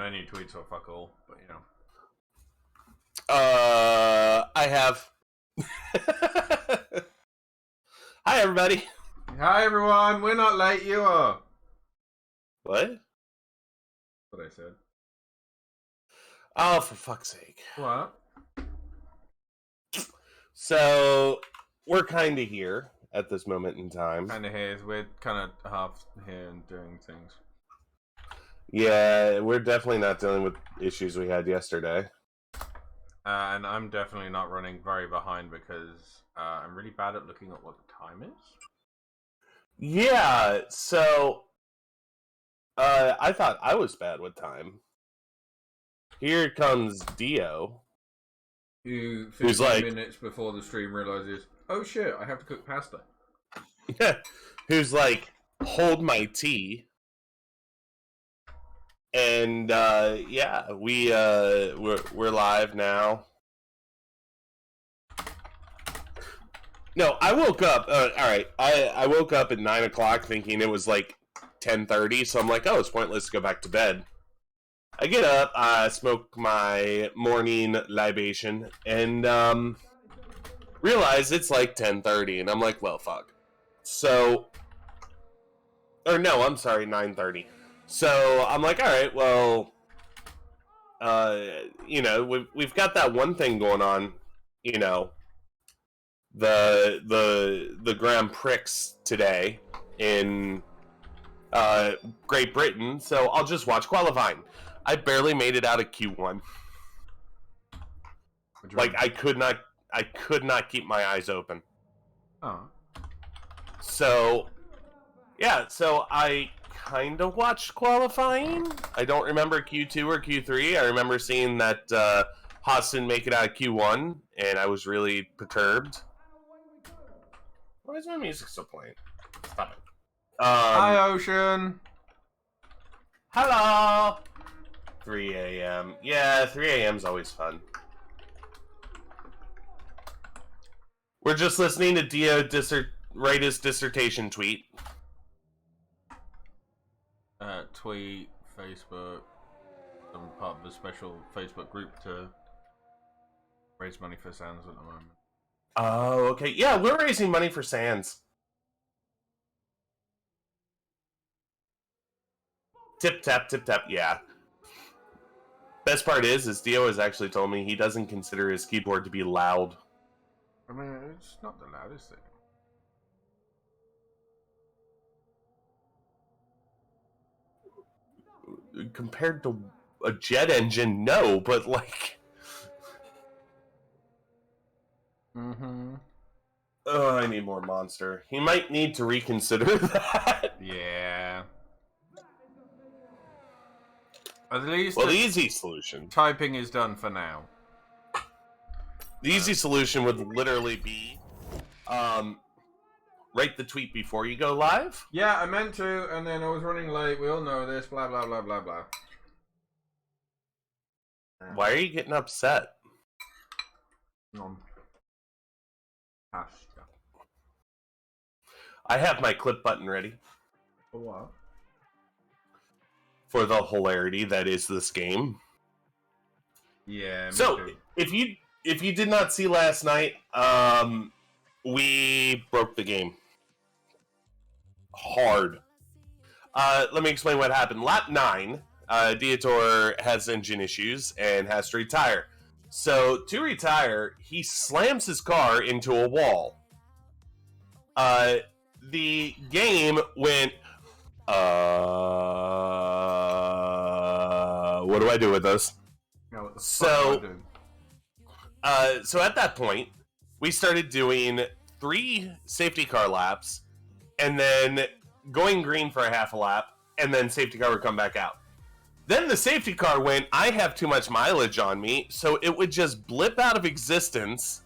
any tweets or fuck all, but you know. I have. Hi, everybody. Hi, everyone. We're not late. You are. What? That's what I said. Oh, for fuck's sake. What? So, we're kind of here at this moment in time. Kind of here. We're kind of half here and doing things. Yeah, we're definitely not dealing with issues we had yesterday. And I'm definitely not running very behind because I'm really bad at looking at what the time is. Yeah, so I thought I was bad with time. Here comes Dio. Who 15 Who's like, minutes before the stream realizes, oh shit, I have to cook pasta. Who's like, hold my tea. And yeah, we're live now. No, I woke up. All right, I woke up at 9 o'clock thinking it was like 10:30, so I'm like, oh, it's pointless to go back to bed. I get up, I smoke my morning libation, and realize it's like 10:30, and I'm like, well, fuck. So, or no, I'm sorry, 9:30. So I'm like, all right, well, you know, we've got that one thing going on, you know, the Grand Prix today in Great Britain. So I'll just watch qualifying. I barely made it out of Q1. Like I could not keep my eyes open. Oh. So yeah, so I kind of watched qualifying. I don't remember Q2 or Q3. I remember seeing that Haas didn't make it out of Q1, and I was really perturbed. Why is my music still playing? Stop it. Hi, Ocean. Hello. 3 a.m. Yeah, 3 a.m. is always fun. We're just listening to Dio write his dissertation tweet. Tweet, Facebook. I'm part of a special Facebook group to raise money for Sands at the moment. Oh, okay. Yeah, we're raising money for Sands. Tip tap, yeah. Best part is Dio has actually told me he doesn't consider his keyboard to be loud. I mean, it's not the loudest thing. Compared to a jet engine, no, but like... Mm-hmm. Oh, I need more Monster. He might need to reconsider that. Yeah. At least well, the easy solution. Typing is done for now. The easy solution would literally be, write the tweet before you go live. Yeah, I meant to, and then I was running late. We all know this. Blah blah blah blah blah. Why are you getting upset? I have my clip button ready. For what? For the hilarity that is this game. Yeah. So too. if you did not see last night, we broke the game hard. Let me explain what happened. Lap 9, Dietor has engine issues and has to retire. So to retire, he slams his car into a wall. The game went, what do I do with this? No, what the so, fuck do I do? So at that point, we started doing 3 safety car laps, and then going green for a half a lap, and then safety car would come back out. Then the safety car went, I have too much mileage on me, so it would just blip out of existence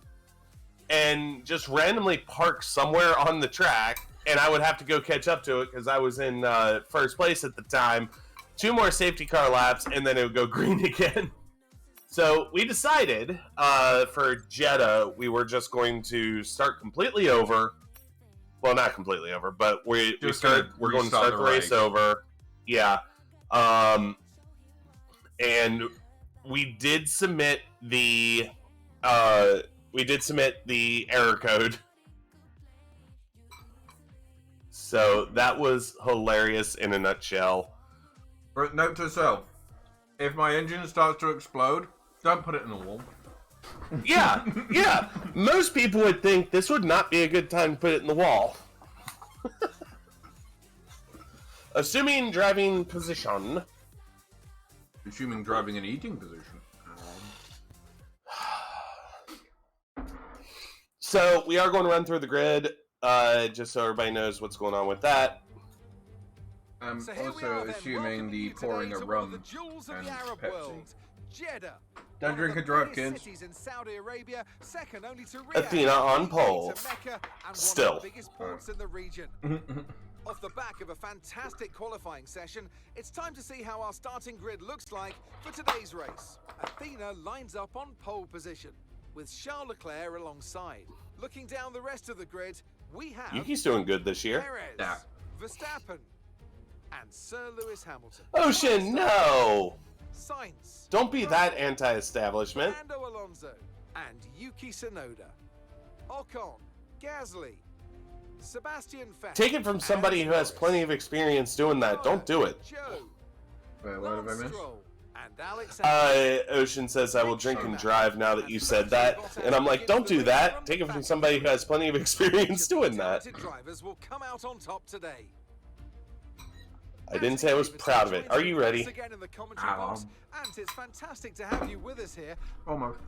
and just randomly park somewhere on the track, and I would have to go catch up to it because I was in first place at the time. 2 more safety car laps, and then it would go green again. So we decided for Jeddah, we were just going to start completely over. Well, not completely over, but we're going to start the race over. Yeah. and we did submit the error code. So that was hilarious in a nutshell. But note to self: if my engine starts to explode, don't put it in the wall. Yeah. Most people would think this would not be a good time to put it in the wall. Assuming driving position. Assuming driving and eating position. So we are going to run through the grid, just so everybody knows what's going on with that. Also assuming the pouring of rum and Pepsi. Jeddah. Don't drink and drive, kids. In Saudi Arabia, second only to Athena on pole. Still. One of the biggest ports in the region. Off the back of a fantastic qualifying session, it's time to see how our starting grid looks like for today's race. Athena lines up on pole position, with Charles Leclerc alongside. Looking down the rest of the grid, we have Yuki's doing good this year. Perez, Verstappen, and Sir Lewis Hamilton. Ocean, no! Sainz, Don't be that anti-establishment. Fernando Alonso, and Yuki Tsunoda. Ocon, Gasly, Sebastian Vettel. Take it from somebody who has plenty of experience doing that. Don't do it. Joe, Wait, what have I missed? Stroll, and Alex Ocean says, I will drink and drive now that you said that. And I'm like, don't do that. Take it from somebody who has plenty of experience doing that. drivers will come out on top today. I didn't say I was proud of it. Are you ready? Again in the commentary box, and it's fantastic to have you with us here. Almost.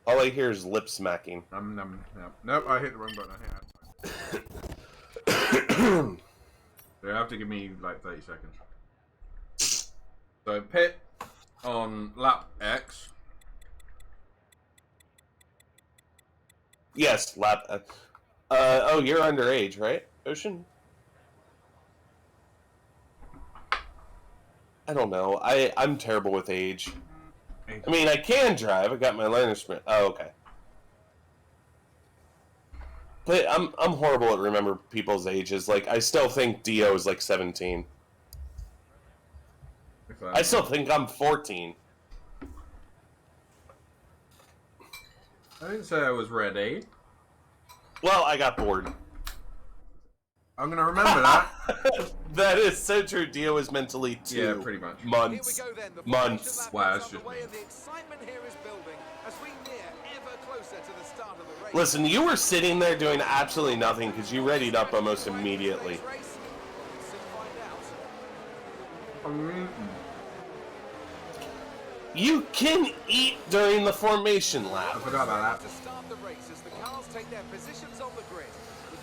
All I hear is lip smacking. Nope, I hit the wrong button. You have to give me like 30 seconds. So pit on lap X. Yes, lap. Oh, you're underage, right, Ocean? I don't know. I'm terrible with age. I mean, I can drive. I got my learner's permit. Oh, okay. But I'm horrible at remember people's ages. Like, I still think Dio is like 17. I still think I'm 14. I didn't say I was ready. Well, I got bored. I'm gonna remember that. That is so true. Dio is mentally 2 Yeah, pretty much. months. Here we go then. The Months. Wow, that's just me. the excitement here is building as we near ever closer to the start of the race. Listen, you were sitting there doing absolutely nothing because you readied up almost immediately. You can eat during the formation I lap. forgot about that. To start the race as the cars take their positions on the grid.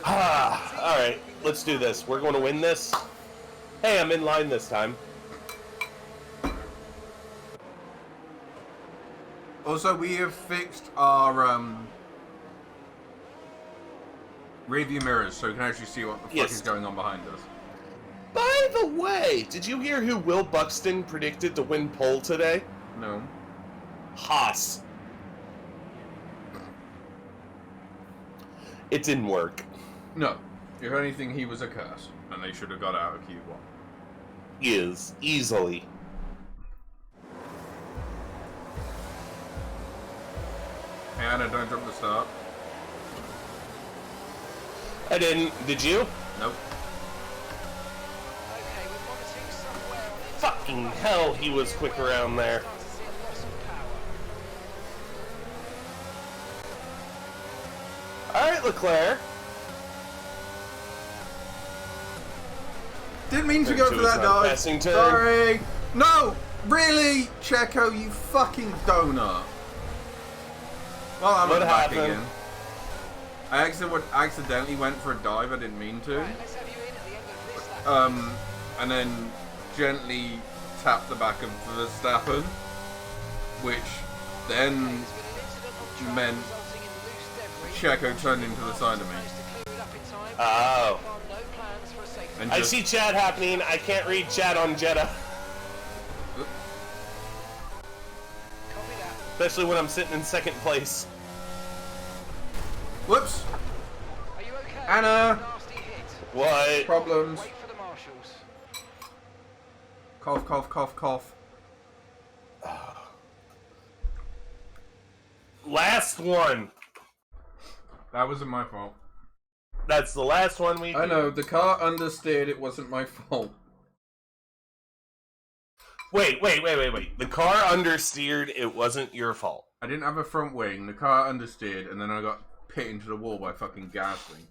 Alright, let's do this. We're going to win this. Hey, I'm in line this time. Also, we have fixed our rear view mirrors, so we can actually see what the fuck is going on behind us. By the way, did you hear who Will Buxton predicted to win pole today? No. Haas. It didn't work. No. If anything, he was a curse, and they should have got out of Q1. Is easily. Hey, Anna, don't jump the start. I didn't. Did you? Nope. Fucking hell, he was quick around there. Alright, Leclerc. Didn't mean to go for that dive. Passing turn. Sorry. No! Really? Checo, you fucking donut. Well, I'm What back happened? again. I accidentally went for a dive. I didn't mean to. And then gently tapped the back of Verstappen, which then meant Checo turned into the side of me. Oh. And I just, see chat happening. I can't read chat on Jeddah. Especially when I'm sitting in second place. Whoops. Anna. What? Problems. Cough, cough, cough, cough. Last one. That wasn't my fault. That's the last one we do. I know, the car understeered, it wasn't my fault. Wait. The car understeered, it wasn't your fault. I didn't have a front wing, the car understeered, and then I got pit into the wall by fucking Gasly.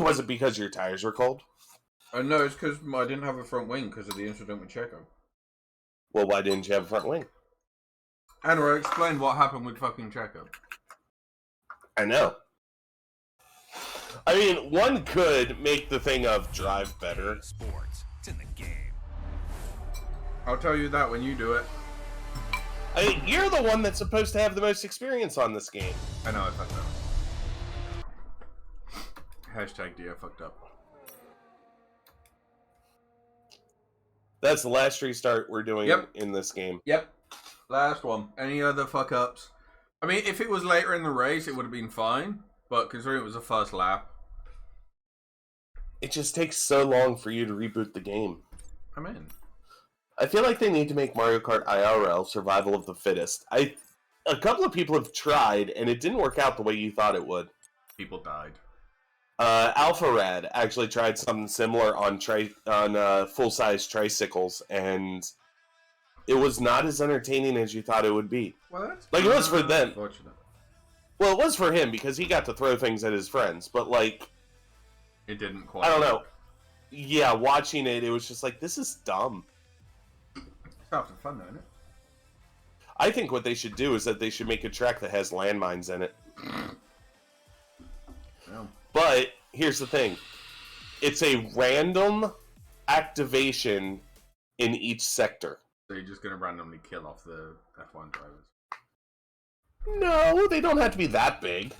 Was it because your tires were cold? No, it's because I didn't have a front wing because of the incident with Checo. Well, why didn't you have a front wing? Anyway, explain what happened with fucking Checo. I know. I mean, one could make the thing of drive better. Sports. It's in the game. I'll tell you that when you do it. I mean, you're the one that's supposed to have the most experience on this game. I know I fucked up. Hashtag D, I fucked up. That's the last restart we're doing in this game. Yep. Last one. Any other fuck ups? I mean, if it was later in the race, it would have been fine. But considering it was the first lap. It just takes so long for you to reboot the game. I'm in. I feel like they need to make Mario Kart IRL Survival of the Fittest. A couple of people have tried, and it didn't work out the way you thought it would. People died. Alpha Rad actually tried something similar on full-size tricycles, and it was not as entertaining as you thought it would be. Well, that's like, it was for them. Unfortunate. Well, it was for him, because he got to throw things at his friends, but, like... It didn't quite I don't know. work. Yeah, watching it, it was just like, this is dumb. It's half the fun, though, isn't it? I think what they should do is that they should make a track that has landmines in it. Yeah. But, here's the thing. It's a random activation in each sector. So you're just going to randomly kill off the F1 drivers? No, they don't have to be that big.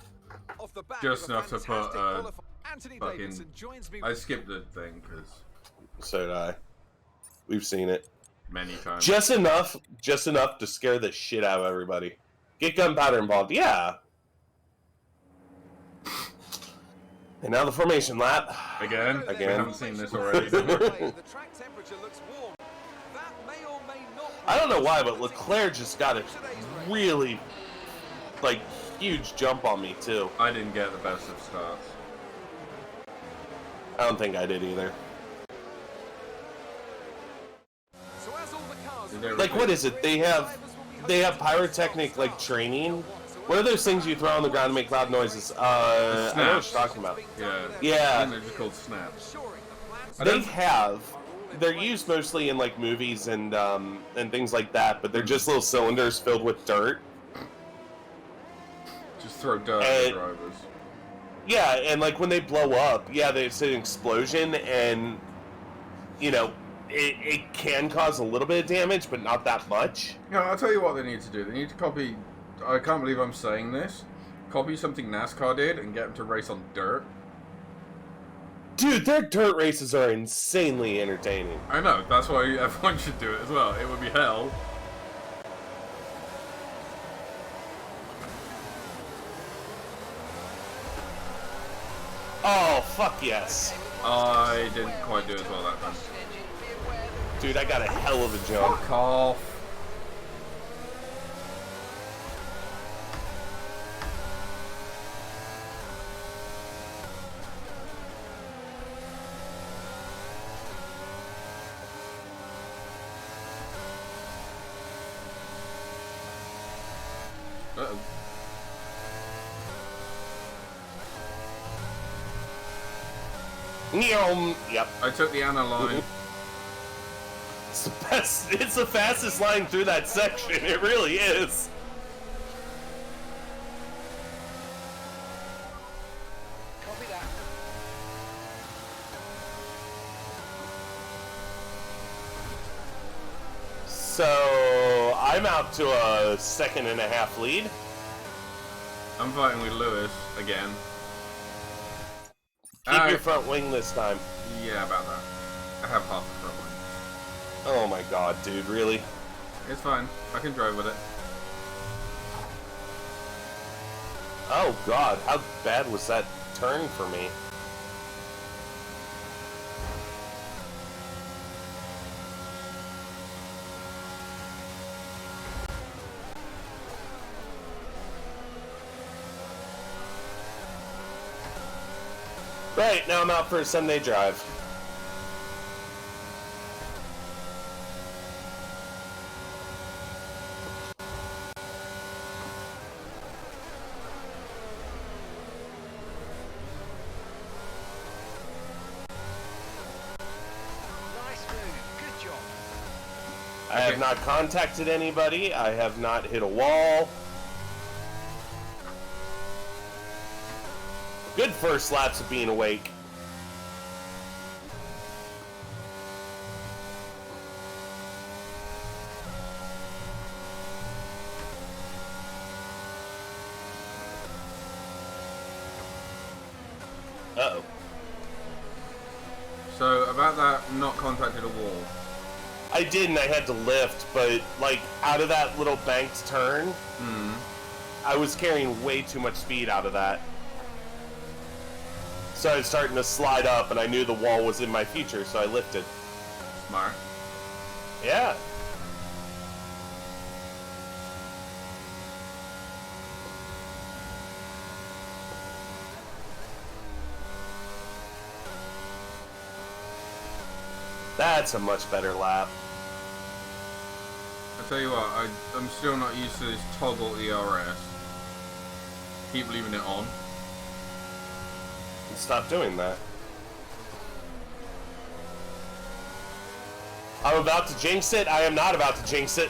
Off the back Just of a enough to put, fantastic Anthony fucking... Davidson joins me I skipped the thing, because... So did I. We've seen it. Many times. Just enough to scare the shit out of everybody. Get gunpowder involved, yeah. And now the formation lap. Again? I Again. haven't seen this already. The track temperature looks warm. That may or may not I don't know why, but Leclerc just got a really, like, huge jump on me, too. I didn't get the best of starts. I don't think I did either. So as all the cars Like, what is it? They have pyrotechnic, like, training. What are those things you throw on the ground to make loud noises? I know what you're talking about. Yeah. Yeah. I think they're just called snaps. They're used mostly in, like, movies and things like that, but they're just little cylinders filled with dirt. Just throw dirt at the drivers. Yeah, and, like, when they blow up, yeah, it's an explosion, and, you know, it can cause a little bit of damage, but not that much. Yeah, I'll tell you what they need to do. They need to copy... I can't believe I'm saying this. Copy something NASCAR did and get them to race on dirt. Dude, their dirt races are insanely entertaining. I know, that's why everyone should do it as well. It would be hell. Oh, fuck yes. I didn't quite do as well that time. Dude, I got a hell of a jump. Fuck off. Uh-oh. Yep. I took the Anna line. It's the best. It's the fastest line through that section. It really is. Copy that. So I'm out to a 2.5 lead. I'm fighting with Lewis again. Keep your front wing this time. Yeah, about that. I have half the front wing. Oh my god, dude, really? It's fine. I can drive with it. Oh god, how bad was that turn for me? Right, now I'm out for a Sunday drive. Nice move. Good job. I have not contacted anybody. I have not hit a wall. Good first laps of being awake. Uh-oh. So, about that, not contacted a wall. I did, and I had to lift, but, like, out of that little banked turn, I was carrying way too much speed out of that. So I was starting to slide up, and I knew the wall was in my future, so I lifted. Smart. Yeah. That's a much better lap. I tell you what, I'm still not used to this toggle ERS. Keep leaving it on. Stop doing that. I'm about to jinx it. I am not about to jinx it.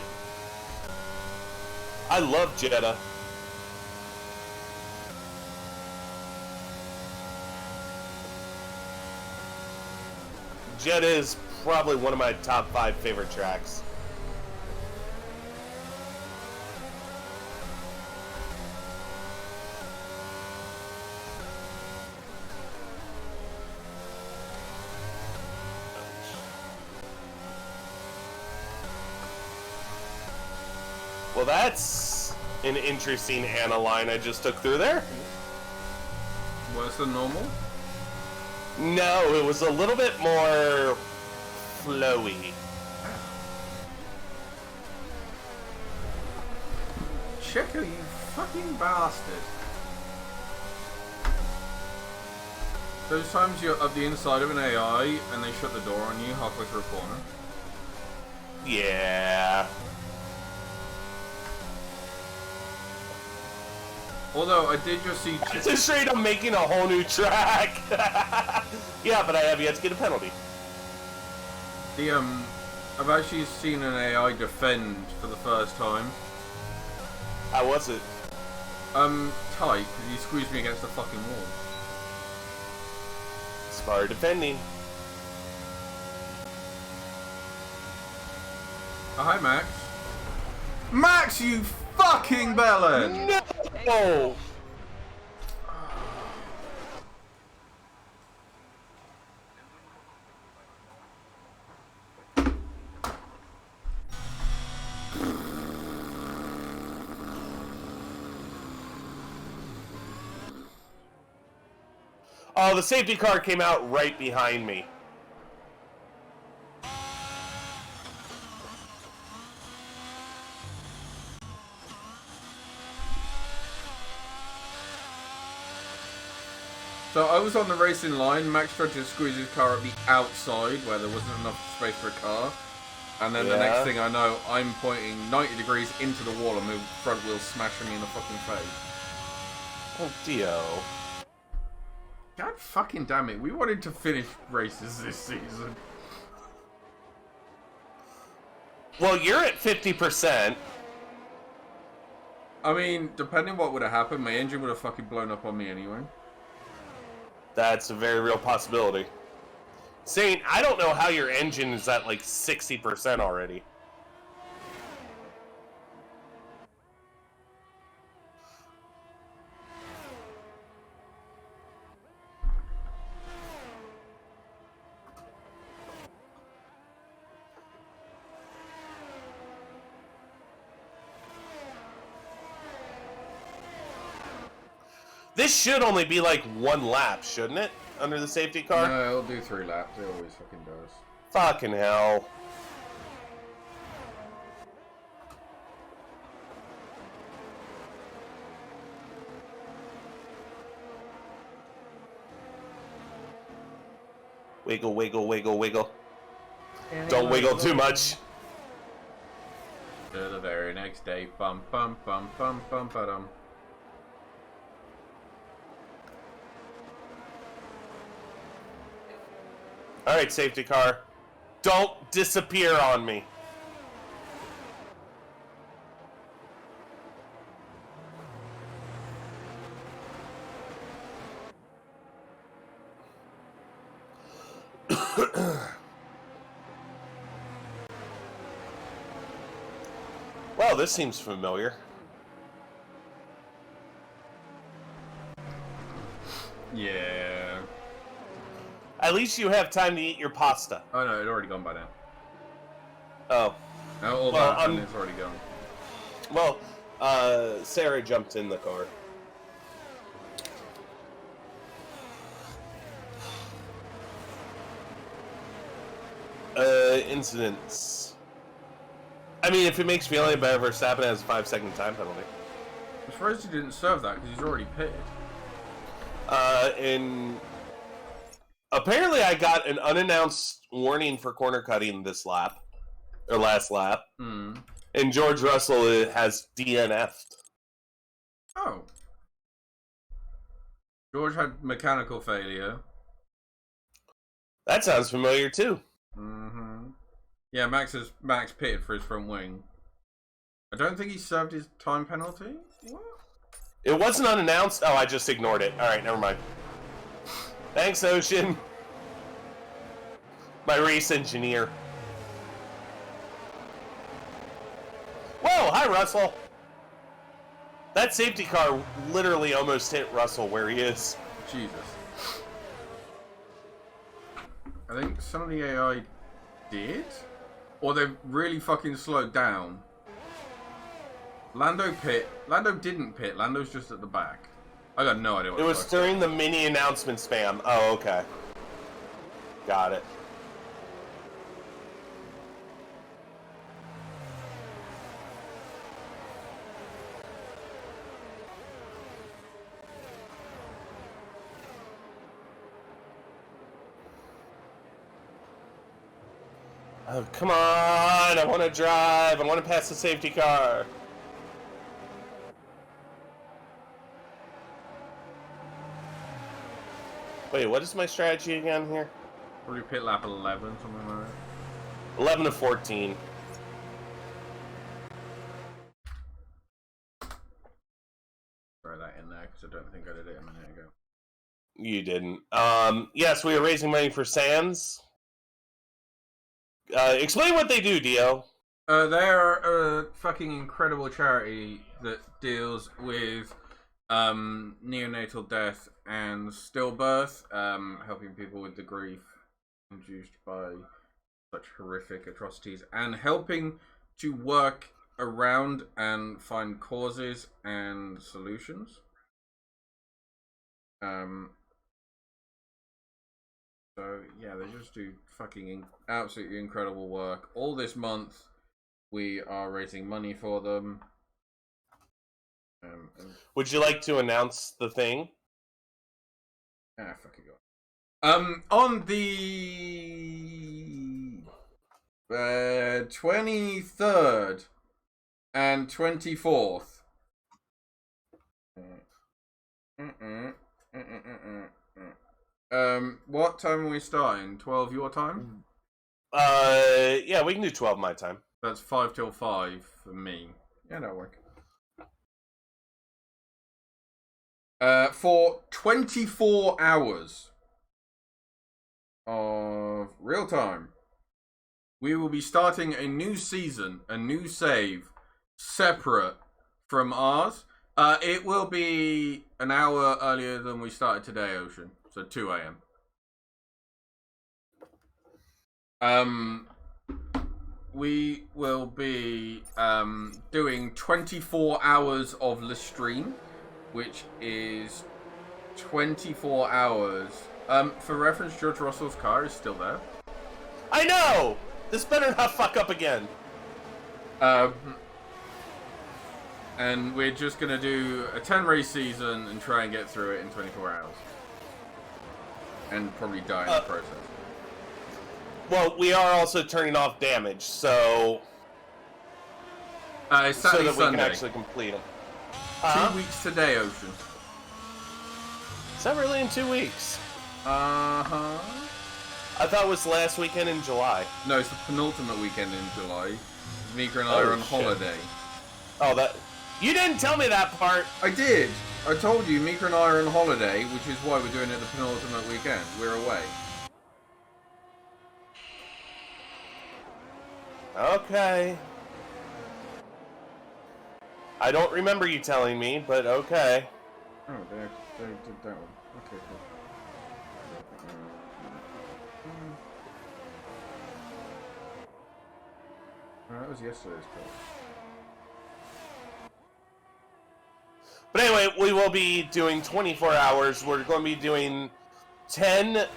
I love Jetta. Jetta is probably one of my top 5 favorite tracks. Well, that's an interesting Anna line I just took through there. Worse than normal? No, it was a little bit more flowy. Checo, you fucking bastard. Those times you're up the inside of an AI and they shut the door on you halfway through a corner. Yeah. Although I did just see. It's a straight up making a whole new track. Yeah, but I have yet to get a penalty. I've actually seen an AI defend for the first time. How was it? Tight, because he squeezed me against the fucking wall. Spar defending. Oh, hi, Max. Max, you fucking bellend! No! Oh, the safety car came out right behind me. So I was on the racing line, Max tried to squeeze his car at the outside where there wasn't enough space for a car. And then the next thing I know, I'm pointing 90 degrees into the wall and my front wheel smashing me in the fucking face. Oh, Dio. God fucking damn it, we wanted to finish races this season. Well, you're at 50%. I mean, depending what would have happened, my engine would have fucking blown up on me anyway. That's a very real possibility. Saint, I don't know how your engine is at like 60% already. This should only be like 1 lap, shouldn't it? Under the safety car? No, it'll do 3 laps. It always fucking does. Fucking hell. Wiggle, wiggle, wiggle, wiggle. Don't wiggle too much. To the very next day. Bum, bum, bum, bum, bum, ba-dum. Alright, safety car. Don't disappear on me. Well, this seems familiar. Yeah. At least you have time to eat your pasta. Oh no, it'd already gone by now. Oh. Now all Well, that and it's already gone. Well, Sarah jumped in the car. Incidents. I mean, if it makes you feel any better, Verstappen has a 5-second time penalty. I'm surprised he didn't serve that because he's already pitted. And apparently I got an unannounced warning for corner cutting this lap, or last lap. Hmm. And George Russell has DNF'd. Oh. George had mechanical failure. That sounds familiar too. Mm-hmm. Yeah, Max pitted for his front wing. I don't think he served his time penalty. What? It wasn't unannounced. Oh, I just ignored it. All right, never mind. Thanks, Ocean. My race engineer. Whoa, hi, Russell. That safety car literally almost hit Russell where he is. Jesus. I think some of the AI did? Or they've really fucking slowed down. Lando didn't pit. Lando's just at the back. I got no idea what it was during the mini announcement spam. Oh, okay. Got it. Oh, come on! I want to drive! I want to pass the safety car! Wait, what is my strategy again here? Probably pit lap 11, something like that. 11 to 14. Throw that in there, because I don't think I did it a minute ago. You didn't. Yes, we are raising money for Sands. Explain what they do, Dio. They're a fucking incredible charity that deals with neonatal death and stillbirth, helping people with the grief induced by such horrific atrocities, and helping to work around and find causes and solutions. So yeah, they just do fucking absolutely incredible work. All this month, we are raising money for them. Would you like to announce the thing? Fucking go. On the 23rd and 24th. What time are we starting? 12 your time? Yeah, we can do 12 my time. That's 5 till 5 for me. Yeah, that'll work. For 24 hours of real time, we will be starting a new season, a new save, separate from ours. It will be an hour earlier than we started today, Ocean. So 2 a.m. We will be doing 24 hours of the stream, which is 24 hours. For reference, George Russell's car is still there. I know! This better not fuck up again. And we're just going to do a 10 race season and try and get through it in 24 hours. And probably die in the process. Well, we are also turning off damage, so It's Saturday, that we Sunday. can actually complete them. 2 weeks today, Ocean. Is that really in 2 weeks? Uh-huh. I thought it was last weekend in July. No, it's the penultimate weekend in July. Mika and I are on holiday. Oh, that... You didn't tell me that part! I did! I told you, Mika and I are on holiday, which is why we're doing it the penultimate weekend. We're away. Okay. I don't remember you telling me, but okay. Oh, they did that one. Okay, cool. That was yesterday's call. But anyway, we will be doing 24 hours. We're going to be doing 10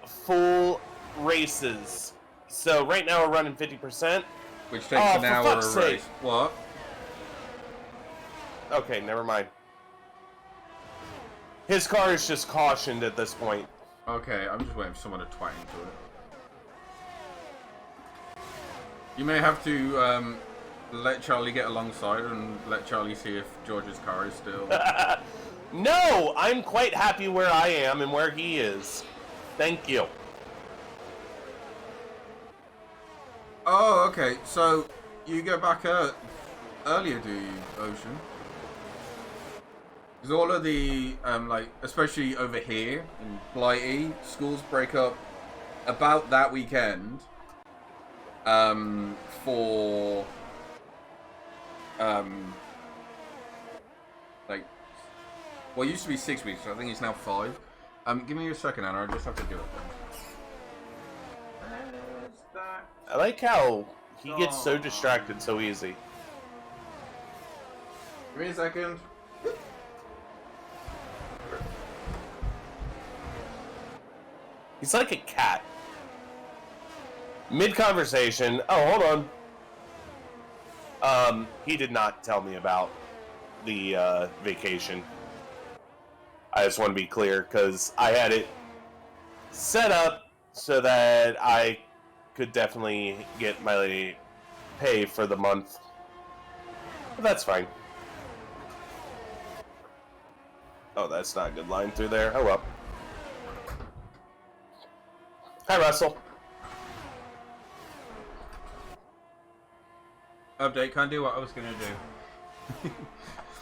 full races. So right now we're running 50%. Which takes an hour a race. What? Okay, never mind. His car is just cautioned at this point. Okay, I'm just waiting for someone to twang into it. You may have to let Charlie get alongside and let Charlie see if George's car is still... No! I'm quite happy where I am and where he is. Thank you. Oh, okay. So, you go back earlier, do you, Ocean? Because all of the, like, especially over here in Blighty, schools break up about that weekend. For like, well, it used to be 6 weeks, so I think it's now 5. Give me a second, Anna. I just have to do it. I like how he gets so distracted so easy. Give me a second. He's like a cat. Mid-conversation. Oh, hold on. He did not tell me about the vacation. I just want to be clear, because I had it set up so that I could definitely get my pay for the month. But that's fine. Oh, that's not a good line through there. Oh, well. Hi, Russell. Update, can't do what I was going to do.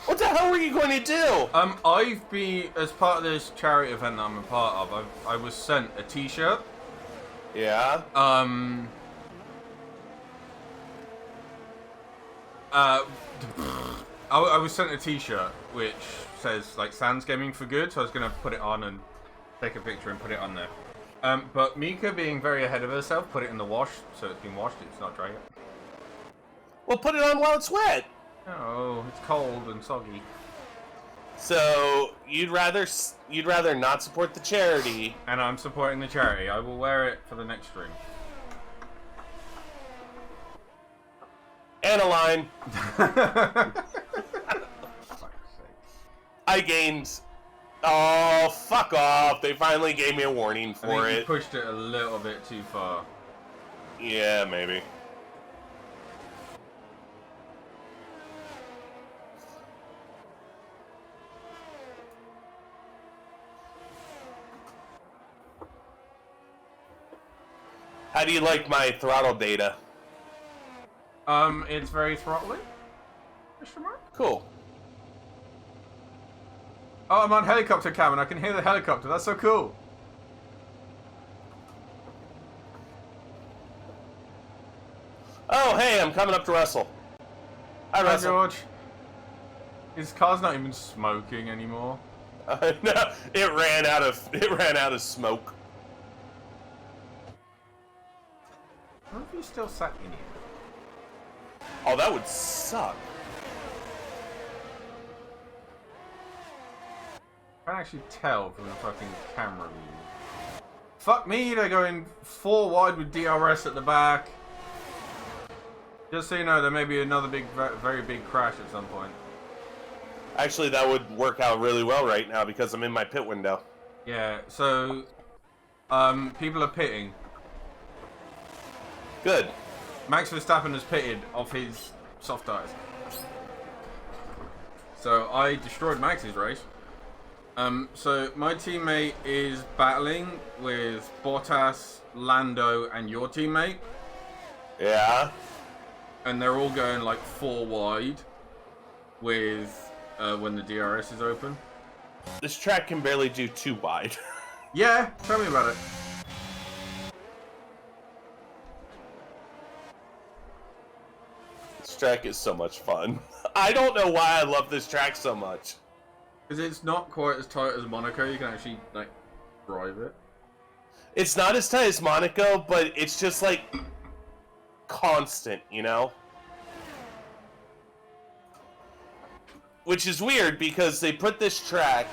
What the hell were you going to do? I've been, as part of this charity event that I'm a part of, I was sent a t-shirt. Yeah? I was sent a t-shirt which says, like, Sans Gaming for Good, so I was going to put it on and take a picture and put it on there. But Mika, being very ahead of herself, put it in the wash, so it's been washed, it's not dry yet. Well, put it on while it's wet. Oh, it's cold and soggy. So you'd rather not support the charity, And I'm supporting the charity. I will wear it for the next stream. and a line. Fuck's sake. I gained. Oh, fuck off! They finally gave me a warning I for think you it. pushed it a little bit too far. Yeah, maybe. How do you like my throttle data? It's very throttling. Question mark? Cool. Oh, I'm on helicopter cam and I can hear the helicopter. That's so cool. Oh, hey, I'm coming up to Russell. Hi, Hi, Russell. George. His car's not even smoking anymore. No, it ran out of smoke. What if you still sat in here? Oh, that would suck. I can't actually tell from the fucking camera view. Fuck me, they're going 4 wide with DRS at the back. Just so you know, there may be another big, very big crash at some point. Actually, that would work out really well right now because I'm in my pit window. Yeah, so, people are pitting. Good. Max Verstappen has pitted off his soft tyres. So I destroyed Max's race. So my teammate is battling with Bottas, Lando, and your teammate. Yeah. And they're all going like 4 wide with when the DRS is open. This track can barely do 2 wide. Yeah, tell me about it. This track is so much fun. I don't know why I love this track so much. Because it's not quite as tight as Monaco. You can actually like drive it. It's not as tight as Monaco, but it's just like constant, you know? Which is weird because they put this track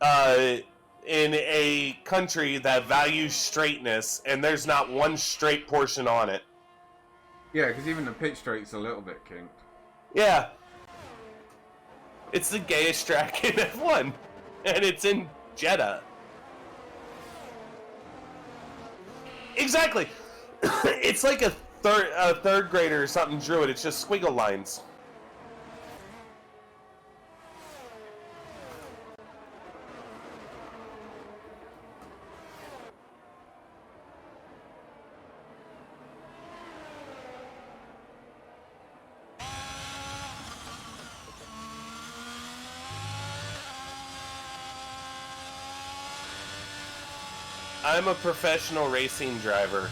in a country that values straightness, and there's not one straight portion on it. Yeah, because even the pitch straight's a little bit kinked. Yeah. It's the gayest track in F1, and it's in Jeddah. Exactly. It's like a third grader or something drew it. It's just squiggle lines. I'm a professional racing driver.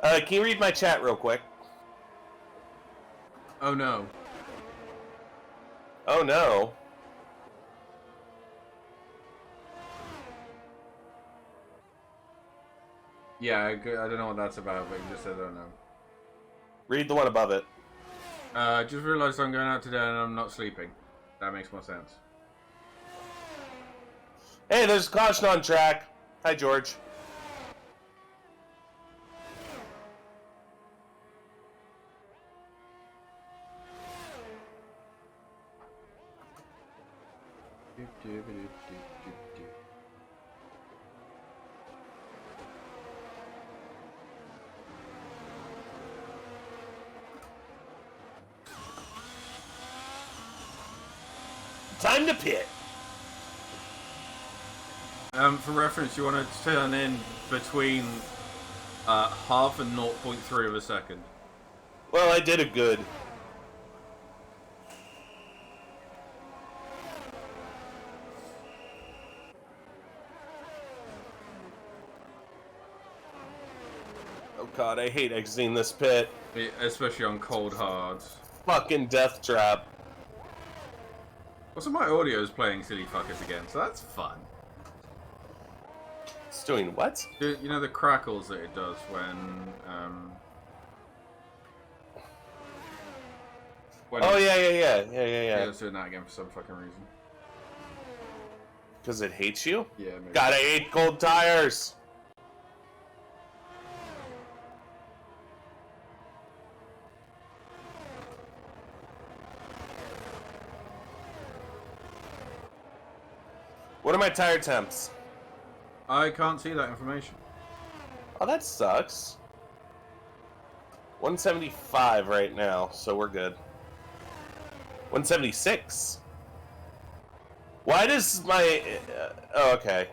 Can you read my chat real quick? Oh no. Oh no. Yeah, I don't know what that's about, but you just said oh no. Read the one above it. Just realised I'm going out today and I'm not sleeping. That makes more sense. Hey, there's a caution on track. Hi, George. Time to pit. For reference, you want to turn in between half and 0.3 of a second. Well, I did a good. Oh god, I hate exiting this pit. Especially on cold hards. Fucking death trap. Also, my audio is playing silly fuckers again, so that's fun. It's doing what? You know the crackles that it does when Oh yeah. Yeah, it's doing that again for some fucking reason. Because it hates you? Yeah, maybe. God, I hate cold tires. What are my tire temps? I can't see that information. Oh, that sucks. 175 right now, so we're good. 176. Why does my... oh, okay.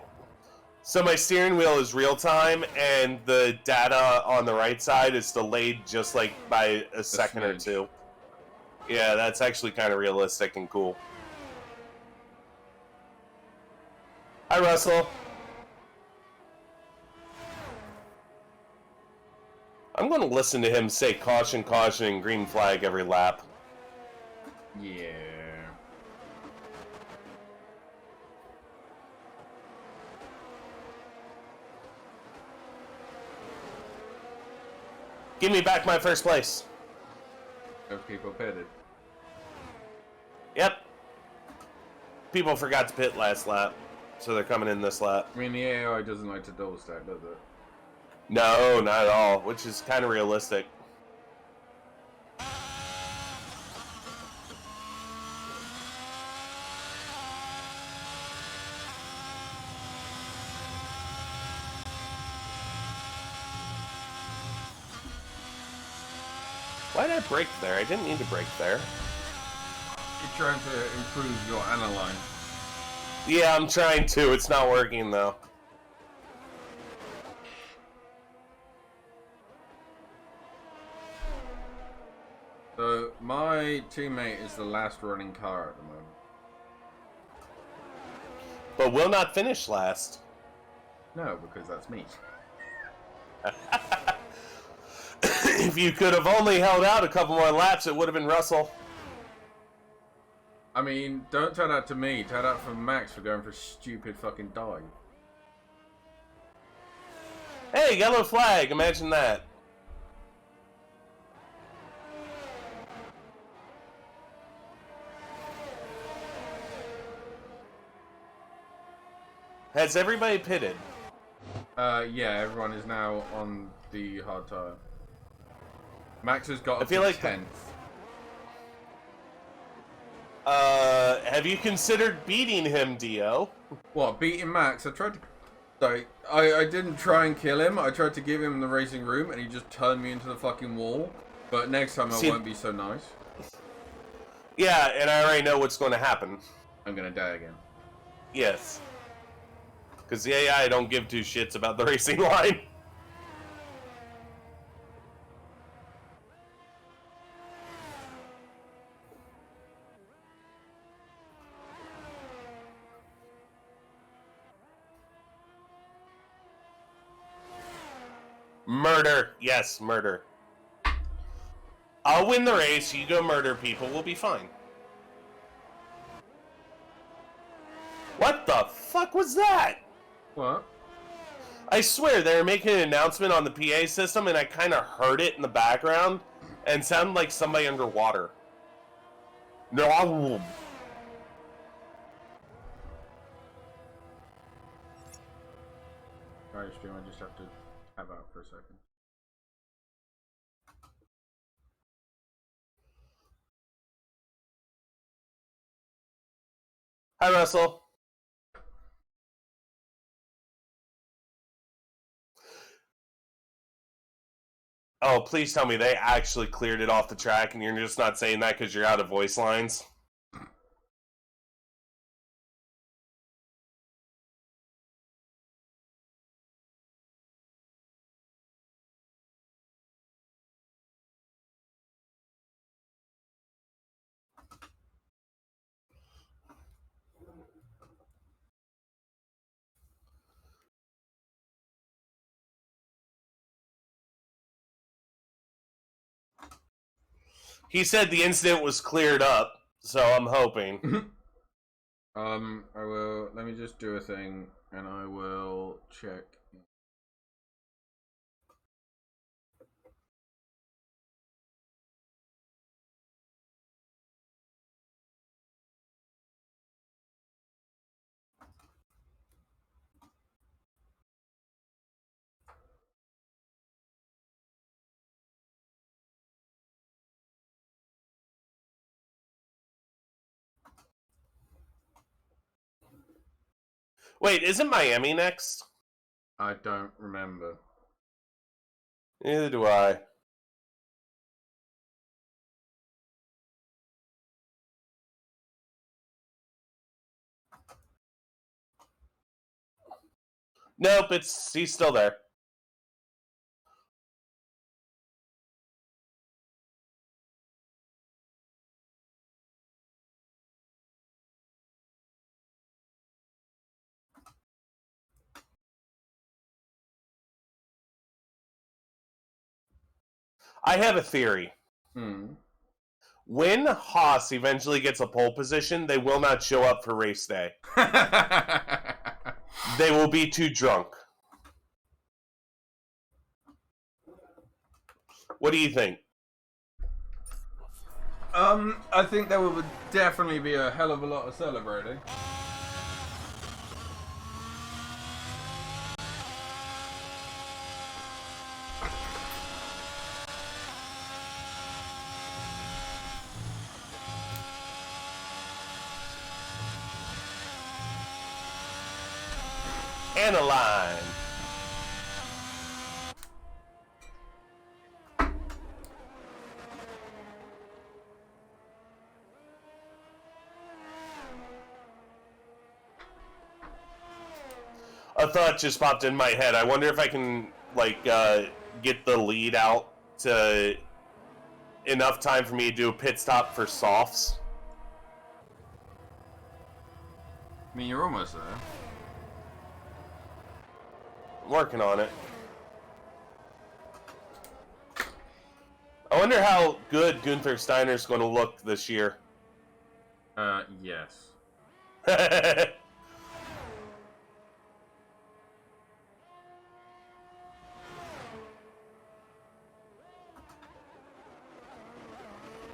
So my steering wheel is real time, and the data on the right side is delayed just like by a second or two. Yeah, that's actually kind of realistic and cool. Hi, Russell. I'm going to listen to him say caution, caution, and green flag every lap. Yeah. Give me back my first place. Have people pitted? Yep. People forgot to pit last lap. So they're coming in this lap. I mean, the AI doesn't like to double stack, does it? No, not at all, which is kind of realistic. Why did I brake there? I didn't need to brake there. You're trying to improve your analyze. Yeah, I'm trying to. It's not working, though. So, my teammate is the last running car at the moment. But will not finish last. No, because that's me. If you could have only held out a couple more laps, it would have been Russell. I mean, don't tell that to me. Tell that for Max for going for a stupid fucking dive. Hey, yellow flag. Imagine that. Has everybody pitted? Yeah, everyone is now on the hard tire. Max has got I up feel to like 10th. Have you considered beating him, Dio? What, beating Max? I tried to... Like, I didn't try and kill him. I tried to give him the racing room, and he just turned me into the fucking wall. But next time I won't be so nice. Yeah, and I already know what's going to happen. I'm gonna die again. Yes. Because the AI don't give two shits about the racing line. Murder. Yes, murder. I'll win the race. You go murder people. We'll be fine. What the fuck was that? What? I swear they were making an announcement on the PA system and I kind of heard it in the background and sounded like somebody underwater. No. Alright, stream, I just have to have out for a second. Hi, Russell. Oh, please tell me they actually cleared it off the track and you're just not saying that because you're out of voice lines. He said the incident was cleared up, so I'm hoping. I will, let me just do a thing, and I will check. Wait, isn't Miami next? I don't remember. Neither do I. Nope, he's still there. I have a theory. When Haas eventually gets a pole position, they will not show up for race day. They will be too drunk. What do you think? I think there would definitely be a hell of a lot of celebrating. And a line. A thought just popped in my head. I wonder if I can, like, get the lead out to enough time for me to do a pit stop for softs. I mean, you're almost there. I'm working on it. I wonder how good Gunther Steiner's going to look this year. Yes.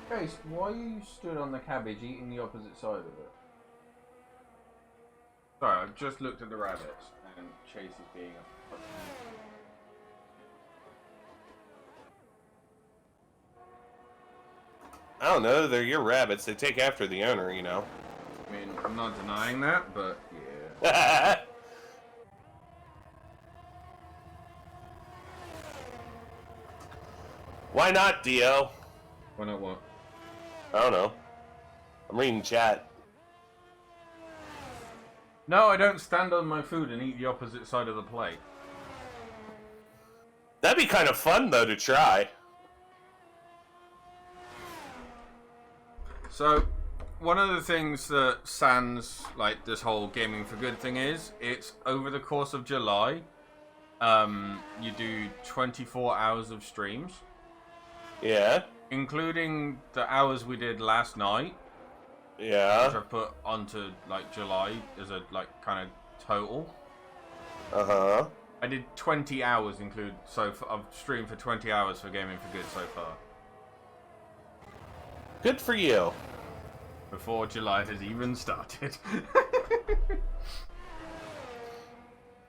Grace, why are you stood on the cabbage eating the opposite side of it? Sorry, I've just looked at the rabbits and Chase is being a fucking... I don't know, they're your rabbits. They take after the owner, you know. I mean, I'm not denying that, but yeah. Why not, Dio? Why not what? I don't know. I'm reading chat. No, I don't stand on my food and eat the opposite side of the plate. That'd be kind of fun, though, to try. So, one of the things that sans, like, this whole Gaming for Good thing is, it's over the course of July, you do 24 hours of streams. Yeah. Including the hours we did last night. Yeah. Which I put onto, like, July as a, like, kind of total. Uh-huh. I did 20 hours I've streamed for 20 hours for Gaming for Good so far. Good for you. Before July has even started.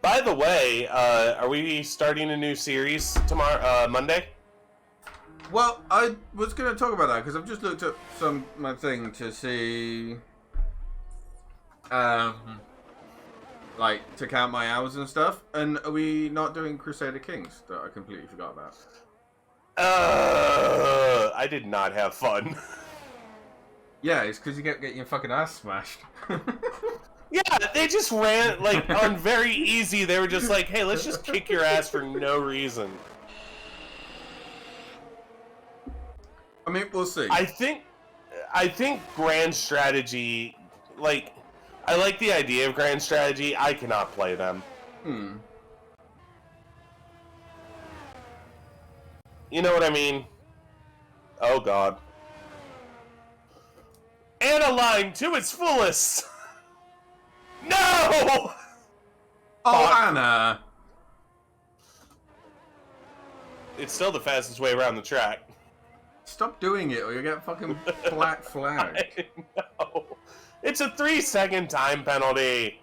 By the way, are we starting a new series tomorrow, Monday? Well, I was going to talk about that because I've just looked at my thing to see, like, to count my hours and stuff. And are we not doing Crusader Kings that I completely forgot about? I did not have fun. Yeah, it's because you kept getting your fucking ass smashed. Yeah, they just ran, like, on very easy. They were just like, hey, let's just kick your ass for no reason. I mean, we'll see. I think grand strategy, like, I like the idea of grand strategy. I cannot play them. You know what I mean? Oh, God. And a line to its fullest. No! Oh, Fuck. Anna! It's still the fastest way around the track. Stop doing it or you'll get fucking black flag. I know. It's a 3-second time penalty.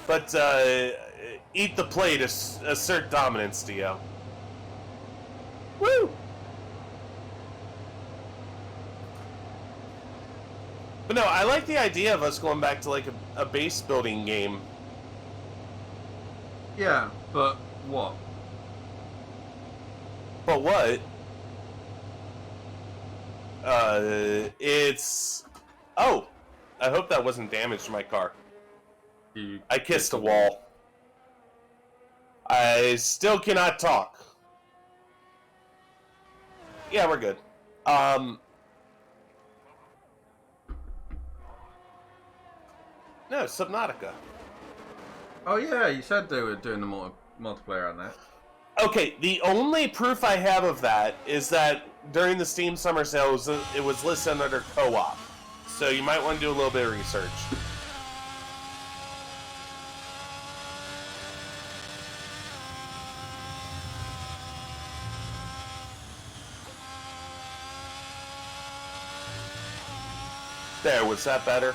But, eat the plate, assert dominance, Dio. Woo! But no, I like the idea of us going back to, like, a base building game. Yeah, but what? But what? It's... Oh! I hope that wasn't damage to my car. I kissed a wall. I still cannot talk. Yeah, we're good. No, Subnautica. Oh yeah, you said they were doing the multiplayer on that. Okay, the only proof I have of that is that during the Steam Summer Sale, it was listed under co-op. So you might want to do a little bit of research. There, was that better?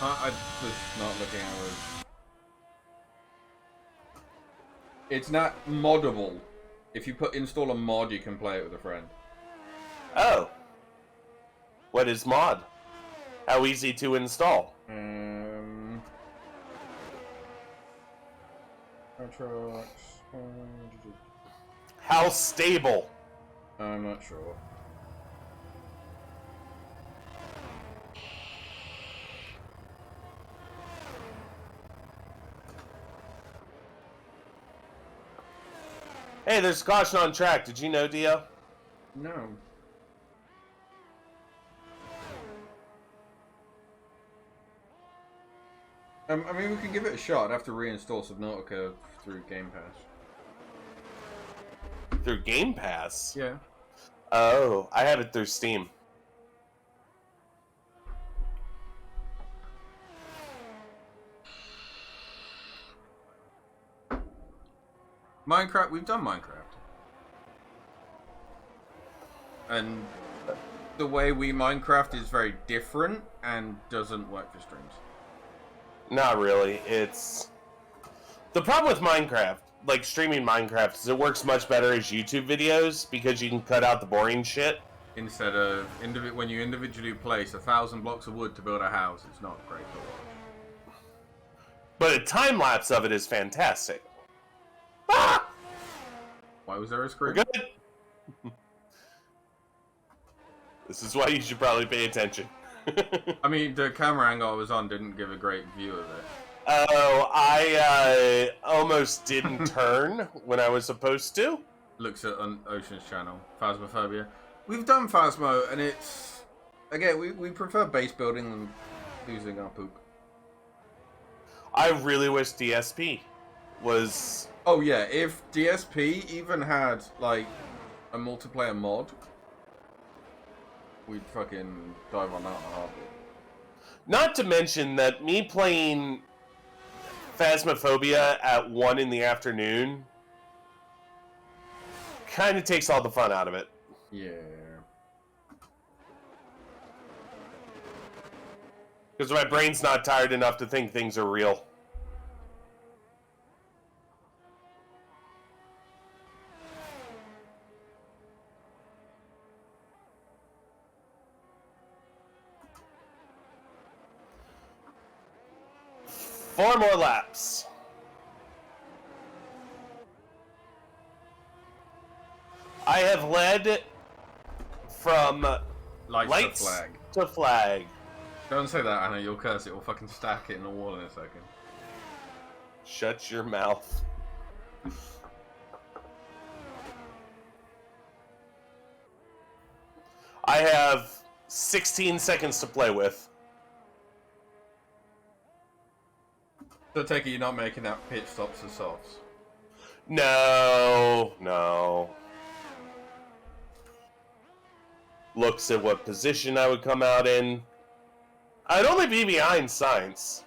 I was not looking at it. It's not moddable. If you install a mod, you can play it with a friend. Oh. What is mod? How easy to install? How stable? I'm not sure. Hey, there's caution on track. Did you know, Dio? No. I mean, we can give it a shot. I'd have to reinstall Subnautica through Game Pass. Through Game Pass? Yeah. Oh, I have it through Steam. Minecraft, we've done Minecraft. And the way we Minecraft is very different and doesn't work for streams. Not really. It's... The problem with Minecraft, like streaming Minecraft, is it works much better as YouTube videos because you can cut out the boring shit. Instead of when you individually place 1,000 blocks of wood to build a house, it's not great to watch. But a time lapse of it is fantastic. Ah! Why was there a screen? We're good. This is why you should probably pay attention. I mean, the camera angle I was on didn't give a great view of it. Oh, I almost didn't turn when I was supposed to. Looks at Ocean's channel, Phasmophobia. We've done Phasmo, and it's... Again, we prefer base building than losing our poop. I really wish DSP was... Oh yeah, if DSP even had, like, a multiplayer mod, we'd fucking dive on that in a heartbeat. Not to mention that me playing Phasmophobia at 1 in the afternoon kind of takes all the fun out of it. Yeah. Because my brain's not tired enough to think things are real. Four more laps. I have led from lights to flag. Don't say that, Anna. You'll curse it. We'll fucking stack it in the wall in a second. Shut your mouth. I have 16 seconds to play with. So take it you're not making that pit stops to softs. No. Looks at what position I would come out in. I'd only be behind Science.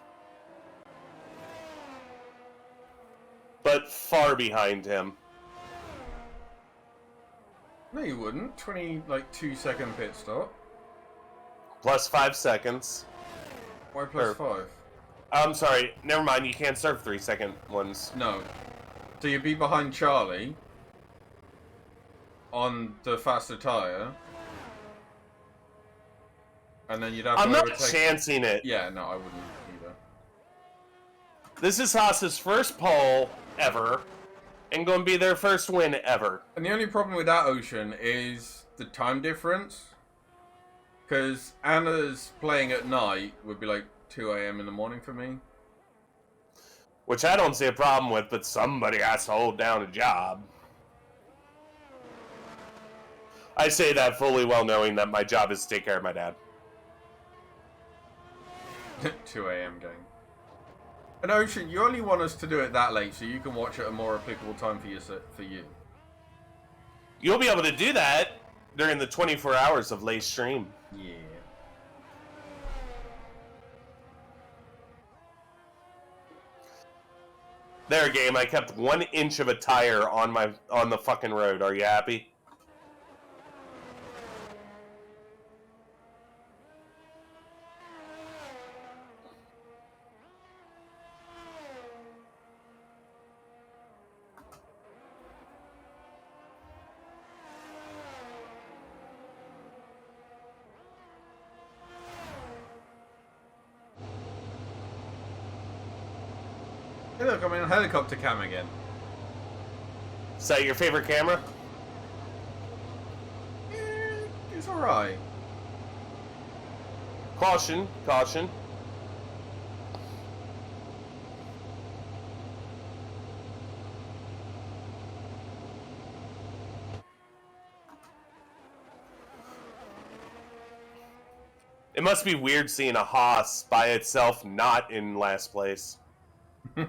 But far behind him. No, you wouldn't. 2-second pit stop. Plus 5 seconds. Why plus 5? I'm sorry, never mind, you can't serve 3-second ones. No. So you'd be behind Charlie on the faster tyre. And then you'd have to I'm not overtake... chancing it. Yeah, no, I wouldn't either. This is Haas's first pole ever, and going to be their first win ever. And the only problem with that, Ocean, is the time difference. Because Anna's playing at night would be like 2 a.m. in the morning for me. Which I don't see a problem with, but somebody has to hold down a job. I say that fully well knowing that my job is to take care of my dad. 2 a.m. game. And Ocean, you only want us to do it that late so you can watch at a more applicable time for you. You'll be able to do that during the 24 hours of late stream. Yeah. There, game. I kept 1 inch of a tire on the fucking road. Are you happy? look, I'm in helicopter cam again. Is that your favorite camera? It's alright. Caution, caution. It must be weird seeing a Haas by itself not in last place. 2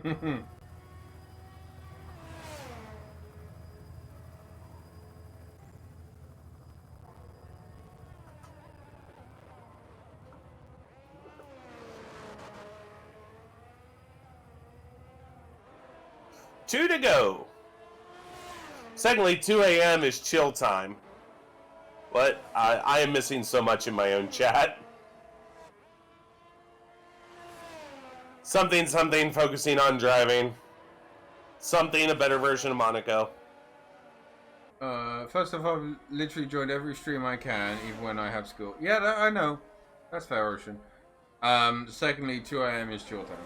to go. Secondly, 2 a.m. is chill time. What? I am missing so much in my own chat. Something, focusing on driving. Something, a better version of Monaco. First off, I've literally joined every stream I can, even when I have school. Yeah, I know. That's fair, Ocean. Secondly, 2 a.m. is chill time.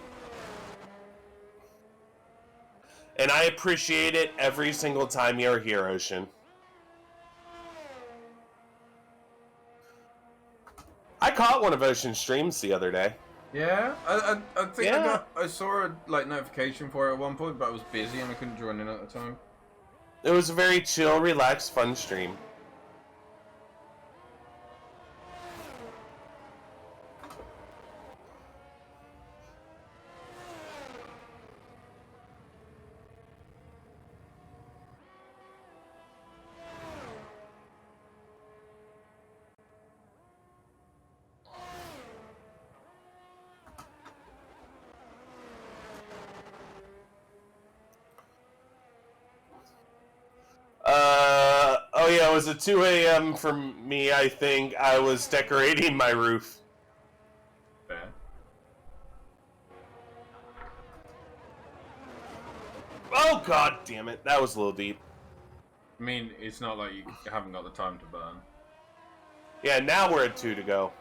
And I appreciate it every single time you're here, Ocean. I caught one of Ocean's streams the other day. Yeah? I think Yeah. I saw a notification for it at one point, but I was busy and I couldn't join in at the time. It was a very chill, relaxed, fun stream. Oh yeah, it was at 2 a.m. for me, I think. I was decorating my roof. Fair. Oh god damn it, that was a little deep. I mean, it's not like you haven't got the time to burn. Yeah, now we're at 2 to go.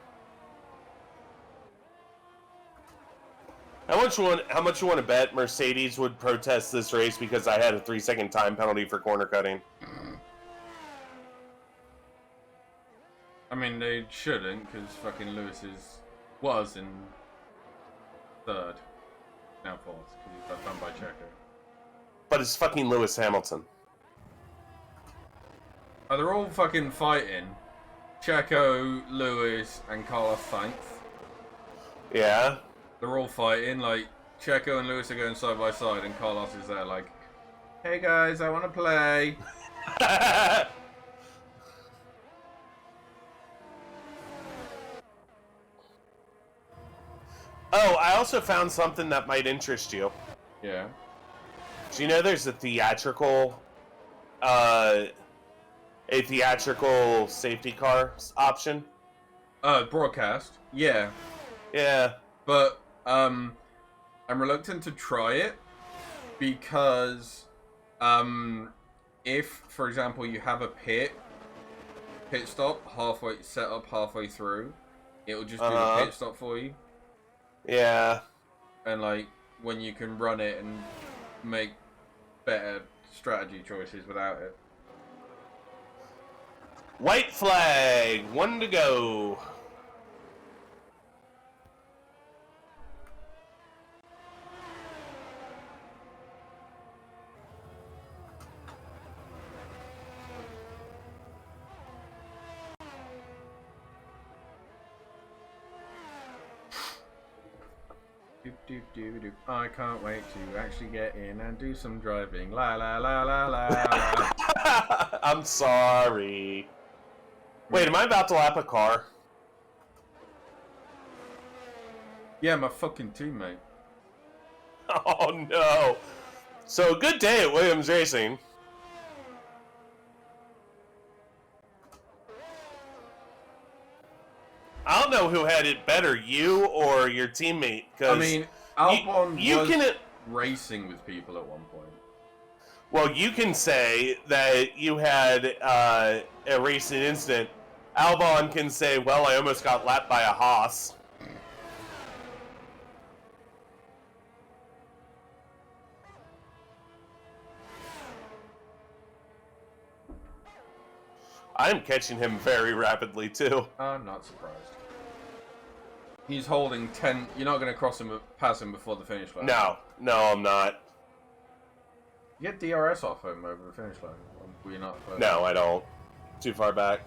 How much you want to bet Mercedes would protest this race because I had a 3-second time penalty for corner cutting? I mean, they shouldn't, because fucking Lewis was in third. Now fourth, because he got done by Checo. But it's fucking Lewis Hamilton. Oh, they're all fucking fighting. Checo, Lewis, and Carlos Sainz. Yeah. They're all fighting, like, Checo and Lewis are going side by side, and Carlos is there like, hey guys, I want to play. Oh, I also found something that might interest you. Yeah. Do you know there's a theatrical safety car option? Broadcast. Yeah. Yeah. But, I'm reluctant to try it because, if, for example, you have a pit stop set up halfway through, it'll just do the pit stop for you. Yeah. And, like, when you can run it and make better strategy choices without it. White flag, 1 to go. I can't wait to actually get in and do some driving. La la la la la la. I'm sorry. Wait, am I about to lap a car? Yeah, my fucking teammate. Oh no. So, good day at Williams Racing. I don't know who had it better, you or your teammate. I mean, Albon you was can racing with people at one point. Well, you can say that you had a racing incident. Albon can say, well, I almost got lapped by a Haas. I'm catching him very rapidly, too. I'm not surprised. He's holding 10... You're not going to pass him before the finish line. No, I'm not. You get DRS off him over the finish line. Or you're not close. No, I don't. Too far back.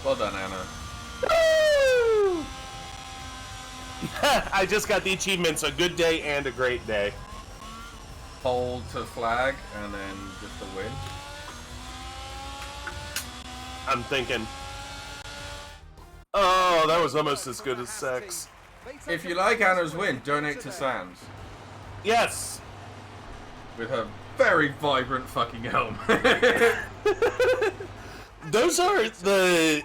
Well done, Anna. Woo! I just got the achievements, a good day and a great day. Hold to flag, and then just a win. I'm thinking. Oh, that was almost as good as sex. If you like Anna's win, donate to Sam's. Yes! With her very vibrant fucking helm. Those are the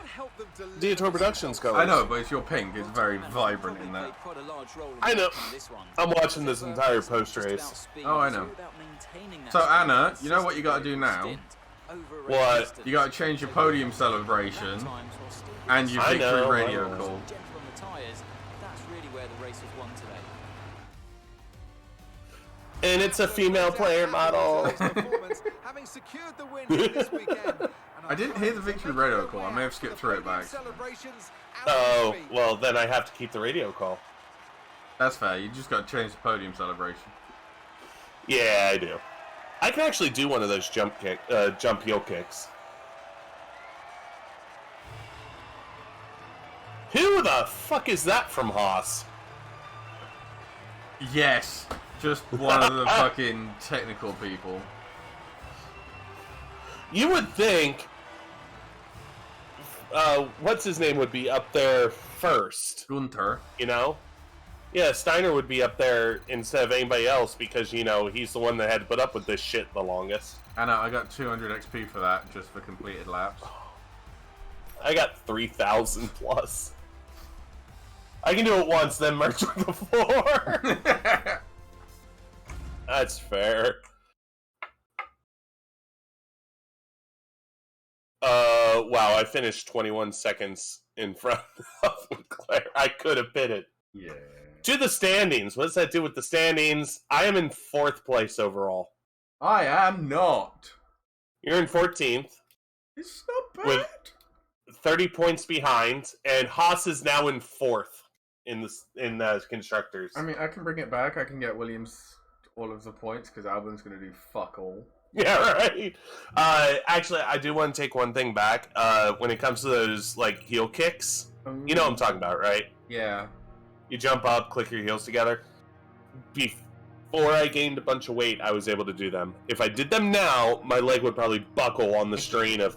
Dietor Productions colors. I know, but it's your pink. It's very vibrant in that. I know. I'm watching this entire post-race. Oh, I know. So, Anna, you know what you gotta do now? What? You gotta change your podium celebration and your victory radio call. And it's a female player model. I didn't hear the victory radio call. I may have skipped through it back. Oh, well, then I have to keep the radio call. That's fair. You just gotta change the podium celebration. Yeah, I do. I can actually do one of those jump heel kicks. Who the fuck is that from Haas? Yes, just one of the fucking technical people. You would think, what's his name would be up there first. Gunther. You know? Yeah, Steiner would be up there instead of anybody else because, you know, he's the one that had to put up with this shit the longest. Anna, I got 200 XP for that, just for completed laps. I got 3,000 plus. I can do it once, then merge with the floor. That's fair. Wow, I finished 21 seconds in front of Leclerc. I could have pitted. Yeah. To the standings. What does that do with the standings? I am in 4th place overall. I am not. You're in 14th. It's not bad. With 30 points behind, and Haas is now in 4th in the constructors. I mean, I can bring it back. I can get Williams all of the points because Albon's going to do fuck all. Yeah, right. Actually, I do want to take one thing back. When it comes to those like heel kicks, you know what I'm talking about, right? Yeah. You jump up, click your heels together. Before I gained a bunch of weight, I was able to do them. If I did them now, my leg would probably buckle on the strain of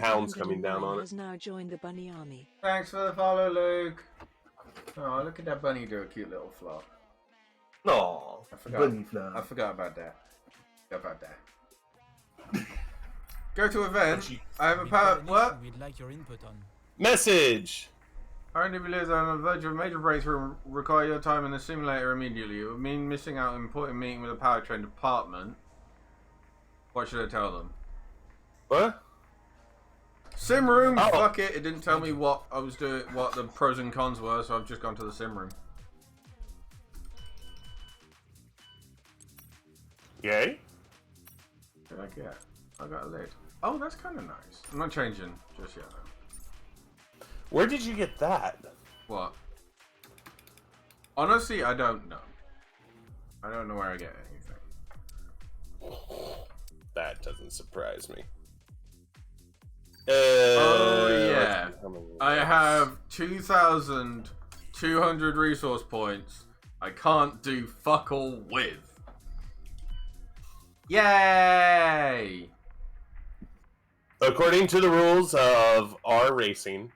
pounds coming down on it. Has now joined the bunny army. Thanks for the follow, Luke. Oh, look at that bunny do a cute little flop. No, I forgot. bunny flop. I forgot about that. Go to event. I have a power. What? We'd like your input on. Message. Currently believe on the verge of a major breakthrough require your time in the simulator immediately. It would mean missing out on an important meeting with the powertrain department. What should I tell them? What? Sim room. Oh. Fuck it. It didn't tell me what I was doing, what the pros and cons were, so I've just gone to the sim room. Yay? What did I get? I got a lid. Oh, that's kind of nice. I'm not changing just yet, though. Where did you get that? What? Honestly, I don't know. I don't know where I get anything. That doesn't surprise me. Oh, yeah. I have 2,200 resource points. I can't do fuck all with. Yay! According to the rules of our racing,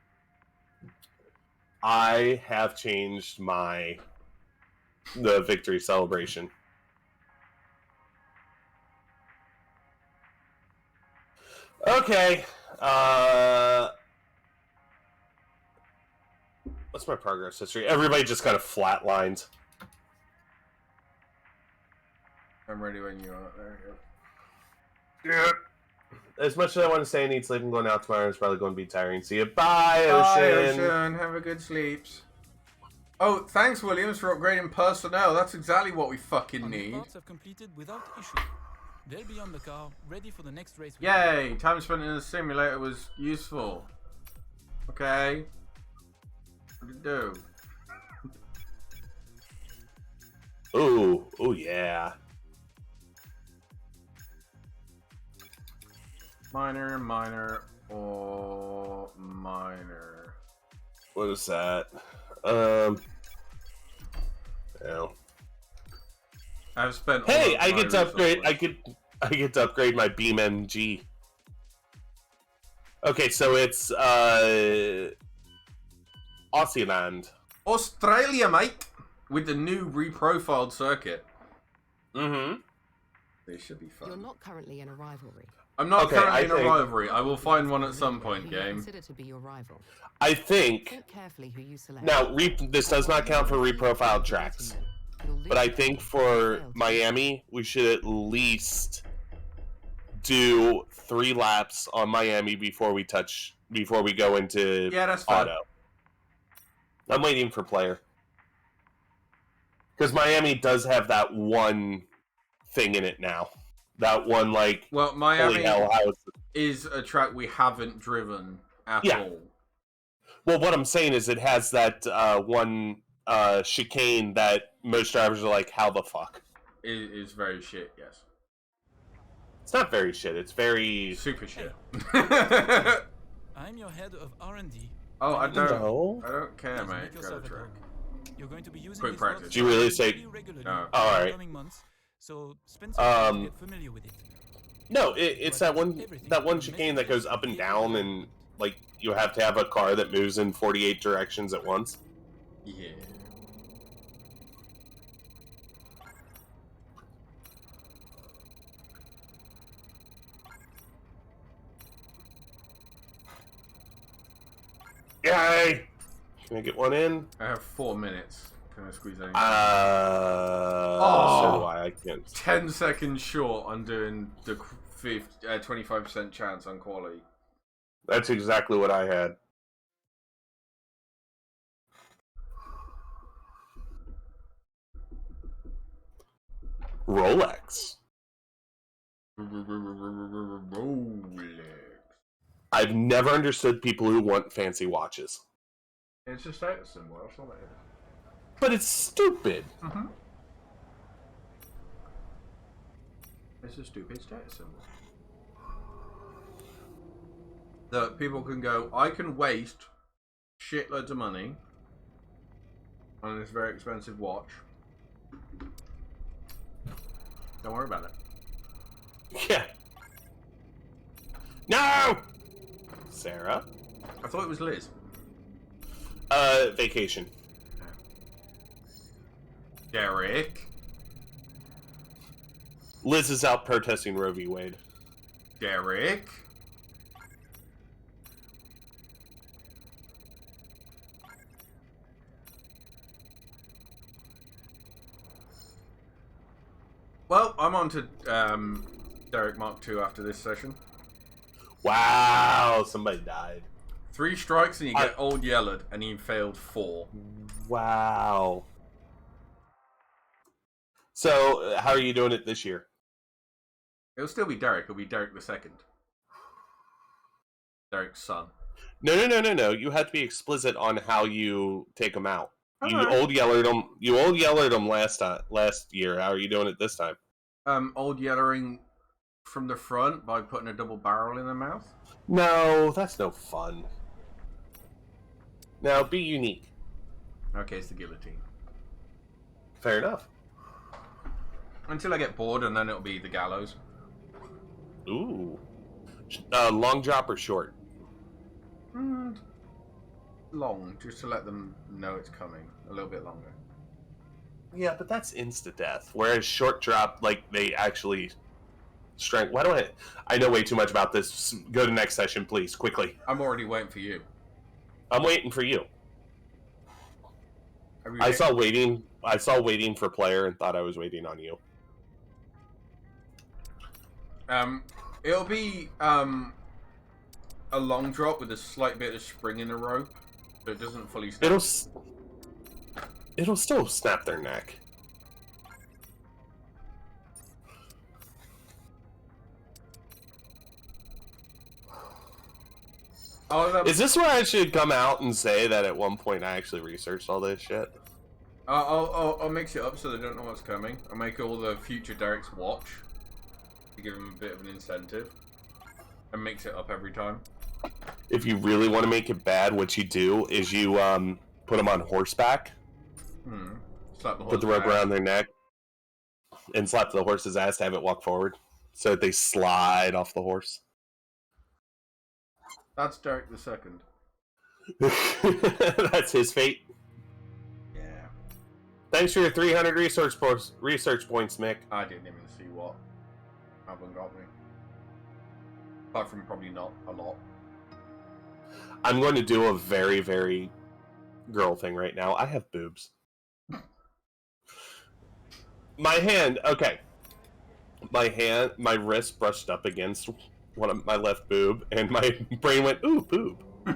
I have changed the victory celebration. Okay. What's my progress history? Everybody just kind of flatlined. I'm ready when you are. There you Yeah. As much as I want to say I need sleep, I'm going out tomorrow. It's probably going to be tiring. See you. Bye, Ocean. Bye, Ocean. Have a good sleeps. Oh, thanks, Williams, for upgrading personnel. That's exactly what we fucking need. Parts have completed without issue. They'll be on the car, ready for the next race. Yay! Time spent in a simulator was useful. Okay. What did it do? Ooh, oh yeah. Minor, minor, or minor. What is that? Yeah. I've spent. Hey, all I of get my to upgrade. resources. I get to upgrade my Beam MG. Okay, so it's Aussie Australia, mate, with the new reprofiled circuit. Mm-hmm. This should be fun. You're not currently in a rivalry. I'm not Okay, currently I in a think- rivalry. I will find one at some point, Who you game. consider to be your rival. I think Think carefully who you select. now this does not count for reprofiled tracks, but I think for Miami we should at least do 3 laps on Miami before we go into Yeah, that's fine. auto. I'm waiting for player because Miami does have that one thing in it now. That one Well, holy Miami hell, how is it? is a track we haven't driven at Yeah. all. Well, what I'm saying is it has that one chicane that most drivers are like, how the fuck? It is very shit, yes. It's not very shit. It's very... Super shit. I'm your head of R&D. Oh, I No. don't care, Please mate. make Go yourself to at track. home. You're going to be using Quick this practice. road Do you really say- pretty regularly No. in the Alright. coming months, so spend some time to get familiar with it. No, it's that one chicane that goes up and down, and like you have to have a car that moves in 48 directions at once. Yeah. Yay! Can I get one in? I have 4 minutes. Can I squeeze that in? So do I. I can't. 10 seconds short on doing the 25% chance on quality. That's exactly what I had. Rolex. Rolex. I've never understood people who want fancy watches. It's a status symbol, that's all it is. But it's stupid. Mm-hmm. It's a stupid status symbol. That people can go, I can waste shitloads of money on this very expensive watch. Don't worry about it. Yeah. No! Sarah? I thought it was Liz. Vacation. Derek. Liz is out protesting Roe v. Wade. Derek. Well, I'm on to Derek Mark II after this session. Wow, somebody died. 3 strikes and you get old yellowed, and he failed 4. Wow. So, how are you doing it this year? It'll still be Derek. It'll be Derek the second. Derek's son. No. You have to be explicit on how you take them out. You Alright. old yellered them. You old yellered them last year. How are you doing it this time? Old yellering from the front by putting a double barrel in their mouth. No, that's no fun. Now, be unique. Okay, it's the guillotine. Fair enough. Until I get bored, and then it'll be the gallows. Ooh. Long drop or short? Long, just to let them know it's coming. A little bit longer. Yeah, but that's insta-death. Whereas short drop, like, they actually... Strength. Why do I know way too much about this. Go to next session, please, quickly. I'm already waiting for you. I'm waiting for you. Have you I hit- saw waiting for player and thought I was waiting on you. It'll be a long drop with a slight bit of spring in the rope, but it doesn't fully snap. It'll still snap their neck. Is this where I should come out and say that at one point I actually researched all this shit? I'll mix it up so they don't know what's coming. I'll make all the future Derek's watch to give them a bit of an incentive, and mix it up every time. If you really want to make it bad, what you do is you put them on horseback. Slap the horse Put the rope ass. around their neck and slap the horse's ass to have it walk forward, so that they slide off the horse. That's Derek the Second. That's his fate. Yeah. Thanks for your 300 research points, Mick. I didn't even see what Alvin got me. Apart from probably not a lot. I'm going to do a very, very girl thing right now. I have boobs. My hand, okay. My wrist brushed up against one of my left boob, and my brain went, ooh, boob. Wait,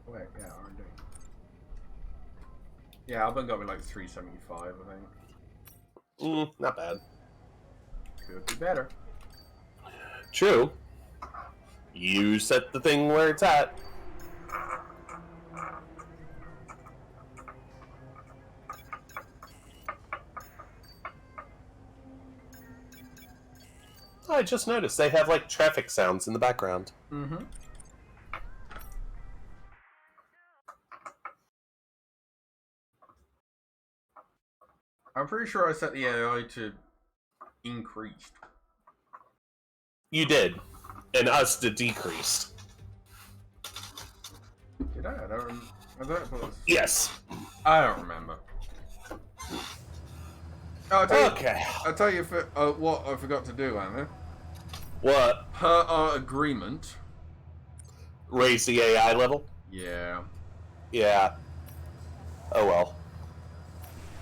yeah, R&D. Yeah, Alvin got me like 375, I think. Not bad. Could be better. True. You set the thing where it's at. I just noticed they have like traffic sounds in the background. Mm-hmm. I'm pretty sure I set the AI to increased. You did. And us to decreased. Did I? I don't remember. Yes. I don't remember. Oh, I'll tell you, Okay. I'll tell you what I forgot to do, Anna. What? Per our agreement. Raise the AI level? Yeah. Yeah. Oh well.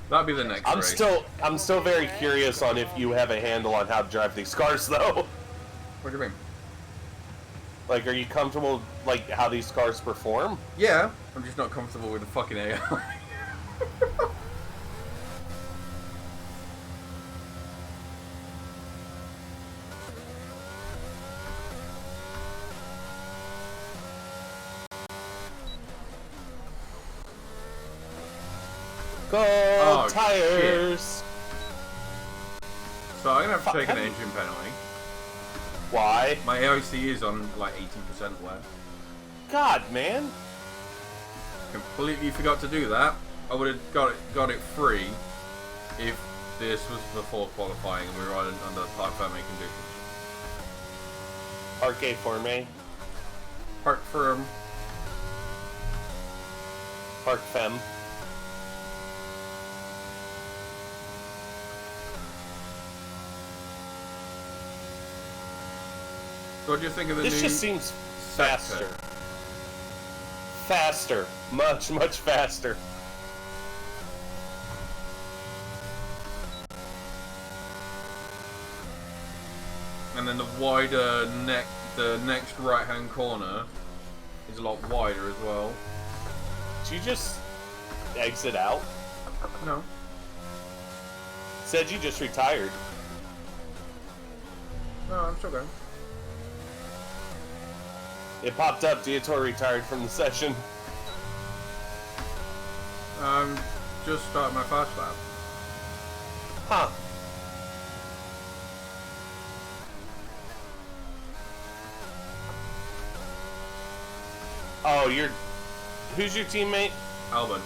That'll be the next race. I'm still very curious on if you have a handle on how to drive these cars though. What do you mean? Like, are you comfortable like how these cars perform? Yeah. I'm just not comfortable with the fucking AI. Gold tires. Shit. So I'm gonna have to take an engine penalty. Why? My AOC is on like 80% wear. God, man. Completely forgot to do that. I would have got it free if this was before qualifying and we were under hypothermic conditions. Park A for me. Park firm. Park Fem. So what do you think of the This new just seems sector? faster. Faster. Much, much faster. And then the wider the next right-hand corner is a lot wider as well. Did you just exit out? No. Said you just retired. No, I'm still going. It popped up, Dietor retired from the session. I'm just starting my fast lap. Huh. Oh, who's your teammate? Albin.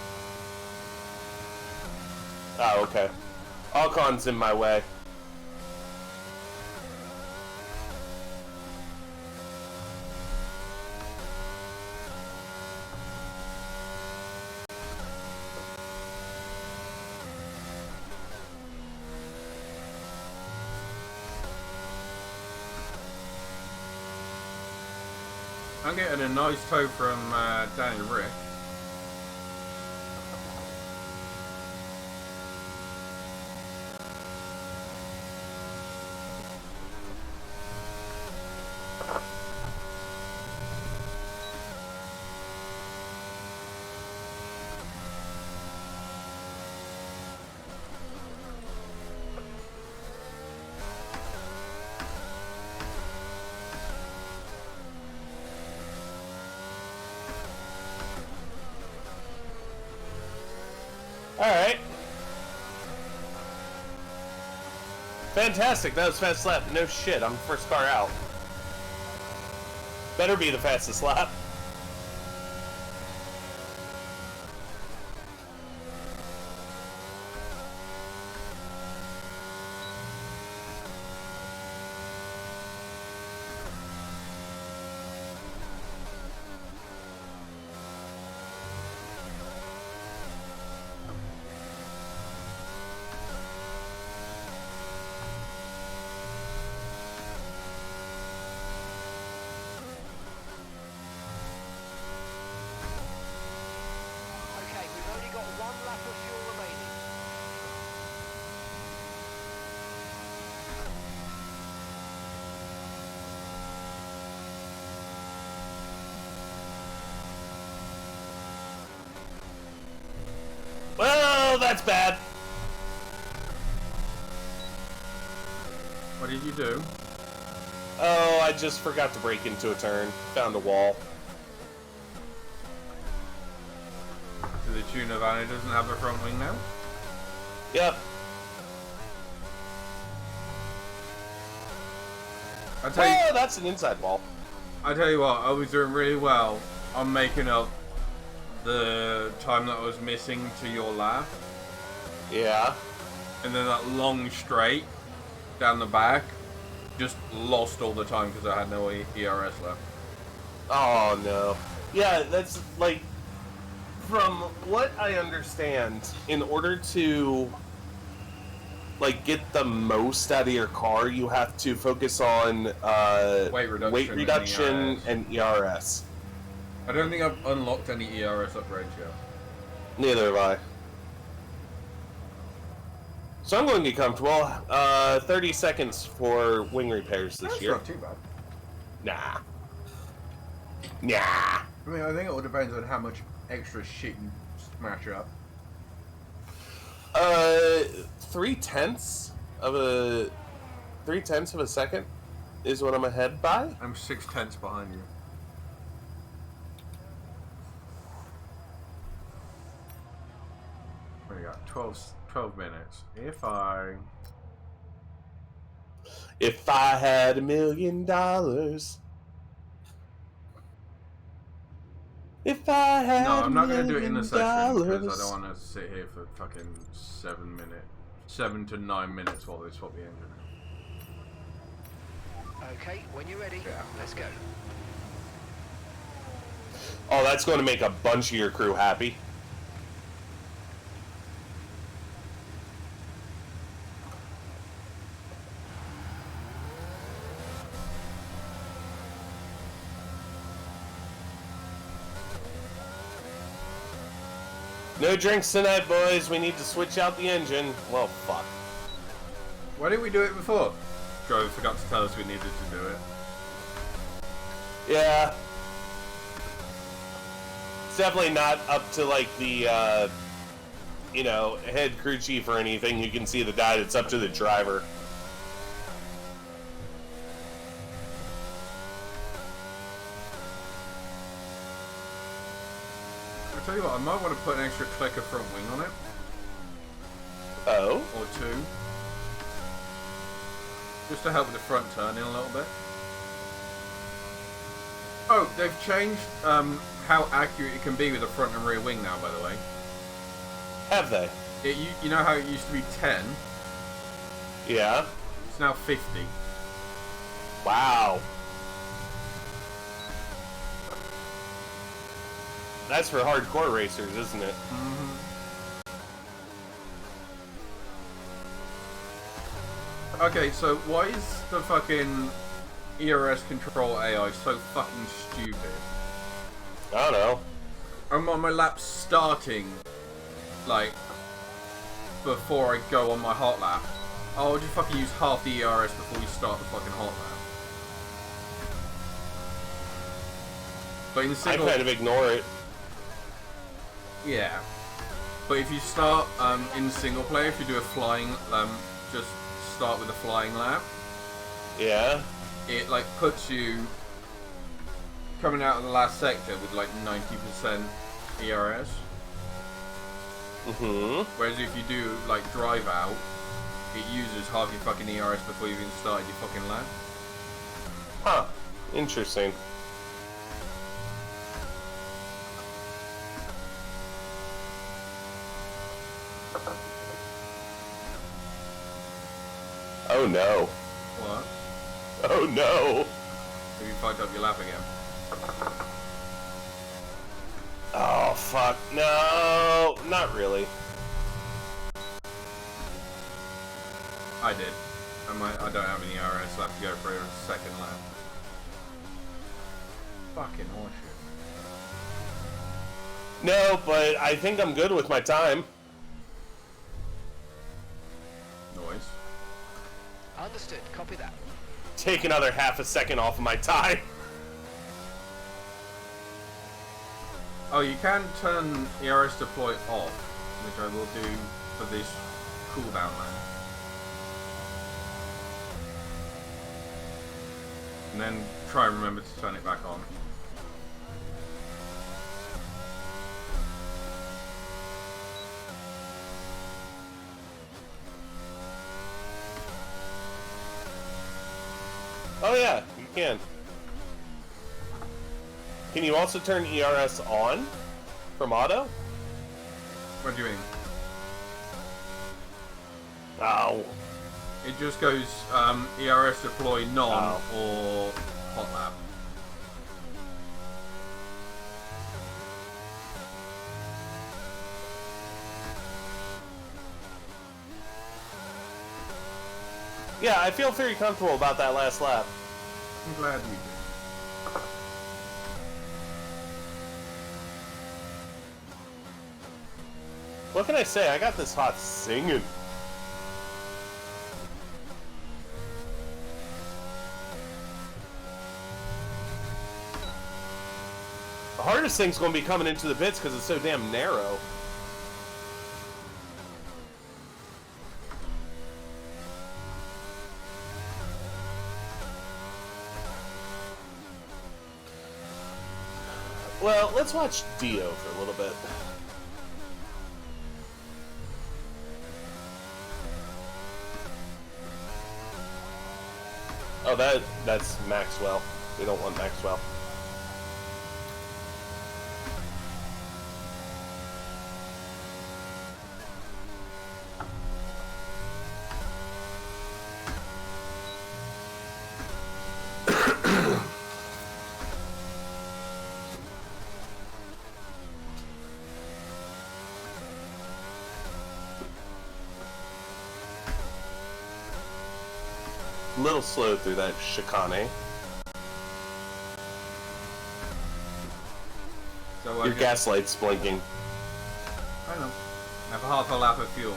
Oh, okay. Alcon's in my way. I'm getting a nice tow from Danny Rick. Alright. Fantastic, that was fast lap. No shit, I'm the first car out. Better be the fastest lap. Okay, we've only got one lap of fuel remaining. Well, that's bad. What did you do? Oh, I just forgot to brake into a turn. Found a wall. To the tune of Anna doesn't have a front wing now? Yep. I tell you, Oh, that's an inside wall. I tell you what, I was doing really well on making up the time that I was missing to your lap, Yeah. and then that long straight down the back, just lost all the time because I had no ERS left. Oh, no. Yeah, that's like, from what I understand, in order to like get the most out of your car, you have to focus on Weight reduction weight and reduction ERS. and ERS. I don't think I've unlocked any ERS upgrades yet. Neither have I. So I'm going to get comfortable. 30 seconds for wing repairs this That's year. not too bad. Nah. Nah. I mean, I think it all depends on how much extra shit you smash up. 3/10 of a second is what I'm ahead by. I'm 6/10 behind you. We got 12 minutes. If I had $1 million. If I had No, I'm not $1 going to do it in the million session because I dollars. don't want to sit here for fucking 7 to 9 minutes while they swap the engine. Okay, when you're ready, Yeah. let's go. Oh, that's going to make a bunch of your crew happy. No drinks tonight, boys. We need to switch out the engine. Well, fuck. Why didn't we do it before? Joe forgot to tell us we needed to do it. Yeah. It's definitely not up to, like, the, head crew chief or anything. You can see the guy that's up to the driver. I tell you what, I might want to put an extra clicker front wing on it. Oh? Or two. Just to help with the front turning a little bit. Oh, they've changed how accurate it can be with the front and rear wing now, by the way. Have they? You know how it used to be 10? Yeah. It's now 50. Wow. That's for hardcore racers, isn't it? Okay, so why is the fucking ERS control AI so fucking stupid? I don't know. I'm on my lap starting, like, before I go on my hot lap. I'll just fucking use half the ERS before we start the fucking hot lap. But in I single... kind of ignore it. Yeah. But if you start in single player, if you do a flying, just start with a flying lap, Yeah. it like puts you coming out of the last sector with like 90% ERS. Mm-hmm. Whereas if you do, like, drive out, it uses half your fucking ERS before you've even started your fucking lap. Huh. Interesting. Oh no. What? Oh no. Have you fucked up your lap again? Oh fuck. No. Not really. I did. I don't have any ERS left to go for a second lap. Fucking horseshit. No, but I think I'm good with my time. Noise. Understood. Copy that. Take another half a second off of my time. Oh, you can turn ERS deploy off, which I will do for this cooldown lap. And then try and remember to turn it back on. Oh yeah, you can. Can you also turn ERS on from auto? What do you mean? Oh. It just goes ERS deploy non Oh. or hot lap. Yeah, I feel very comfortable about that last lap. I'm glad you did. What can I say? I got this hot singing. The hardest thing's going to be coming into the pits because it's so damn narrow. Well, let's watch Dio for a little bit. Oh, that's Maxwell. We don't want Maxwell. A little slow through that chicane. So Your gas light's blinking. I know. Have half a lap of fuel.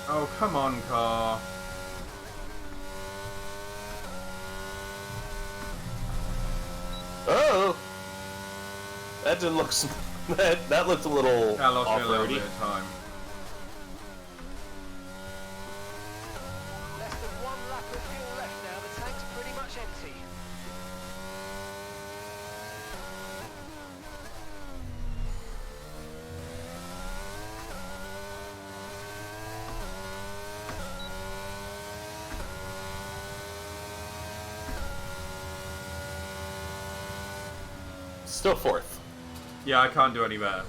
Oh, come on, car. Oh! That didn't look... that looked a little I lost me a little off-roady. bit of time. Less than one lap of fuel left now. The tank's pretty much empty. Still fourth. Yeah, I can't do any better.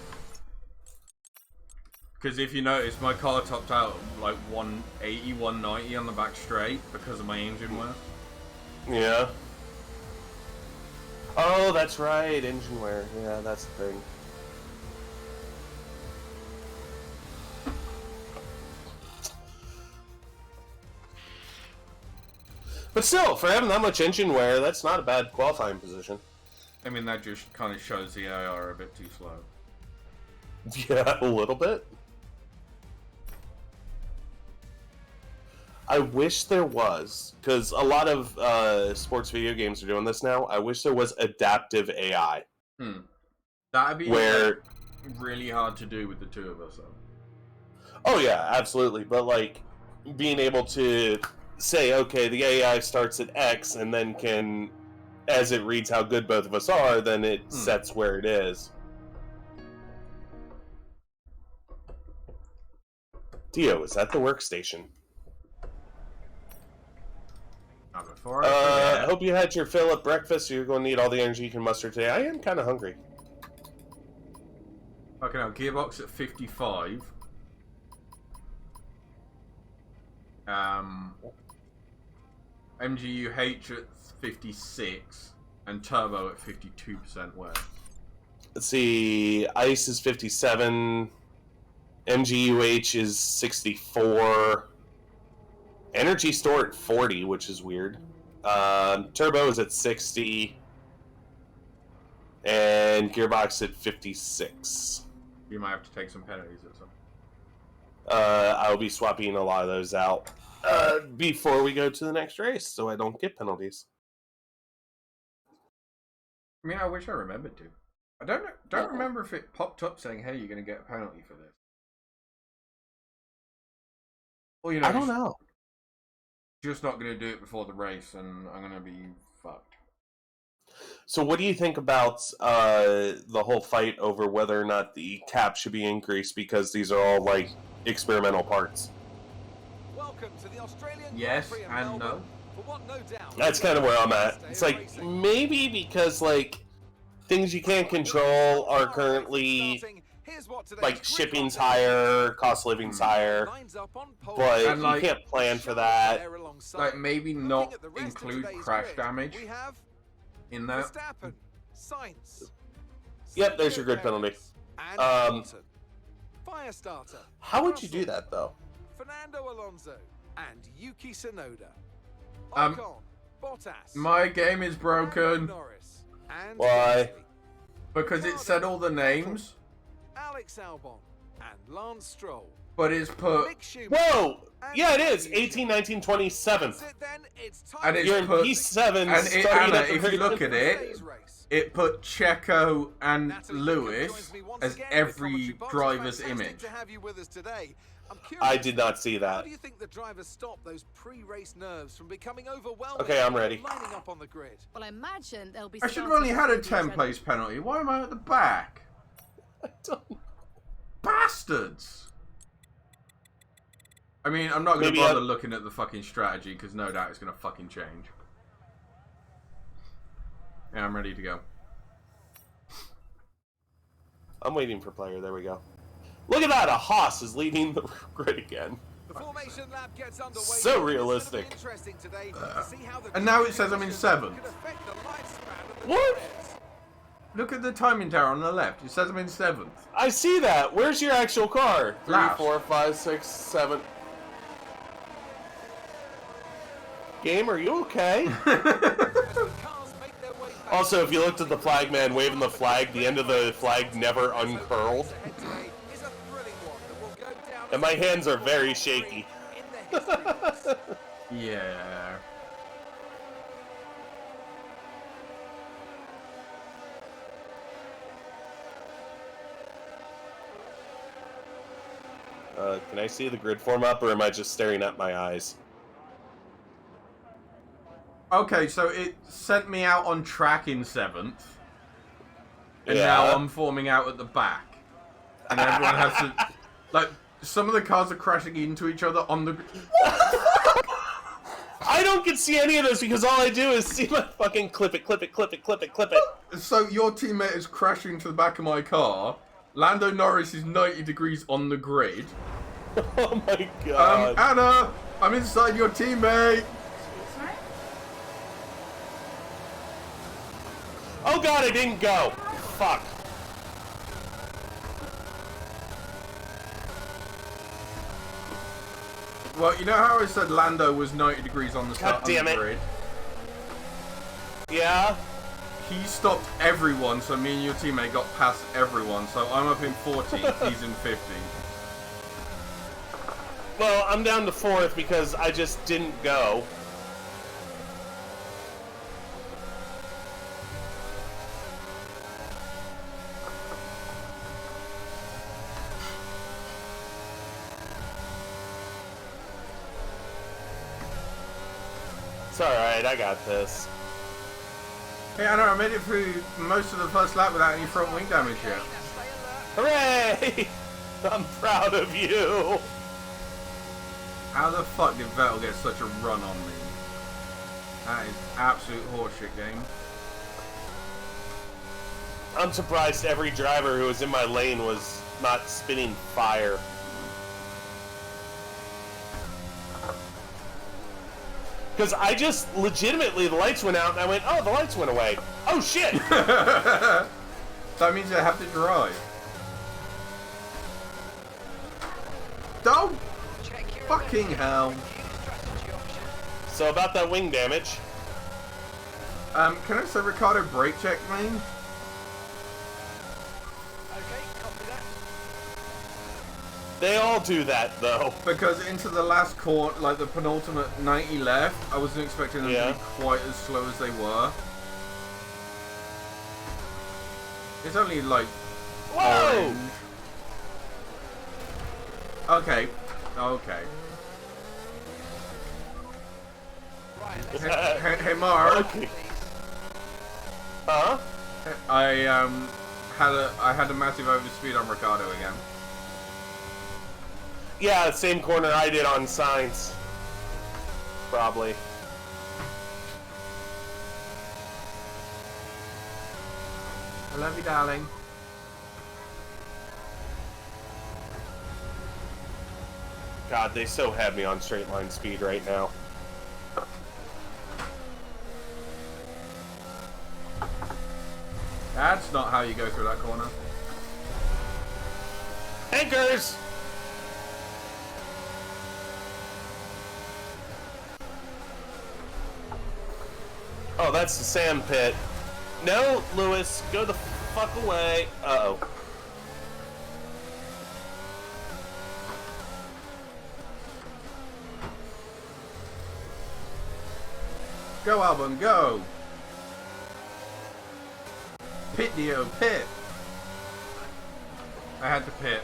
Because if you notice, my car topped out like 180, 190 on the back straight because of my engine wear. Yeah. Oh, that's right, engine wear. Yeah, that's the thing. But still, for having that much engine wear, that's not a bad qualifying position. I mean, that just kind of shows the AI are a bit too slow. Yeah, a little bit. I wish there was, because a lot of sports video games are doing this now. I wish there was adaptive AI. That'd be Where... really hard to do with the two of us, though. Oh yeah, absolutely. But like, being able to say, okay, the AI starts at X, and then can, as it reads how good both of us are, then it sets where it is. Dio, is that the workstation? Now, before I I hope you had your fill at breakfast, so you're going to need all the energy you can muster today. I am kind of hungry. okay, now gearbox at 55. MGUH at 56 and turbo at 52% wear. Let's see, ice is 57, MGUH is 64, energy store at 40, which is weird. Turbo is at 60, and gearbox at 56. You might have to take some penalties or something. I'll be swapping a lot of those out before we go to the next race, so I don't get penalties. I mean, I wish I remembered to. I don't remember if it popped up saying, "Hey, you're going to get a penalty for this." Well, you know, I don't know. Just not going to do it before the race, and I'm going to be fucked. So what do you think about the whole fight over whether or not the cap should be increased, because these are all, like, experimental parts? Welcome to the Australian Yes Grand Prix in and no. Melbourne, for what no doubt That's kind of where I'm at. It's like, maybe because, like, things you can't control are currently, like, shipping's higher, cost of living's higher, but And, like, you can't plan for that. Like, maybe not include crash damage in that. Verstappen, Sainz, Yep, there's your grid Sergio penalty. Perez, and Hamilton. Firestarter, How would you do Russell, that, though? Fernando Alonso and Yuki Tsunoda. Um, Ocon, Bottas, My game is broken Norris, and Why? Gasly, because it said all the names, Alex Albon, and Lance Stroll. but it's put Mick Schumacher. Whoa! Yeah, it is. 18, 19, 27. That's it then. It's time And to it's You're in put- P7, and it, starting Anna, at the if you look at it, today's race. it put Checo and Natalie Lewis joins me once as again in the every commentary box. driver's Fantastic image. to have you with us today. I'm curious, I did not see How that. do you think the drivers stop those pre-race nerves from becoming overwhelming? Okay, I'm ready. Lining up on the grid. Well, I imagine they'll be. I should have starting only had a to 10 tread- place penalty. Why am I at the back? I don't... Bastards! I mean, I'm not going to Maybe bother looking at the fucking strategy, because no doubt it's going to fucking change. Yeah, I'm ready to go. I'm waiting for player. There we go. Look at that! A Haas is leading the grid again. The formation lap gets underway. So It's gonna be realistic. interesting today to see how the And now it says I'm in could 7th. affect the lifespan of the What? drivers. Look at the timing tower on the left. It says I'm in 7th. I see that. Where's your actual car? 3, Last. 4, 5, 6, 7. Game, are you okay? As the cars make their way back Also, if you looked at the flag man waving the flag, the end of the flag never uncurled. ahead today is a thrilling one that will go down And as my a hands are memorable very Grand shaky. Prix in the history books. Yeah. Can I see the grid form up, or am I just staring at my eyes? Okay, so it sent me out on track in 7th. And Yeah. now I'm forming out at the back. And everyone has to... Like, some of the cars are crashing into each other on the... I don't get to see any of this because all I do is see my fucking clip it, clip it, clip it, clip it, clip it. So your teammate is crashing into the back of my car. Lando Norris is 90 degrees on the grid. Oh my god. Anna, I'm inside your teammate. Oh god, I didn't go. Fuck. Well, you know how I said Lando was 90 degrees on the start damn on the it. grid? Yeah? He stopped everyone, so me and your teammate got past everyone. So I'm up in 14th, he's in 15th. Well, I'm down to 4th because I just didn't go. It's alright, I got this. Hey, I know, I made it through most of the first lap without any front wing damage yet. Hooray! I'm proud of you! How the fuck did Vettel get such a run on me? That is absolute horseshit game. I'm surprised every driver who was in my lane was not spitting fire. Because I just legitimately, the lights went out and I went, oh, the lights went away. Oh shit! That means I have to drive. Don't! Fucking hell. So about that wing damage. Can I say Ricardo brake check me? Okay, copy that. They all do that though. Because into the last court, like the penultimate 90 left, I wasn't expecting them to be quite as slow as they were. It's only like Whoa! orange. Okay. Okay. Right, Hey, Mark. Okay. Huh? I had a massive overspeed on Ricardo again. Yeah, same corner I did on Sainz. Probably. I love you, darling. God, they so have me on straight line speed right now. That's not how you go through that corner. Anchors! Oh, that's the sand pit. No, Lewis, go the fuck away. Uh-oh. Go, Albon, go! Pit, Dio, pit! I had to pit.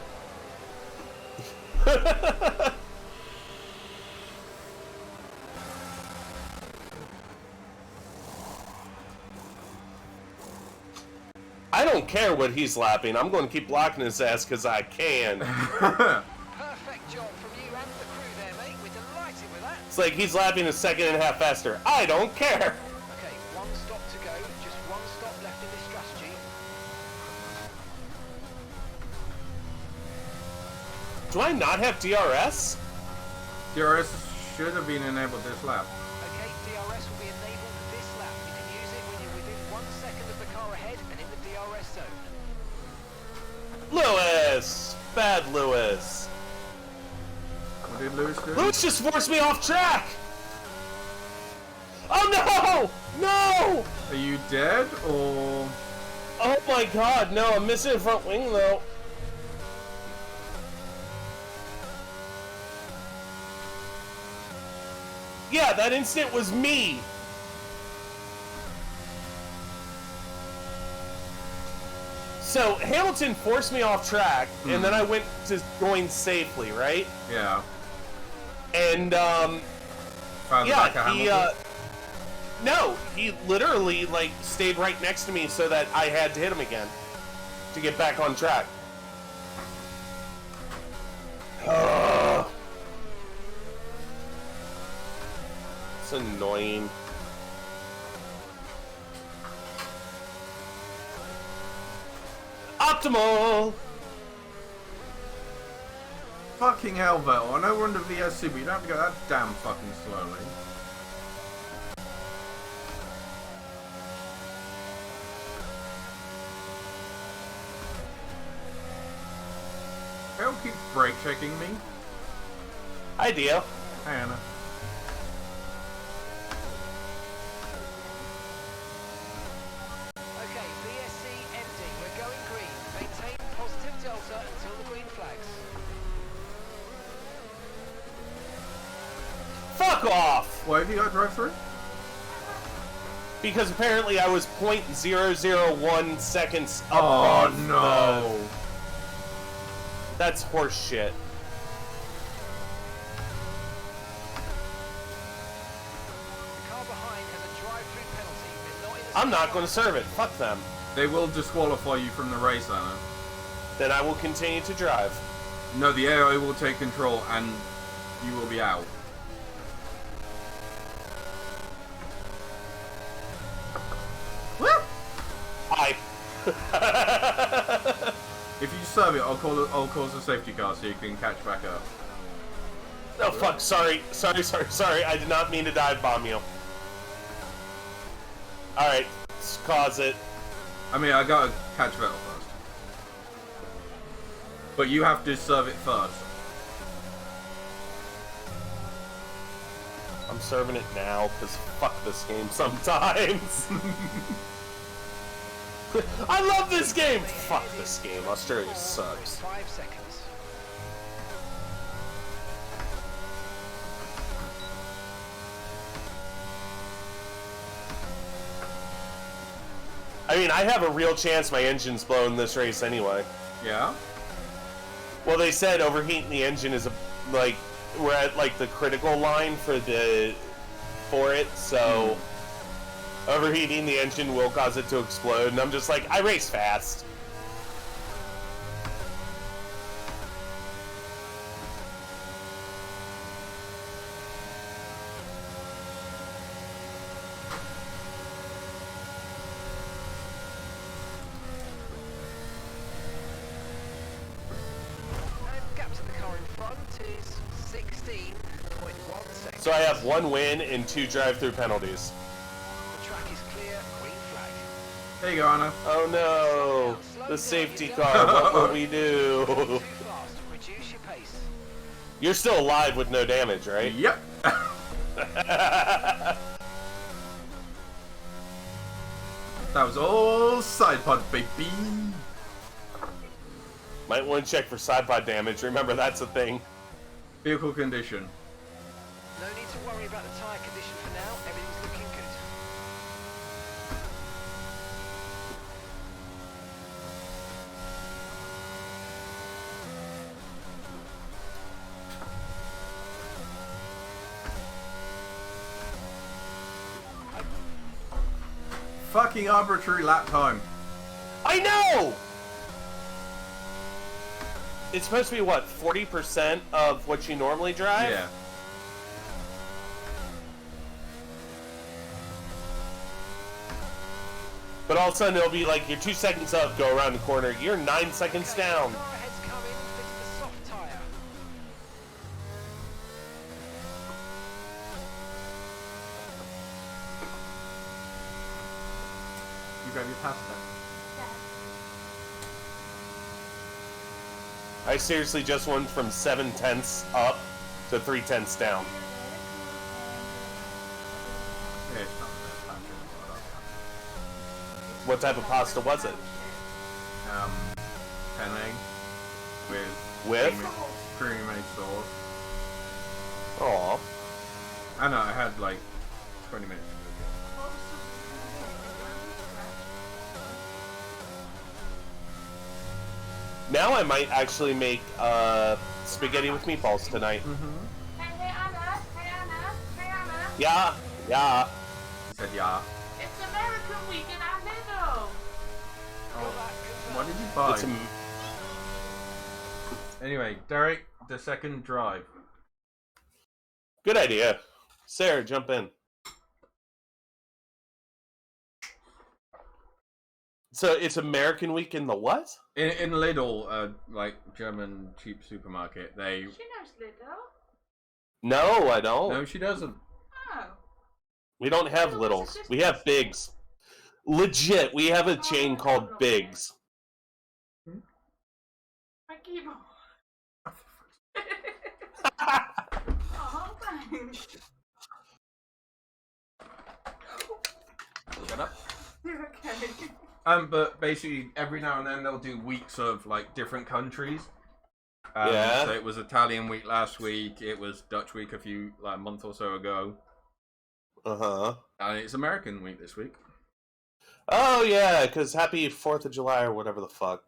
I don't care what he's lapping. I'm going to keep blocking his ass because I can. perfect job from you and the crew there, mate. We're delighted with that. It's like he's lapping a second and a half faster. I don't care. Okay, one stop to go. Just one stop left in this strategy. Do I not have DRS? DRS should have been enabled this lap. Okay, DRS will be enabled this lap. You can use it when you're within 1 second of the car ahead and in the DRS zone. Lewis! Bad Lewis. What did Lewis do? Lewis just forced me off track! Oh no! No! Are you dead, or...? Oh my god, no, I'm missing a front wing though. Yeah, that instant was me. So Hamilton forced me off track, and then I went to going safely, right? Yeah. And Found the back of yeah, he Hamilton? no, he literally like stayed right next to me so that I had to hit him again to get back on track. It's annoying. Optimal! Fucking hell, Vettel. I know we're under VSC, but you don't have to go that damn fucking slowly. Vettel keeps brake checking me. Hi, Dio. Hi, Anna. Okay, VSC ending. We're going green. Maintain positive delta until the green flags. Fuck off! Why have you got drive-through? Because apparently I was 0.001 seconds Oh, above no. That's horse shit. The car I'm not going to serve it. Fuck them. They will disqualify you from the race, Anna. Then I will continue to drive. No, the AI will take control and you will be out. Woo! Hi. If you serve it, I'll cause a safety car so you can catch back up. Oh fuck, sorry. I did not mean to dive bomb you. Alright, let's cause it. I mean, I gotta catch Vettel first. But you have to serve it first. I'm serving it now, because fuck this game sometimes. I love this game! Fuck this game, Australia sucks. 5 seconds. I mean, I have a real chance my engine's blowing this race anyway. Yeah? Well, they said overheating the engine is like we're at like the critical line for it, so overheating the engine will cause it to explode, and I'm just like, I race fast. Gap to the car in front is 16.1 seconds. So I have 1 win and 2 drive-through penalties. The track is clear, green flag. There you go, Anna. Oh no, the safety car, what will we do? Too fast, reduce your pace. You're still alive with no damage, right? Yep. That was all side pod, baby. Might want to check for side pod damage, remember that's a thing. Vehicle condition. No need to worry about the tyre condition for now, everything's looking good. Fucking arbitrary lap time. I know! It's supposed to be, what, 40% of what you normally drive? Yeah. But all of a sudden it'll be like, you're 2 seconds up, go around the corner, you're 9 seconds down. Car ahead's coming, fits the soft tyre. You grab your pasta. I seriously just went from 7/10 up to 3/10 down. Yeah, it's not the best pasta. What type of pasta was it? Penne With? creamy made sauce. Aw. I know, I had like 20 minutes. Now I might actually make spaghetti with meatballs tonight. Hey Anna, hey Anna, hey Anna. Yeah, yeah. He said, yeah. It's American weekend at Lidl. Oh, what did you buy? It's Anyway, Derek, the second drive. good idea. Sarah, jump in. So it's American Week in the what? In Lidl, like German cheap supermarket, they... She knows Lidl. No, I don't. No, she doesn't. Oh. We don't have Lidl littles. was a We have bigs. Legit, we have a chain called Bigs. My keyboard. Oh, thanks. Shut up. You're okay. But basically, every now and then they'll do weeks of like different countries. Yeah. So it was Italian week last week. It was Dutch week a month or so ago. Uh-huh. And it's American week this week. Oh, yeah, because happy 4th of July or whatever the fuck.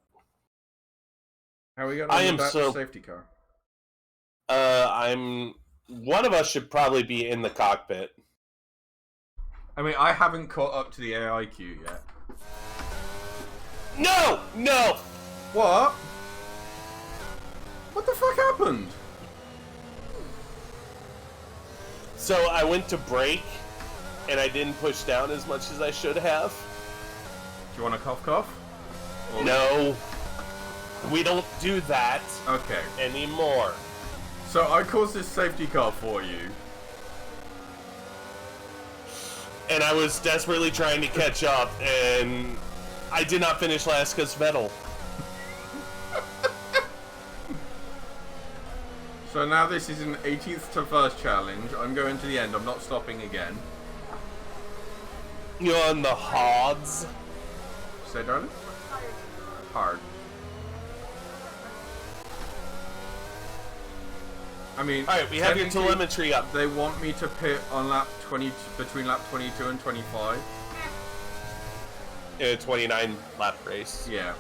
How are we going I with am that so- safety car? One of us should probably be in the cockpit. I mean, I haven't caught up to the AI queue yet. No! No! What? What the fuck happened? So I went to brake, and I didn't push down as much as I should have. Do you want a cough? Or... No. We don't do that Okay. anymore. So I caused this safety car for you. And I was desperately trying to catch up, and I did not finish last because Vettel. So now this is an 18th to first challenge. I'm going to the end. I'm not stopping again. You're on the hards. Say, darling? Hard. I mean, Alright, we have your technically, telemetry up. They want me to pit on lap 20, between lap 22 and 25. In a 29 lap race. Yeah.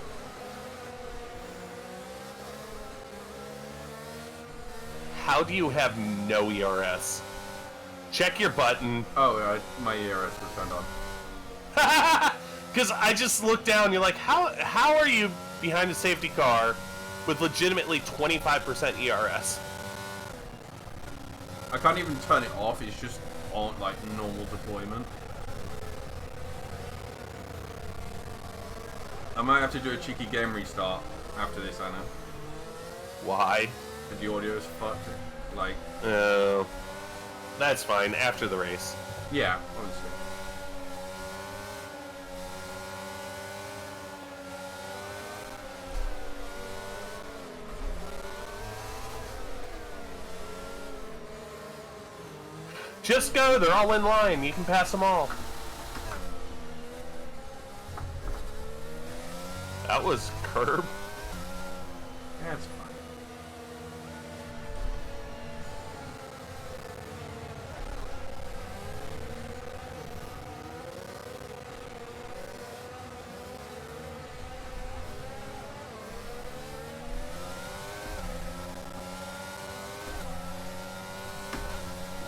How do you have no ERS? Check your button. Oh, my ERS was turned on. Because I just looked down, you're like, how are you behind a safety car with legitimately 25% ERS? I can't even turn it off. It's just on like normal deployment. I might have to do a cheeky game restart after this, Anna. Why? Because the audio is fucked. Like, Oh, that's fine. After the race. yeah, honestly. Just go. They're all in line. You can pass them all. That was curb. That's fine.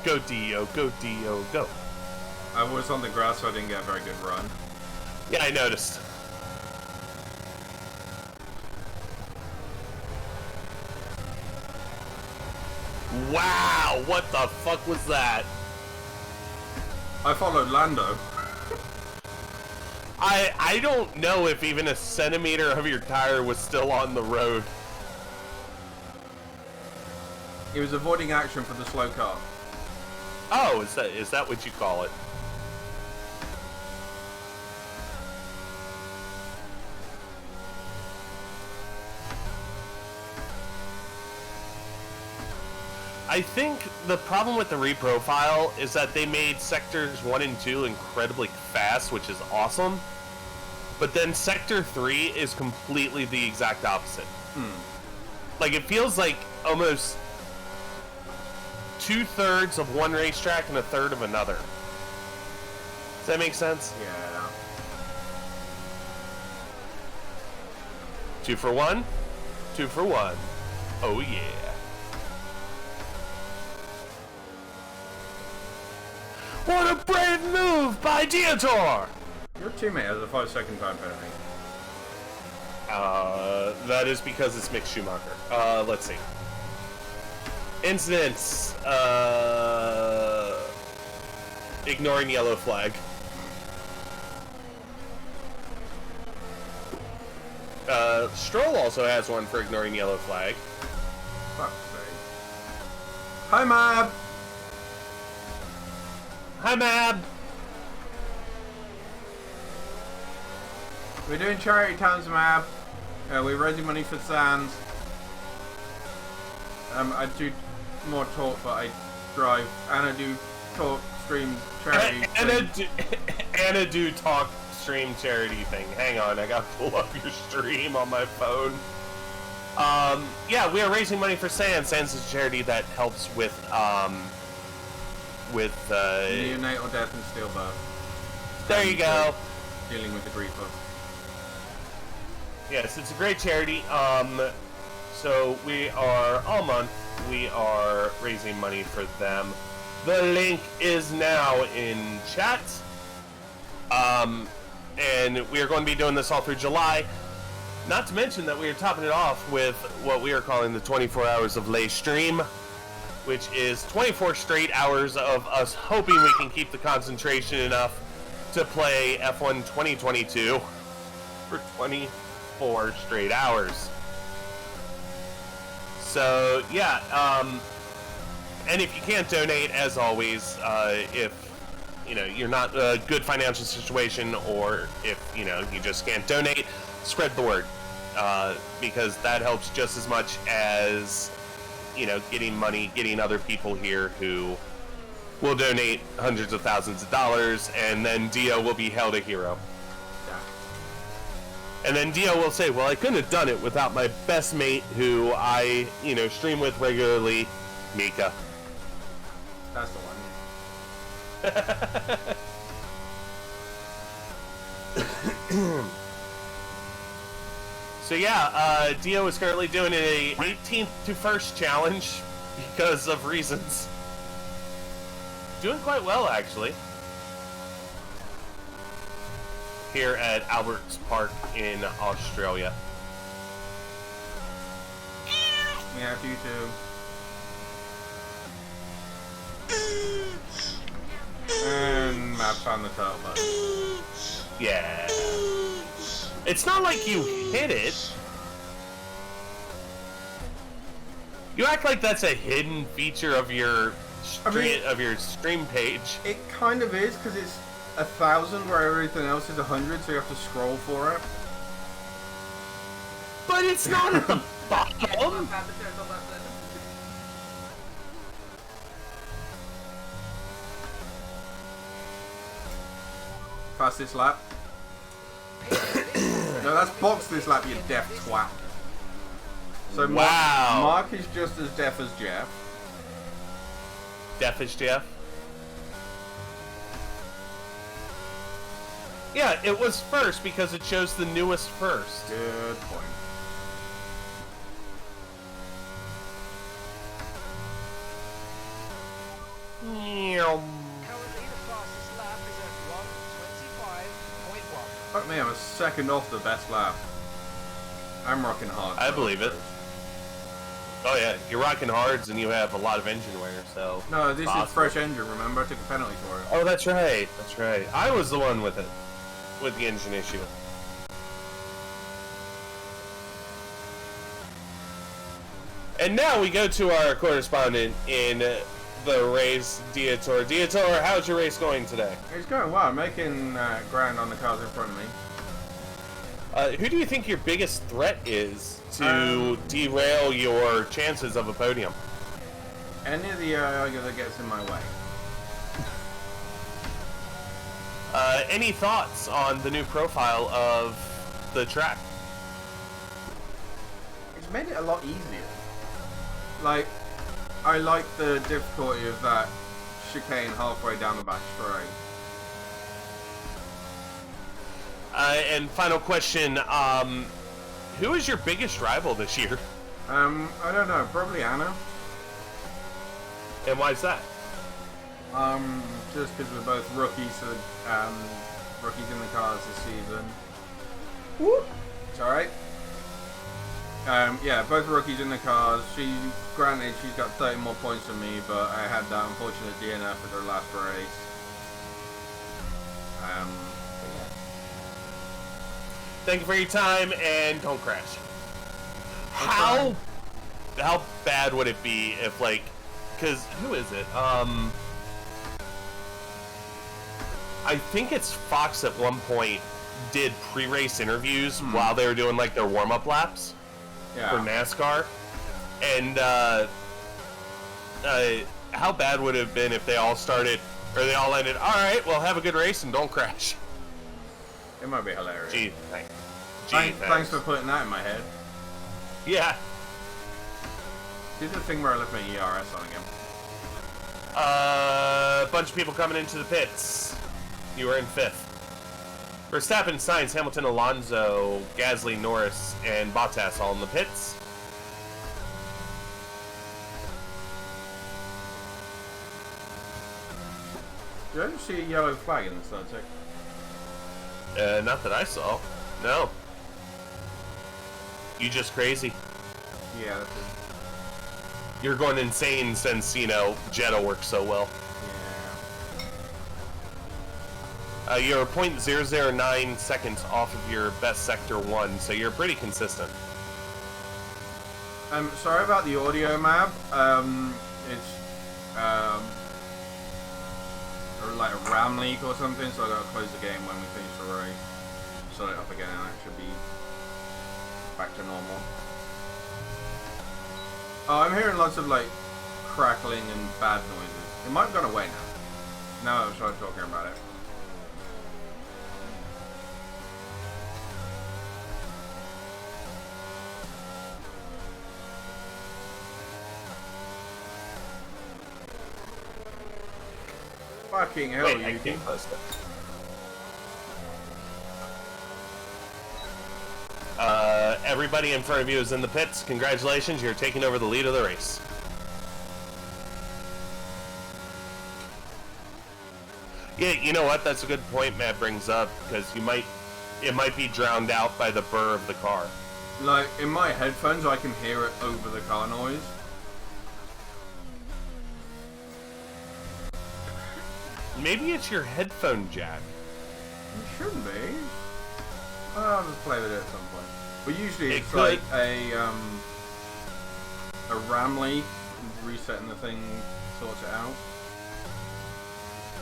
Go Dio. Go Dio. Go. I was on the grass, so I didn't get a very good run. Yeah, I noticed. Wow, what the fuck was that? I followed Lando. I don't know if even a centimeter of your tire was still on the road. He was avoiding action for the slow car. Oh, is that what you call it? I think the problem with the reprofile is that they made sectors 1 and 2 incredibly fast, which is awesome. But then sector 3 is completely the exact opposite. Like, it feels like almost 2/3 of one racetrack and 1/3 of another. Does that make sense? Yeah. 2 for 1? 2 for 1. Oh yeah. What a brave move by Dietor! Your teammate has a 5-second time penalty. That is because it's Mick Schumacher. Let's see. Incidents. Ignoring yellow flag. Stroll also has one for ignoring yellow flag. Fuck's sake. Hi, Mab! Hi, Mab! We're doing charity times, Mab. We're raising money for Sands. I do more talk, but I drive. Anna do talk, stream, charity. Anna do talk stream charity thing. Hang on, I gotta pull up your stream on my phone. Yeah, we are raising money for Sands. Sands is a charity that helps with Neonatal death and stillbirth. There you go. Dealing with the griefer. Yes, it's a great charity. So we are, all month, we are raising money for them. The link is now in chat. And we are going to be doing this all through July. Not to mention that we are topping it off with what we are calling the 24 hours of lay stream, which is 24 straight hours of us hoping we can keep the concentration enough to play F1 2022 for 24 straight hours. So, yeah, and if you can't donate, as always, if you're not a good financial situation, or if you just can't donate, spread the word, because that helps just as much as getting money, getting other people here who will donate hundreds of thousands of dollars, and then Dio will be held a hero. And then Dio will say, well, I couldn't have done it without my best mate who I stream with regularly, Mika. That's the one. So yeah, Dio is currently doing a 18th to 1st challenge because of reasons. Doing quite well, actually. Here at Albert's Park in Australia. Yeah, you too. And Matt's on the turtle button. Yeah. It's not like you hit it. You act like that's a hidden feature of your stream page. It kind of is, because it's 1,000 where everything else is 100, so you have to scroll for it. But it's not at the bottom. Fastest lap. No, that's box this lap, you deaf twat. So wow. Mark is just as deaf as Jeff. Deaf as Jeff? Yeah, it was first because it chose the newest first. Good point. Currently, the fastest lap is at 1:25.1. Fuck me, I'm a second off the best lap. I'm rocking hard. I believe it. Oh yeah, you're rocking hards and you have a lot of engine wear, so... No, this is fresh engine, remember? I took a penalty for it. Oh, that's right. That's right. I was the one with it. With the engine issue. And now we go to our correspondent in the race, Dietor. Dietor, how's your race going today? It's going well. I'm making ground on the cars in front of me. Who do you think your biggest threat is to derail your chances of a podium? Any of the area that gets in my way. Any thoughts on the new profile of the track? It's made it a lot easier. Like, I like the difficulty of that chicane halfway down the back straight. And final question, who is your biggest rival this year? I don't know, probably Anna. And why is that? Just because we're both rookies, so, rookies in the cars this season. Whoop! It's alright. Yeah, both rookies in the cars. Granted, she's got 30 more points than me, but I had that unfortunate DNF at her last race. Thank you for your time, and don't crash. How bad would it be if, like, because who is it? I think it's Fox at one point did pre-race interviews while they were doing like their warm-up laps for NASCAR, and how bad would it have been if they all started, or they all ended, all right, well, have a good race and don't crash. It might be hilarious. Gee, thanks for putting that in my head. Yeah. Do the thing where I left my ERS on again. A bunch of people coming into the pits. You were in 5th. Verstappen, Sainz, Hamilton, Alonso, Gasly, Norris, and Bottas all in the pits. Did I just see a yellow flag in the start check? Not that I saw. No. You just crazy. Yeah, that's it. You're going insane since, you know, Jetta works so well. Yeah. You're 0.009 seconds off of your best sector 1, so you're pretty consistent. Sorry about the audio, Mab. It's like a RAM leak or something, so I gotta close the game when we finish the race. Start it up again, and it should be back to normal. Oh, I'm hearing lots of like crackling and bad noises. It might have gone away now. Now that I've started talking about it. Fucking hell, Wait, I you can't post it. Everybody in front of you is in the pits. Congratulations, you're taking over the lead of the race. Yeah, you know what? That's a good point Matt brings up, because it might be drowned out by the burr of the car. Like, in my headphones, I can hear it over the car noise. Maybe it's your headphone jack. It shouldn't be. I'll just play with it at some point. But usually it's could. like a RAM leak, resetting the thing sorts it out.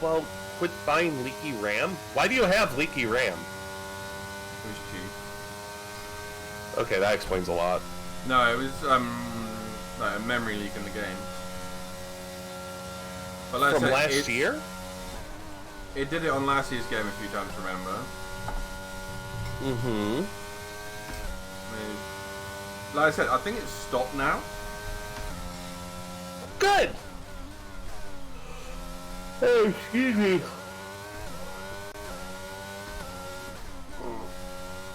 Well, quit buying leaky RAM. Why do you have leaky RAM? It was cheap. Okay, that explains a lot. No, it was like a memory leak in the game. But like I From said, last year? It did it on last year's game a few times, remember? Mm-hmm. Like I said, I think it's stopped now. Good! Oh, excuse me.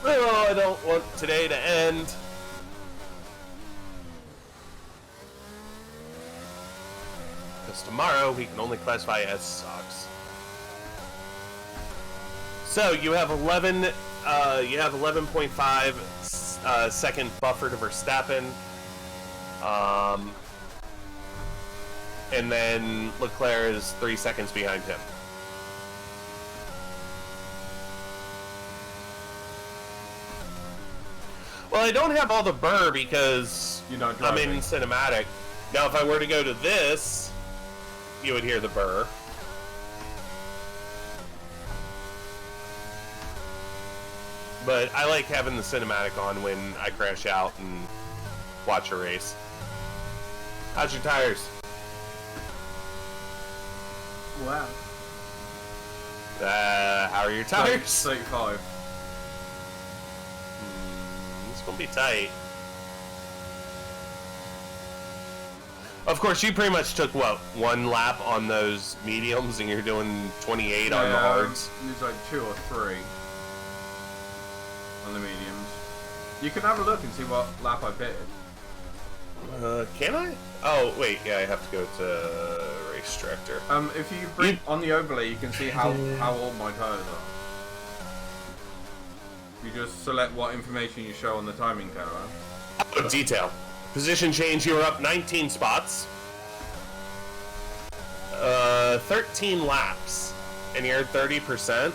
Oh, I don't want today to end. Because tomorrow we can only classify as socks. So you have 11.5 second buffer to Verstappen. And then Leclerc is 3 seconds behind him. Well, I don't have all the burr because You're not I'm driving. in cinematic. Now, if I were to go to this, you would hear the burr. But I like having the cinematic on when I crash out and watch a race. How's your tires? Wow. How are your tires? 35. It's gonna be tight. Of course, you pretty much took, what, 1 lap on those mediums and you're doing 28 on the hards? There's like 2 or 3 on the mediums. You can have a look and see what lap I pitted. Can I? Oh, wait, yeah, I have to go to Race Director. If you bring on the overlay, you can see how old my tires are. You just select what information you show on the timing tower. Oh, detail. Position change, you were up 19 spots. 13 laps. And you're at 30%.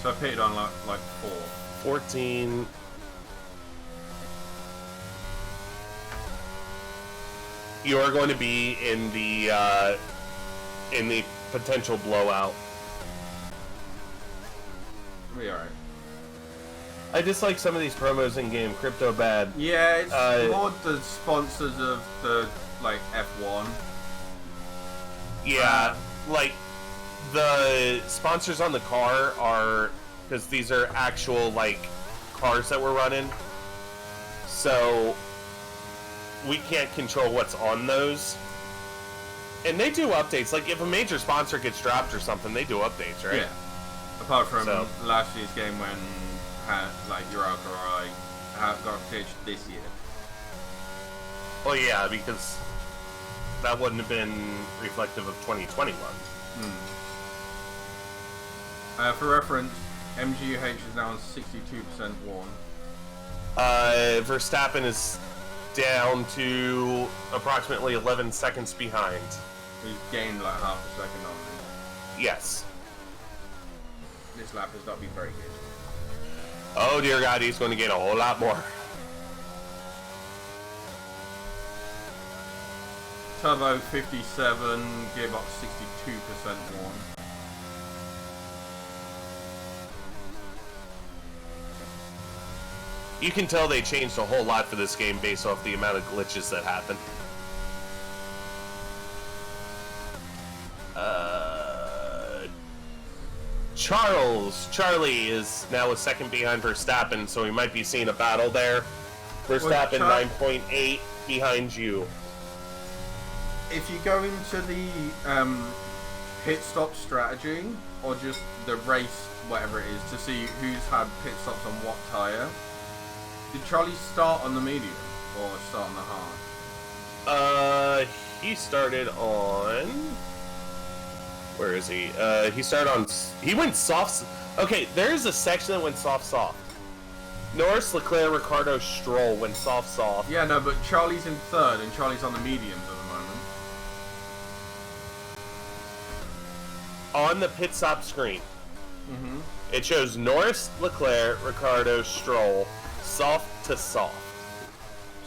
So I pitted on like 4. 14. You are going to be in the potential blowout. We'll be alright. I dislike some of these promos in game. Crypto bad. Yeah, it's more the sponsors of the like F1. Yeah, like the sponsors on the car are, because these are actual like cars that we're running, so we can't control what's on those. And they do updates. Like if a major sponsor gets dropped or something, they do updates, right? Yeah. Apart from So- last year's game when like your Alcarai got pitched this year. Well, yeah, because that wouldn't have been reflective of 2021. For reference, MGUH is now on 62% worn. Verstappen is down to approximately 11 seconds behind. He's gained like half a second on me. Yes. This lap has not been very good. Oh dear God, he's going to get a whole lot more. Turbo 57, gearbox 62% worn. You can tell they changed a whole lot for this game based off the amount of glitches that happen. Charlie is now a second behind Verstappen, so we might be seeing a battle there. Verstappen 9.8 behind you. If you go into the pit stop strategy, or just the race, whatever it is, to see who's had pit stops on what tyre, did Charlie start on the medium or start on the hard? He started on... Where is he? He started on... He went soft... Okay, there's a section that went soft. Norris, Leclerc, Ricciardo, Stroll went soft. Yeah, no, but Charlie's in third and Charlie's on the mediums at the moment. On the pit stop screen, it shows Norris, Leclerc, Ricciardo, Stroll, soft to soft.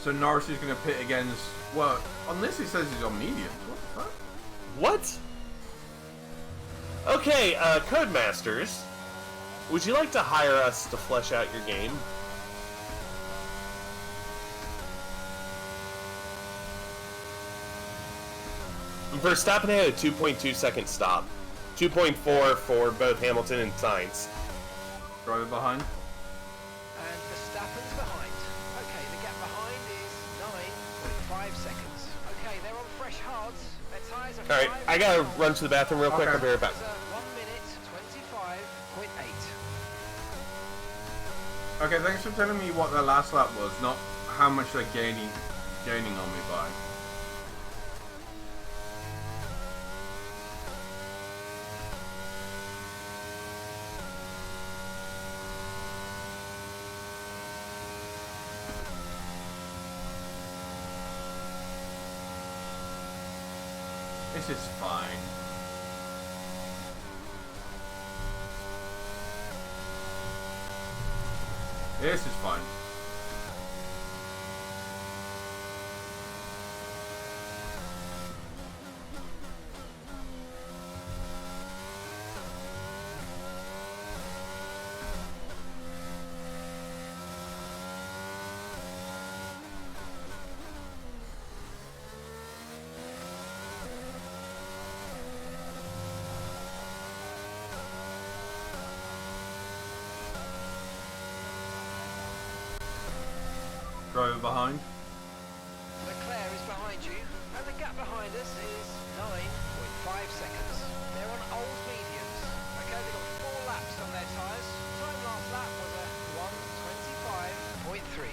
So Norris is going to pit against... Well, on this it says he's on mediums. What the fuck? What? Okay, Codemasters, would you like to hire us to flesh out your game? Verstappen had a 2.2 second stop. 2.4 for both Hamilton and Sainz. Driver behind. And Verstappen's behind. Okay, the gap behind is 9.5 seconds. Okay, they're on fresh hards. Their tyres are Alright, I gotta run to the bathroom real quick. Okay. I'll be right back. 1 minute 25.8. Okay, thanks for telling me what the last lap was, not how much they're gaining on me by. This is fine. This is fine. Driver behind. Leclerc is behind you, and the gap behind us is 9.5 seconds. They're on old mediums. Okay, they've got 4 laps on their tyres. Time last lap was a 1:25.3.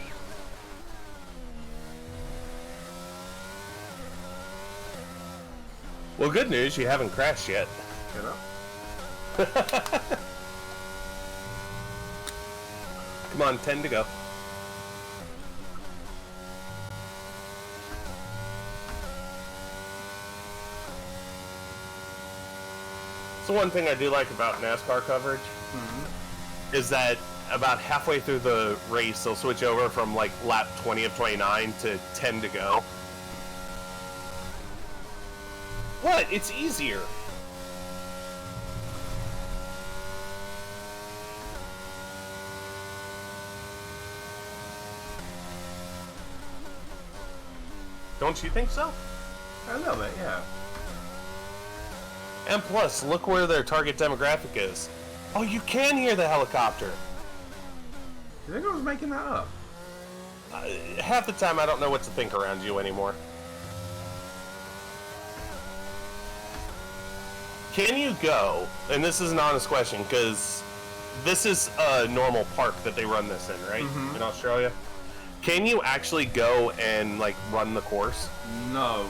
Well, good news, you haven't crashed yet. Get up. Come on, 10 to go. So one thing I do like about NASCAR coverage is that about halfway through the race, they'll switch over from like lap 20 of 29 to 10 to go. What? It's easier. Don't you think so? A little bit, yeah. And plus, look where their target demographic is. Oh, you can hear the helicopter. Do you think I was making that up? Half the time, I don't know what to think around you anymore. Can you go, and this is an honest question, because this is a normal park that they run this in, right? In Australia? Can you actually go and, like, run the course? No.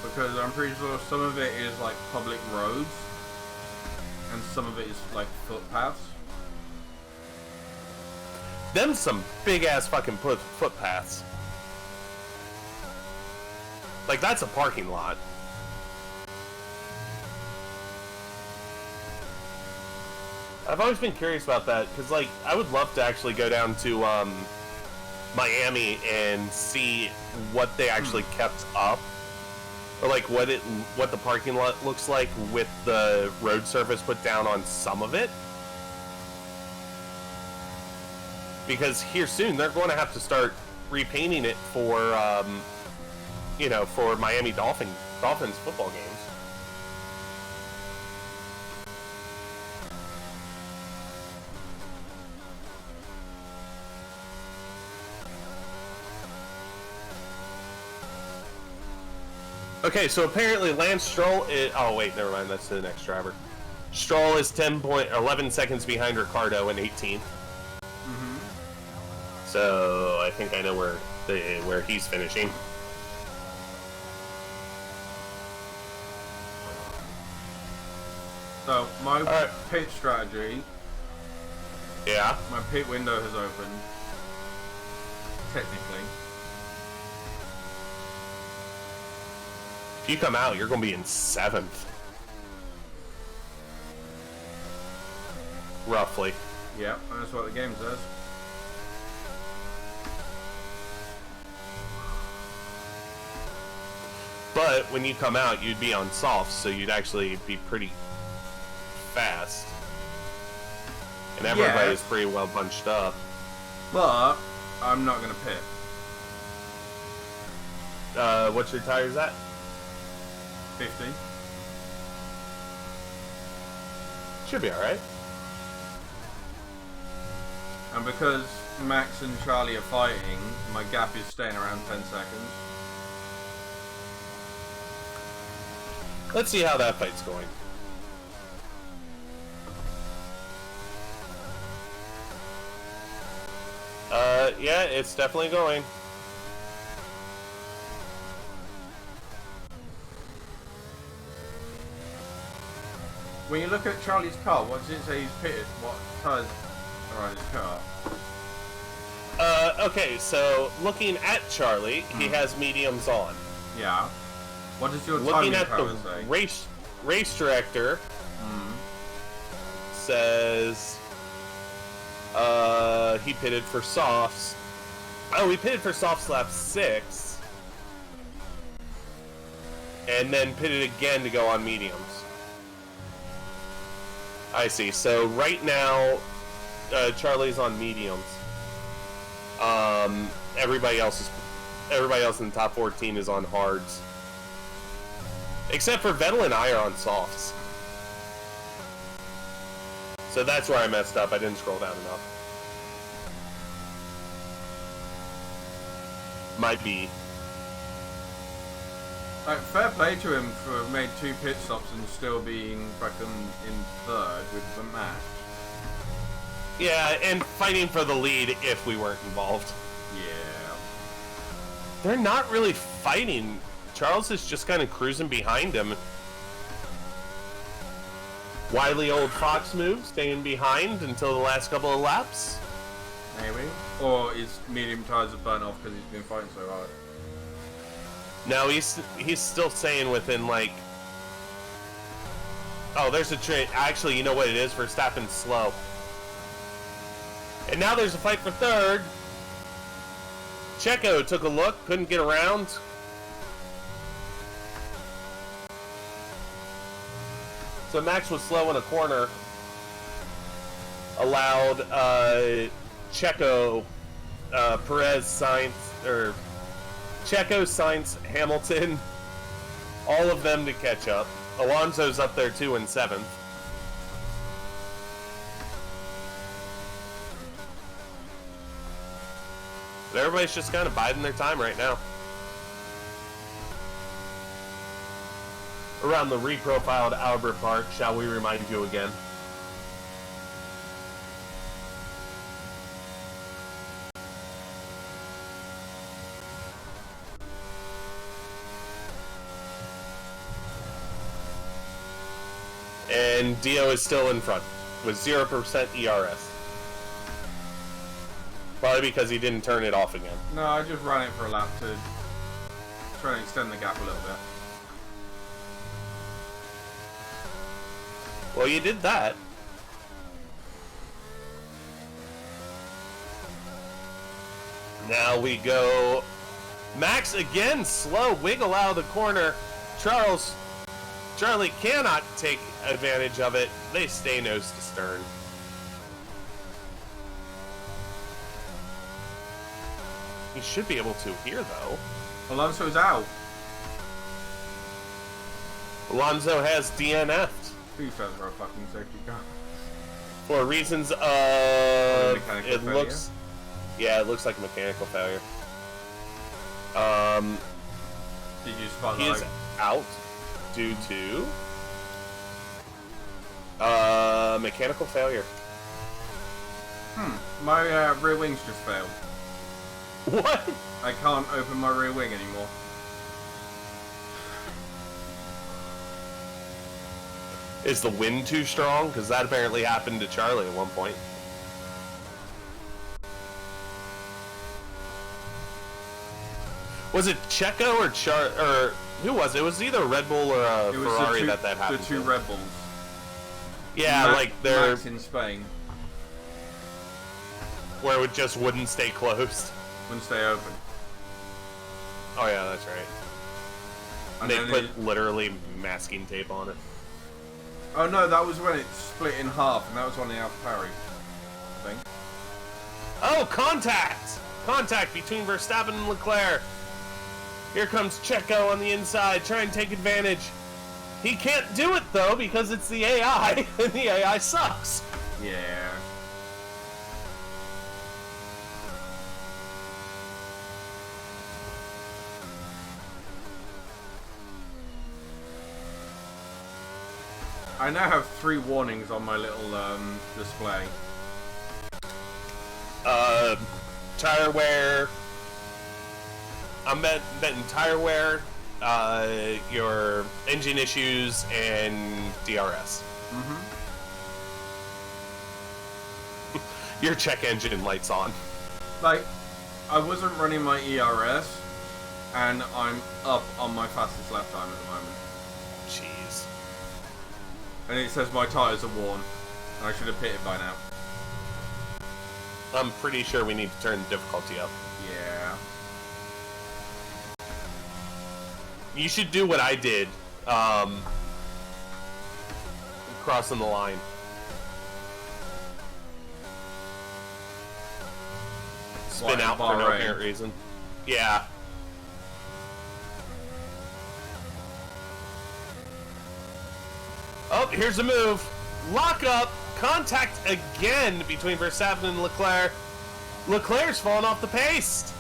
Because I'm pretty sure some of it is like public roads. and some of it is like footpaths. Them some big ass fucking footpaths. Like that's a parking lot. I've always been curious about that because, like, I would love to actually go down to Miami and see what they actually kept up, or like what the parking lot looks like with the road surface put down on some of it. Because here soon they're going to have to start repainting it for, you know, for Miami Dolphins football games. Okay, so apparently Lance Stroll is... Oh, wait, never mind. That's the next driver. Stroll is 11 seconds behind Ricardo in 18th. Mm-hmm. So I think I know where he's finishing. So, my pit strategy... Yeah? My pit window has opened. Technically. If you come out, you're going to be in 7th. Roughly. Yep, that's what the game says. But when you come out, you'd be on softs, so you'd actually be pretty fast. And everybody's pretty well bunched up. But I'm not going to pit. What's your tires at? 50. Should be alright. And because Max and Charlie are fighting, my gap is staying around 10 seconds. Let's see how that fight's going. Yeah, it's definitely going. When you look at Charlie's car, what does it say he's pitted? What tires are on his car? Okay, so looking at Charlie, he has mediums on. Yeah. What does your Looking timing at tower the say? race director says he pitted for softs. Oh, he pitted for softs lap 6. And then pitted again to go on mediums. I see. So right now, Charlie's on mediums. Everybody else in the top 14 is on hards. Except for Vettel and I are on softs. So that's where I messed up. I didn't scroll down enough. Might be. Like, fair play to him for having made 2 pit stops and still being fucking in 3rd with the match. Yeah, and fighting for the lead if we weren't involved. Yeah. They're not really fighting. Charles is just kind of cruising behind him. Wily old fox move, staying behind until the last couple of laps. Maybe. Or his medium tires have burnt off because he's been fighting so hard. No, he's still staying within, like... Oh, there's a trade. Actually, you know what it is? Verstappen's slow. And now there's a fight for 3rd. Checo took a look, couldn't get around. So Max was slow in a corner. Allowed Checo, Perez, Sainz, or Checo, Sainz, Hamilton, all of them to catch up. Alonso's up there too in 7th. But everybody's just kind of biding their time right now. Around the reprofiled Albert Park, shall we remind you again? And Dio is still in front with 0% ERS. Probably because he didn't turn it off again. No, I just ran it for a lap to try and extend the gap a little bit. Well, you did that. Now we go. Max again, slow wiggle out of the corner. Charlie cannot take advantage of it. They stay nose to stern. He should be able to here, though. Alonso's out. Alonso has DNF'd Please don't throw a fucking safety car. for reasons of Mechanical it failure? looks. Yeah, it looks like mechanical failure. Did you spot He that? is out due to mechanical failure. My rear wings just failed. What? I can't open my rear wing anymore. Is the wind too strong? Because that apparently happened to Charlie at one point. Was it Checo or who was it? It was either Red Bull or a It was Ferrari that happened the two to. Red Bulls. Yeah, like they're Max in Spain where it just wouldn't stay closed. wouldn't stay open. Oh yeah, that's right. And They then put literally masking tape on it. oh no, that was when it split in half, and that was on the AlphaTauri, I think. Oh, contact! Contact between Verstappen and Leclerc. Here comes Checo on the inside, trying to take advantage. He can't do it though because it's the AI, and the AI sucks. Yeah. I now have 3 warnings on my little display. Tire wear. I'm betting tire wear, your engine issues, and DRS. Your check engine light's on. Like, I wasn't running my ERS, and I'm up on my fastest lap time at the moment. Jeez. And it says my tyres are worn. And I should have pitted by now. I'm pretty sure we need to turn the difficulty up. Yeah. You should do what I did, crossing the line. Spin What, in out for no Bahrain? apparent reason. Yeah. Oh, here's a move. Lock up. Contact again between Verstappen and Leclerc. Leclerc's falling off the pace.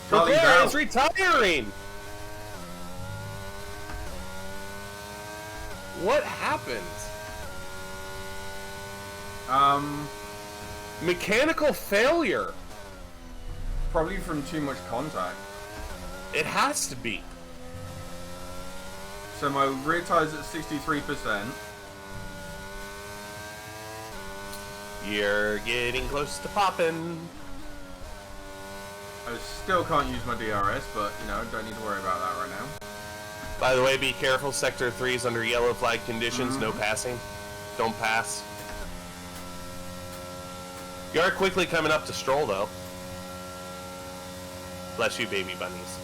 Charlie's Leclerc out. is retiring. What happened? Mechanical failure. Probably from too much contact. It has to be. So my rear tyre's at 63%. You're getting close to popping. I still can't use my DRS, but, you know, don't need to worry about that right now. By the way, be careful. Sector 3 is under yellow flag conditions. No passing. Don't pass. You are quickly coming up to Stroll, though. Bless you, baby bunnies.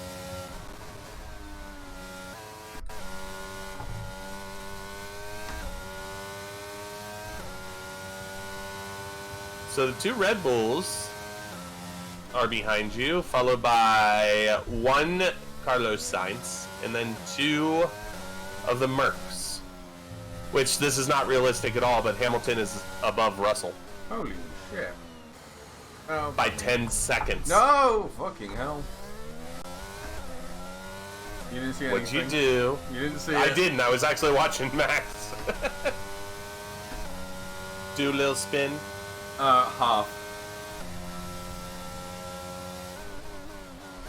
So the 2 Red Bulls are behind you, followed by 1 Carlos Sainz, and then 2 of the Mercs. Which, this is not realistic at all, but Hamilton is above Russell Holy shit. Oh, by 10 seconds. no! Fucking hell. You didn't see anything? What'd you do? You didn't see I it? didn't. I was actually watching Max. Do a little spin. Half.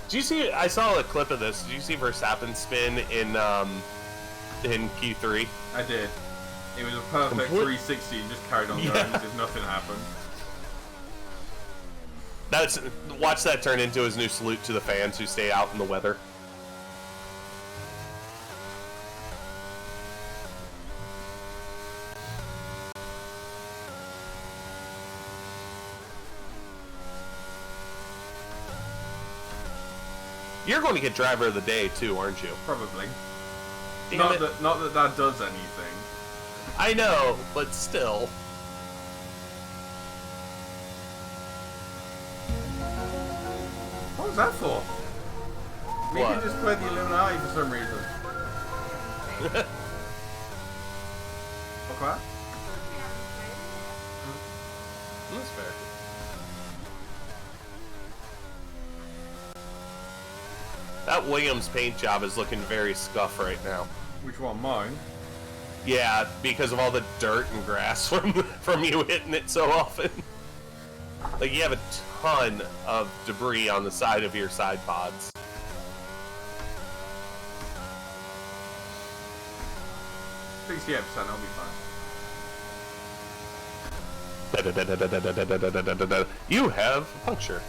Did you see? I saw a clip of this. Did you see Verstappen spin in in Q3? I did. It was a perfect 360 and just carried on going as if nothing happened. Watch that turn into his new salute to the fans who stay out in the weather. You're going to get driver of the day too, aren't you? Probably. Not That does anything. I know, but still. What was that for? We What? can just play the Illuminati for some reason. Okay. That's fair. That Williams paint job is looking very scuff right now. Which one, mine? Yeah, because of all the dirt and grass from you hitting it so often. Like, you have a ton of debris on the side of your side pods. 68%, I'll be fine. You have a puncture.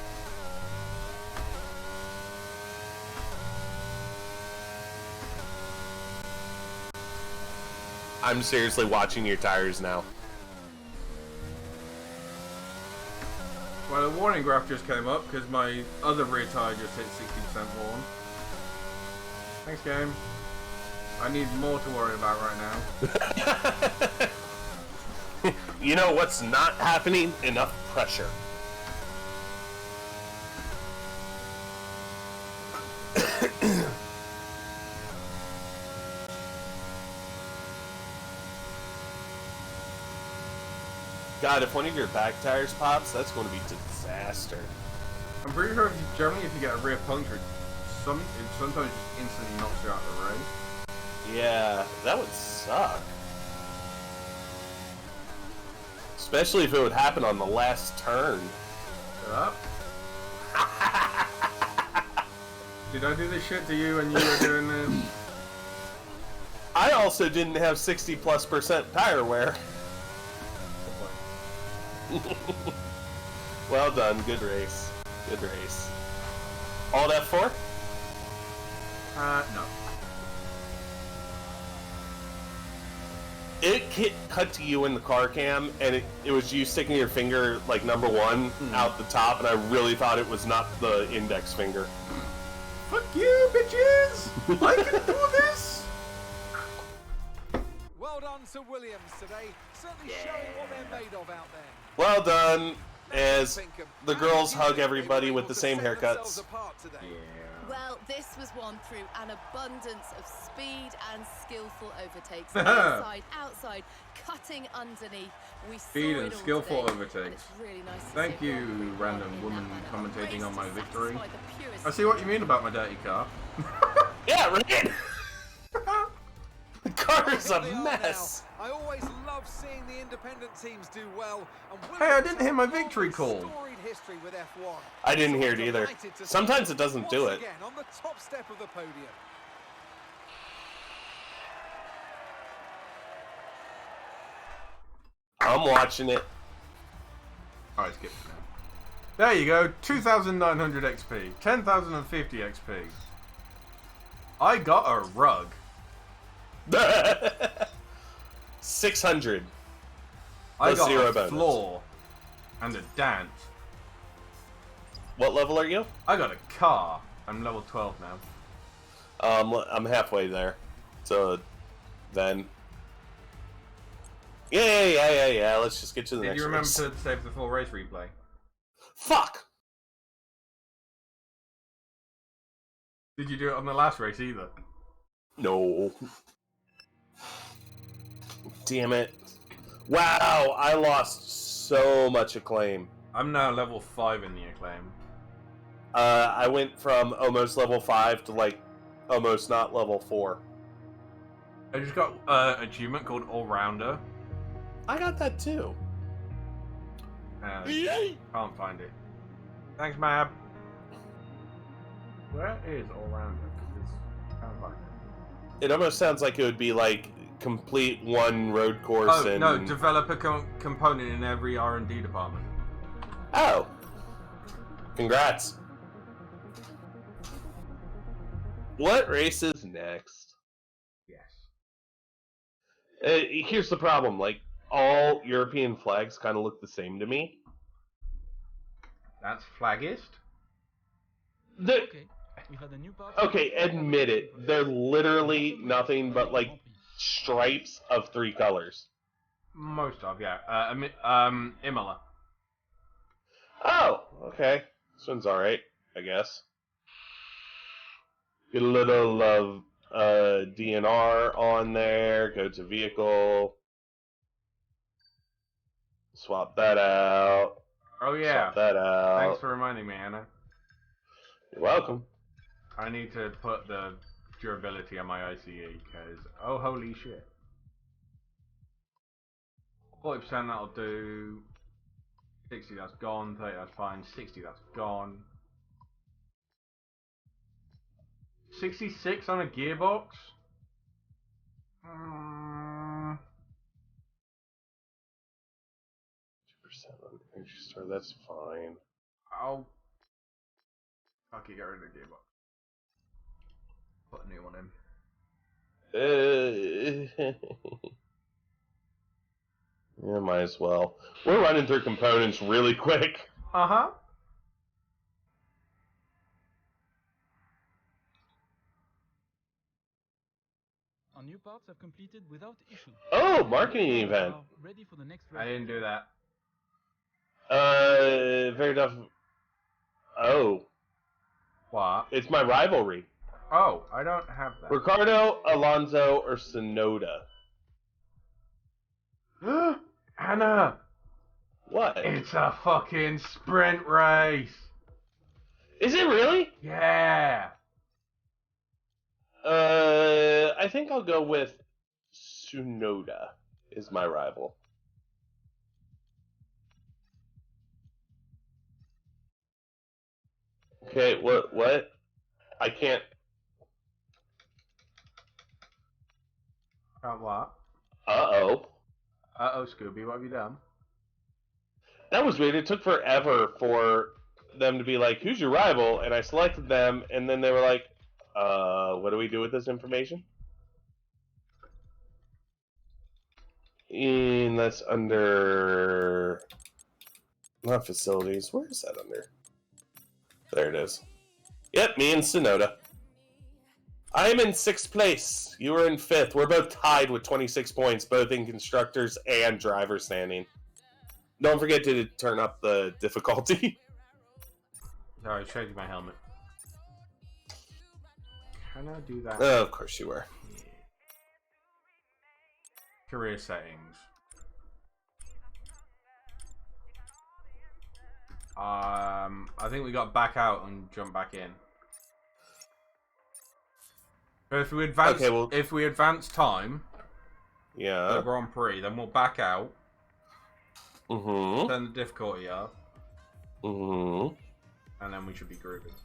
I'm seriously watching your tires now. Well, a warning graph just came up because my other rear tire just hit 60% worn. Thanks, game. I need more to worry about right now. You know what's not happening? Enough pressure. God, if one of your back tires pops, that's going to be disaster. I'm pretty sure generally if you get a rear puncture, it sometimes just instantly knocks you out of the race. Yeah, that would suck. Especially if it would happen on the last turn. Shut up. Did I do this shit to you when you were doing this? I also didn't have 60+% tire wear. Well done, good race. Good race. Alt F4? No. It cut to you in the car cam, and it was you sticking your finger, like, number one out the top, and I really thought it was not the index finger. Fuck you, bitches! I can do this! Well done to Williams today. Certainly showing what they're made of out there. Well done, as the girls hug everybody with the same haircuts. Well, this was won through an abundance of speed and skillful overtakes. Inside, outside, cutting underneath. We Speed saw and it all skillful today, overtakes. and it's really nice to Thank see you, everyone random in woman that manner. commentating Race on my to victory. satisfy the purest I see what you mean about my dirty car. Yeah, right? The car is a Here they are mess. now. I always love seeing the independent teams do well. And Hey, I Williams didn't has hear my a long victory and call. storied history with F1. I didn't So hear I'm it either. delighted to see Sometimes it doesn't do once it. again on the top step of the podium. I'm watching it. Alright, skip it now. There you go, 2,900 XP, 10,050 XP. I got a rug. 600. I Plus got 0 a bonus. floor and a dance. What level are you? I got a car. I'm level 12 now. I'm halfway there. So, then. Yeah. Let's just get to the Did next you remember race. to save the full race replay? Fuck! Did you do it on the last race either? No. Damn it. Wow, I lost so much acclaim. I'm now level 5 in the acclaim. I went from almost level 5 to, like, almost not level 4. I just got an achievement called All Rounder. I got that too. Can't find it. Thanks, Mab. Where is All Rounder? Can't find It almost sounds like it would be like complete one road course. Oh, and... no, develop a component in every R&D department. Oh. Congrats. What race is next? Yes. Here's the problem. Like, all European flags kind of look the same to me. That's flaggist? Okay, we had a new part. Okay, admit it. They're literally nothing but, like, stripes of 3 colors. Most of, yeah. Imola. Oh, okay. This one's alright, I guess. Get a little of DNR on there. Go to vehicle. Swap that out. Oh, yeah. Swap that out. Thanks for reminding me, Anna. You're welcome. I need to put the durability on my ICE, because, oh, holy shit. 40% that'll do. 60, that's gone. 30, that's fine. 60, that's gone. 66 on a gearbox? 2% on energy store, that's fine. I'll fucking get rid of the gearbox. Put a new one in. Yeah, might as well. We're running through components really quick. Uh-huh. Our new parts have completed without issue. Oh, marketing event. Ready for the next I didn't do that. Very tough. Oh, What? it's my rivalry. Oh, I don't have that. Ricardo, Alonso, or Sonoda. Anna! What? It's a fucking sprint race! Is it really? Yeah! I think I'll go with Sonoda is my rival. Okay, what? I can't. What? Uh-oh. Uh-oh, Scooby, what have you done? That was weird. It took forever for them to be like, who's your rival? And I selected them, and then they were like, what do we do with this information? And that's under... Not facilities. Where is that under? There it is. Yep, me and Sonoda. I am in 6th place. You are in 5th. We're both tied with 26 points, both in constructors and driver standing. Don't forget to turn up the difficulty. Sorry, changing my helmet. Can I do that? Oh, of course you were. Yeah. Career settings. I think we got back out and jump back in. But if we advance, if we advance time, yeah, the Grand Prix, then we'll back out. Mm-hmm. Turn the difficulty up. Mm-hmm. And then we should be grooving.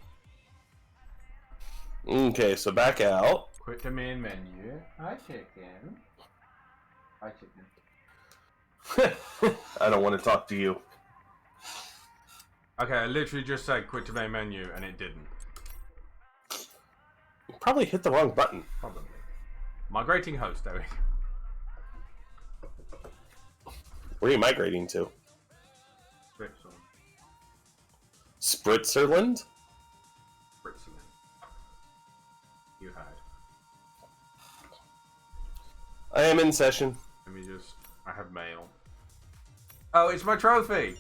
Okay, so back out. Quit the main menu. Hi, chicken. Hi, chicken. I don't want to talk to you. Okay, I literally just said quit the main menu, and it didn't. You probably hit the wrong button. Probably. Migrating host, Eric. Where are you migrating to? Switzerland. Switzerland? Switzerland. You heard. I am in session. Let me just... I have mail. Oh, it's my trophy!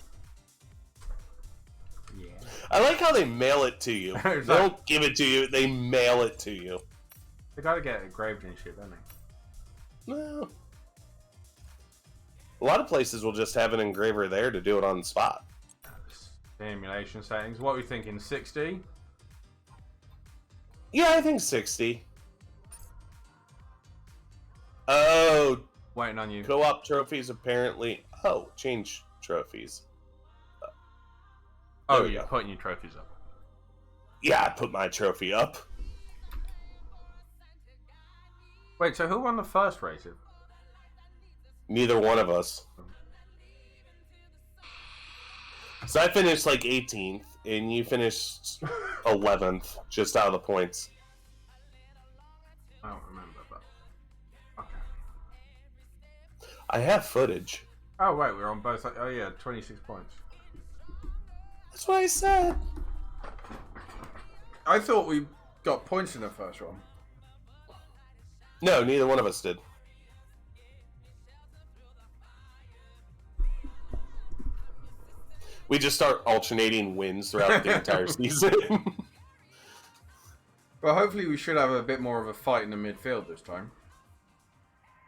Yeah. I like how they mail it to you. They don't give it to you, they mail it to you. They gotta get it engraved and shit, don't they? Well, a lot of places will just have an engraver there to do it on the spot. Simulation settings. What are we thinking? 60? Yeah, I think 60. Oh. Waiting on you. Co-op trophies apparently... Oh, change trophies. Oh, you're putting your trophies up. Yeah, I put my trophy up. Wait, so who won the first race? Neither one of us. So I finished like 18th, and you finished 11th, just out of the points. I don't remember, but okay. I have footage. Oh wait, we're on both. Oh yeah, 26 points. That's what I said. I thought we got points in the first one. No, neither one of us did. We just start alternating wins throughout the entire season. Well, hopefully we should have a bit more of a fight in the midfield this time.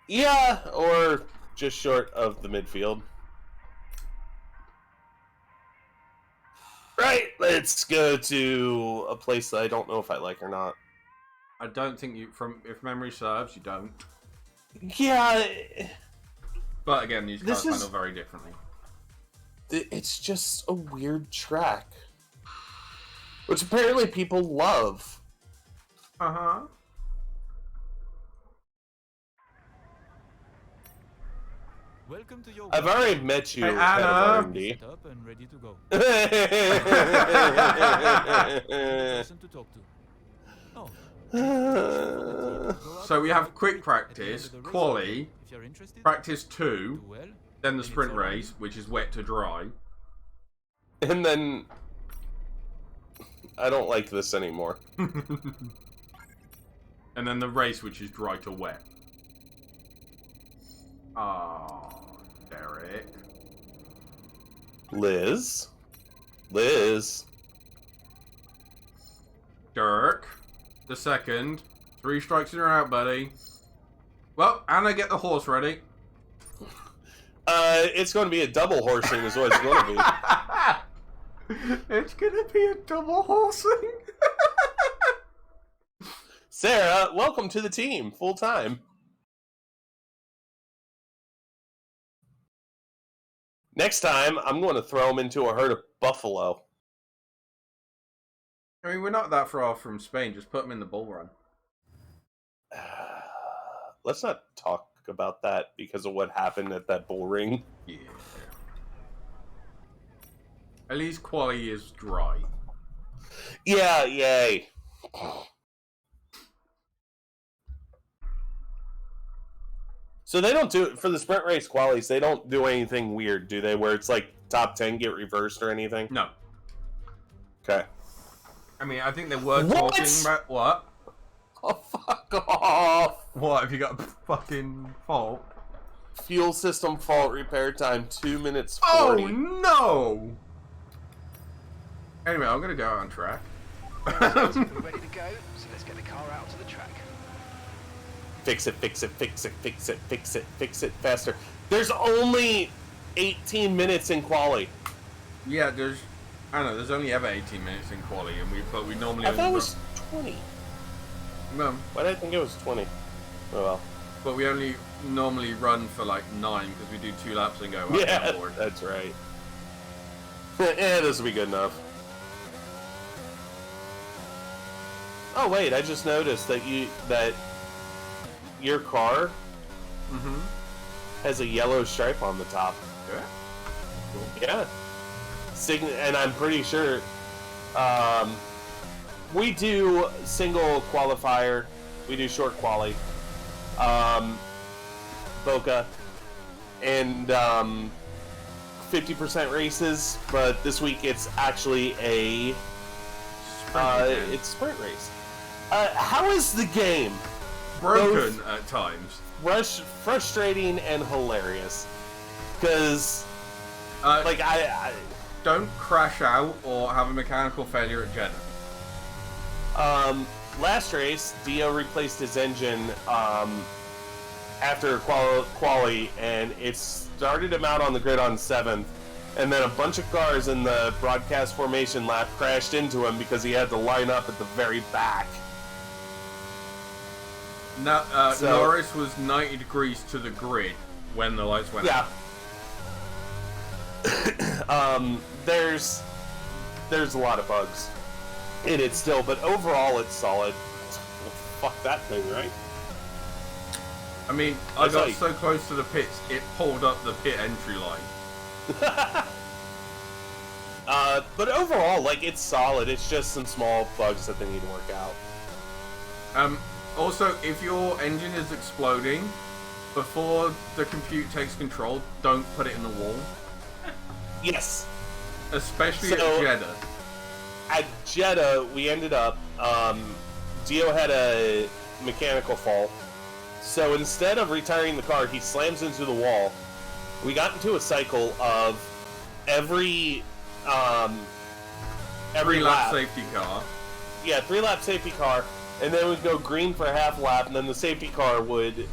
Yeah, or just short of the midfield. Right, let's go to a place that I don't know if I like or not. I don't think if memory serves, you don't. Yeah. But again, these cars handle very differently. It's just a weird track. Which apparently people love. Uh-huh. Welcome to your I've already met you, Hey, head of Anna. R&D. set up and ready to go. Person to talk to. Oh, So we have quick practice, quali, if you're interested, practice 2, do well. then the sprint race, which is wet to dry. And then... I don't like this anymore. And then the race, which is dry to wet. Oh, Derek. Liz. Dirk. The second. 3 strikes and you're out, buddy. Well, Anna, get the horse ready. It's going to be a double horsing is what it's going to be. It's gonna be a double horsing. Sarah, welcome to the team, full time. Next time, I'm going to throw him into a herd of buffalo. I mean, we're not that far off from Spain. Just put them in the bull run. Let's not talk about that because of what happened at that bull ring. Yeah. At least quali is dry. Yeah, yay. So they don't do, for the sprint race qualies, they don't do anything weird, do they? Where it's like top 10 get reversed or anything? No. Okay. I mean, I think they were talking about... What? Oh, fuck off. What, have you got a fucking fault? Fuel system fault, repair time 2 minutes 40. Oh, no! Anyway, I'm gonna go on track. We're ready to go, so let's get the car out to the track. Fix it faster. There's only 18 minutes in quali. Yeah, I don't know, there's only ever 18 minutes in quali, but we normally... I thought it was 20. No. Why did I think it was 20? Oh well. But we only normally run for like 9 because we do 2 laps and go. Yeah, on board. that's right. Yeah, this will be good enough. Oh wait, I just noticed that your car has a yellow stripe on the top. Yeah. Cool. Yeah. And I'm pretty sure we do single qualifier, we do short quali, Boca, and 50% races, but this week it's actually a sprint race. How is the game? Broken at times. Frustrating and hilarious. Because, I don't crash out or have a mechanical failure at Jeddah. Last race, Dio replaced his engine after quali, and it started him out on the grid on 7th, and then a bunch of cars in the broadcast formation lap crashed into him because he had to line up at the very back. Norris was 90 degrees to the grid when the lights went out. There's a lot of bugs in it still, but overall it's solid. Well, fuck that thing, right? I mean, I got so close to the pits, it pulled up the pit entry line. But overall, like, it's solid. It's just some small bugs that they need to work out. Also, if your engine is exploding, before the compute takes control, don't put it in the wall. Yes. Especially at Jeddah. At Jeddah, we ended up, Dio had a mechanical fault. So instead of retiring the car, he slams into the wall. We got into a cycle of every lap safety car. Yeah, 3-lap safety car, and then we'd go green for a half lap, and then the safety car would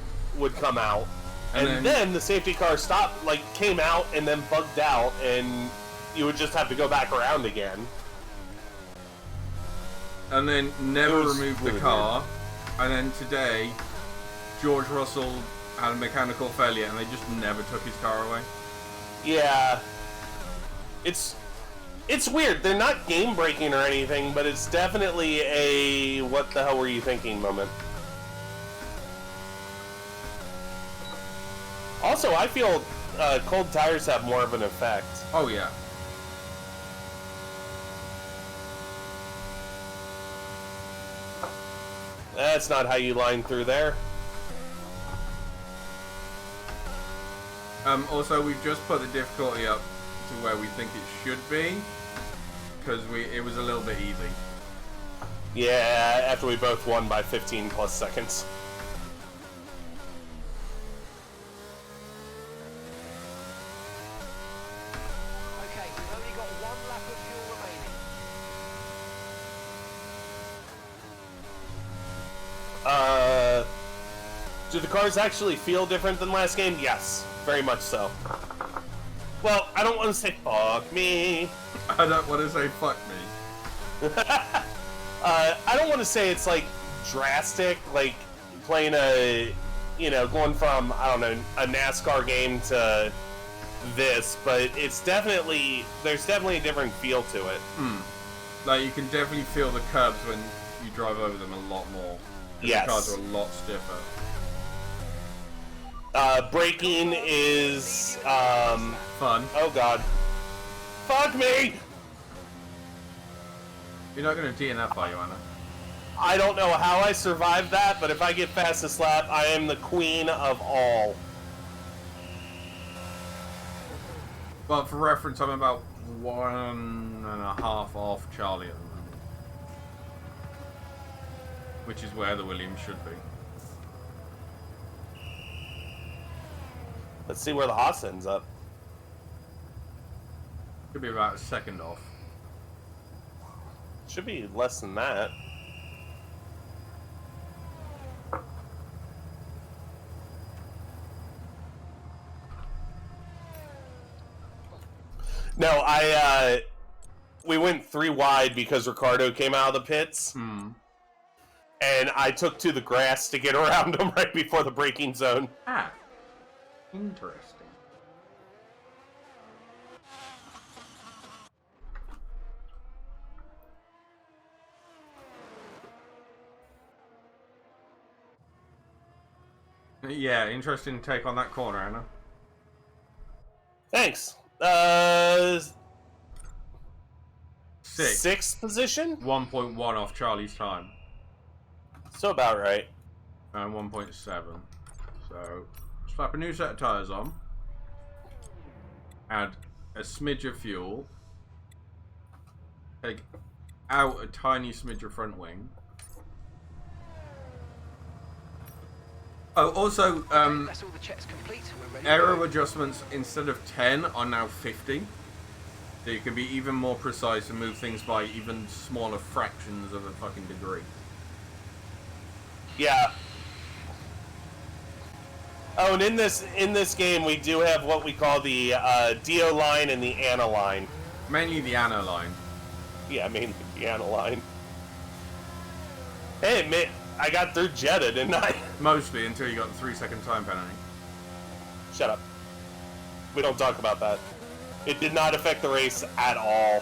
come out. And then the safety car stopped, like, came out and then bugged out, and you would just have to go back around again. And then never removed the really car. And then today, George Russell had a mechanical failure, and they just never took his car away. Yeah. It's weird. They're not game-breaking or anything, but it's definitely a what the hell were you thinking moment. Also, I feel cold tires have more of an effect. Oh, yeah. That's not how you line through there. Also, we've just put the difficulty up to where we think it should be, because it was a little bit easy. Yeah, after we both won by 15 plus seconds. Okay, we've only got 1 lap of fuel remaining. Do the cars actually feel different than last game? Yes, very much so. Well, I don't want to say fuck me. I don't want to say fuck me. I don't want to say it's like drastic, like playing going from, I don't know, a NASCAR game to this, but there's definitely a different feel to it. Like, you can definitely feel the curbs when you drive over them a lot more. Yes. The cars are a lot stiffer. Braking is, fun. Oh god. Fuck me! You're not going to DNF, are you, Anna? I don't know how I survived that, but if I get fastest lap, I am the queen of all. Well, for reference, I'm about 1.5 off Charlie at the moment. Which is where the Williams should be. Let's see where the Haas ends up. Could be about a second off. Should be less than that. No, we went 3 wide because Ricardo came out of the pits. And I took to the grass to get around him right before the braking zone. Ah, interesting. Yeah, interesting take on that corner, Anna. Thanks. Sixth position? 1.1 off Charlie's time. So about right. And 1.7. So, slap a new set of tyres on. Add a smidge of fuel. Take out a tiny smidge of front wing. Oh, also, That's all the checks complete. We're ready. error adjustments instead of 10 are now 50. So you can be even more precise and move things by even smaller fractions of a fucking degree. Yeah. Oh, and in this game, we do have what we call the Dio line and the Anna line. Mainly the Anna line. Yeah, mainly the Anna line. Hey, man, I got through Jeddah, didn't I? Mostly until you got the 3-second time penalty. Shut up. We don't talk about that. It did not affect the race at all.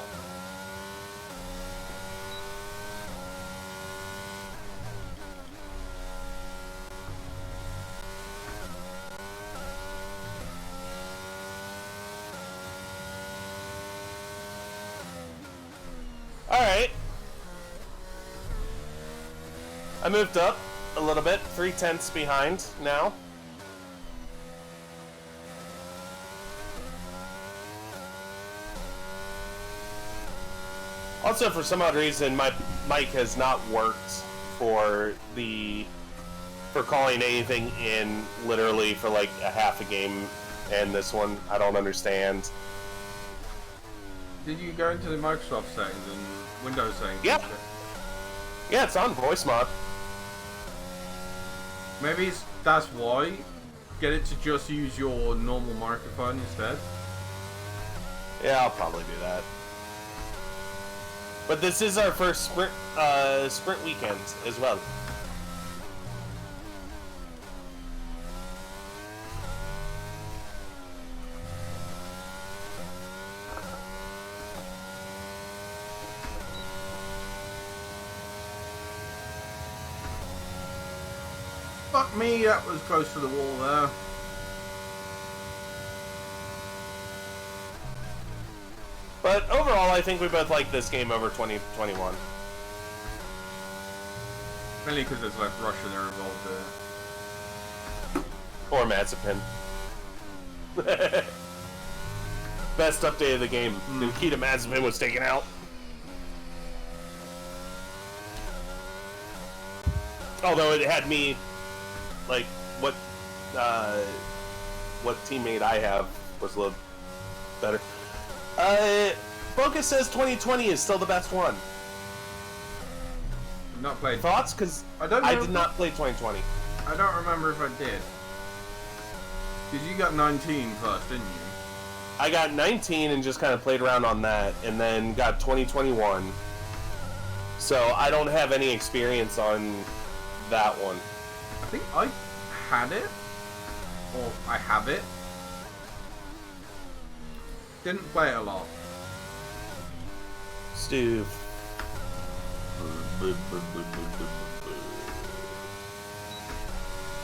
Alright. I moved up a little bit, 3/10 behind now. Also, for some odd reason, my mic has not worked for calling anything in literally for like a half a game, and this one I don't understand. Did you go into the Microsoft settings and Windows settings? Yeah. Yeah, it's on voice mod. Maybe that's why. Get it to just use your normal microphone instead. Yeah, I'll probably do that. But this is our first sprint weekend as well. Fuck me, that was close to the wall there. But overall, I think we both like this game over 2021. Mainly because there's less Russian there involved there. Or Mazepin. Best update of the game. Nikita Mazepin was taken out. Although it had me, like, what teammate I have was a little better. Focus says 2020 is still the best one. I've not played. Thoughts? Because I did not play 2020. I don't remember if I did. Because you got 19 first, didn't you? I got 19 and just kind of played around on that, and then got 2021. So I don't have any experience on that one. I think I had it. Or I have it. Didn't play it a lot. Steve.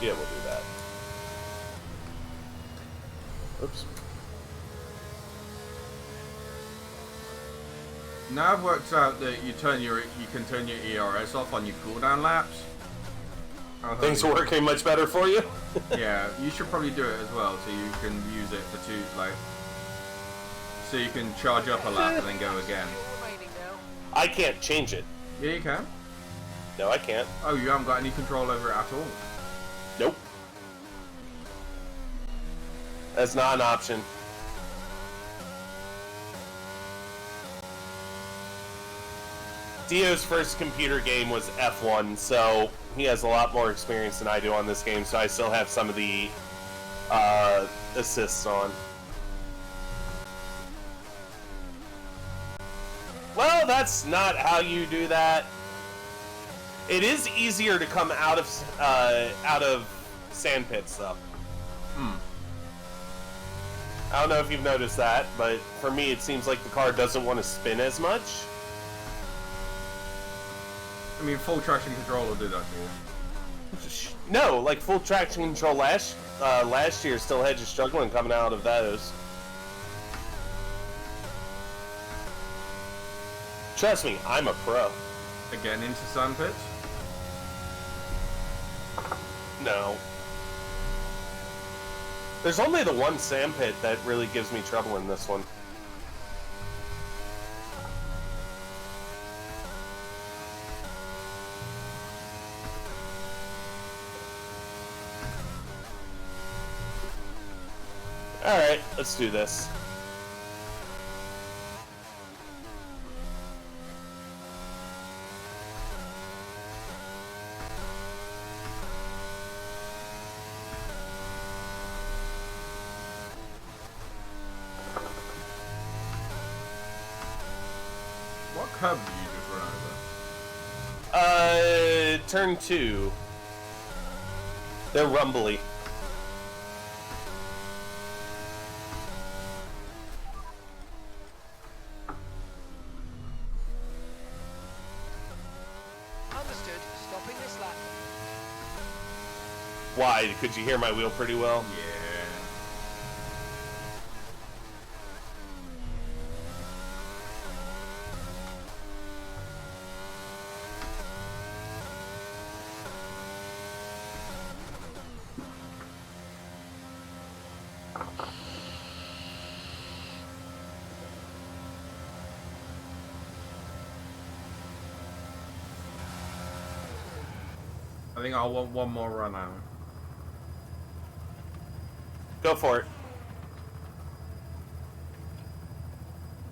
Yeah, we'll do that. Oops. Now I've worked out that you can turn your ERS off on your cooldown laps. Things are working much better for you? Yeah, you should probably do it as well, so you can use it for so you can charge up a lap and then go again. I can't change it. Yeah, you can. No, I can't. Oh, you haven't got any control over it at all? Nope. That's not an option. Dio's first computer game was F1, so he has a lot more experience than I do on this game, so I still have some of the assists on. Well, that's not how you do that. It is easier to come out of sand pits, though. I don't know if you've noticed that, but for me, it seems like the car doesn't want to spin as much. I mean, full traction control will do that to you. No, like full traction control last year still had you struggling coming out of those. Trust me, I'm a pro. Again, into sand pits? No. There's only the one sand pit that really gives me trouble in this one. Alright, let's do this. What curb did you just run over? Turn 2. They're rumbly. Understood. Stopping this lap. Why? Could you hear my wheel pretty well? Yeah. I think I'll want one more run out. Go for it.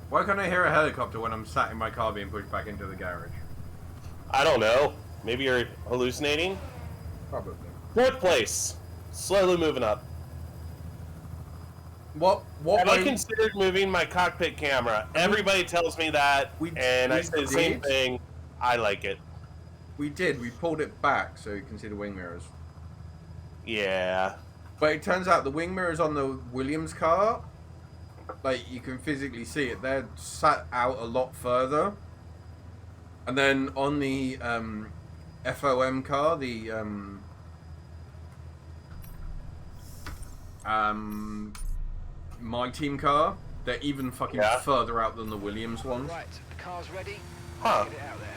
Why can't I hear a helicopter when I'm sat in my car being pushed back into the garage? I don't know. Maybe you're hallucinating? Probably. 4th place. Slowly moving up. What Have I way- considered moving my cockpit camera? Everybody tells me that, and I say the same did. thing. I like it. We did. We pulled it back so you can see the wing mirrors. Yeah. But it turns out the wing mirrors on the Williams car, like, you can physically see it. They're sat out a lot further. And then on the FOM car, the my team car, they're even fucking further out than the Williams ones. Right, the car's ready. Huh. Get it out there.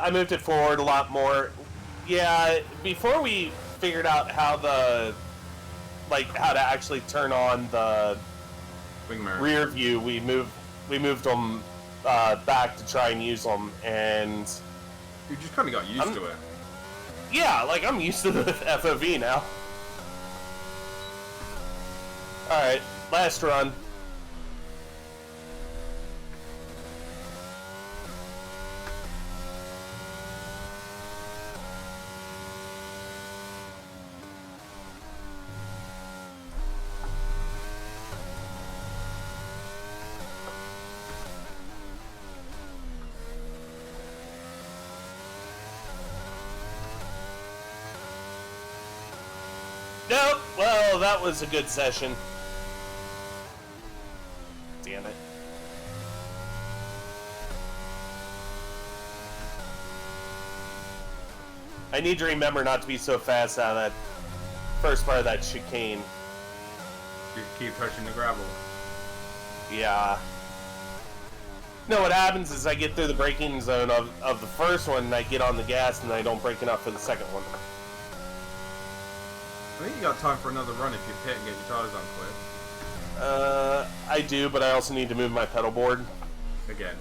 I moved it forward a lot more. Yeah, before we figured out how how to actually turn on the Wing mirror. rear view, we moved them back to try and use them, and You just kind of got used to it. yeah, like I'm used to the FOV now. All right, last run. Nope. Well, that was a good session. Damn it. I need to remember not to be so fast out of that first part of that chicane. You keep touching the gravel. Yeah. No, what happens is I get through the braking zone of the first one, and I get on the gas, and I don't brake enough for the second one. I think you got time for another run if you pit and get your tires on quick. I do, but I also need to move my pedal board. Again.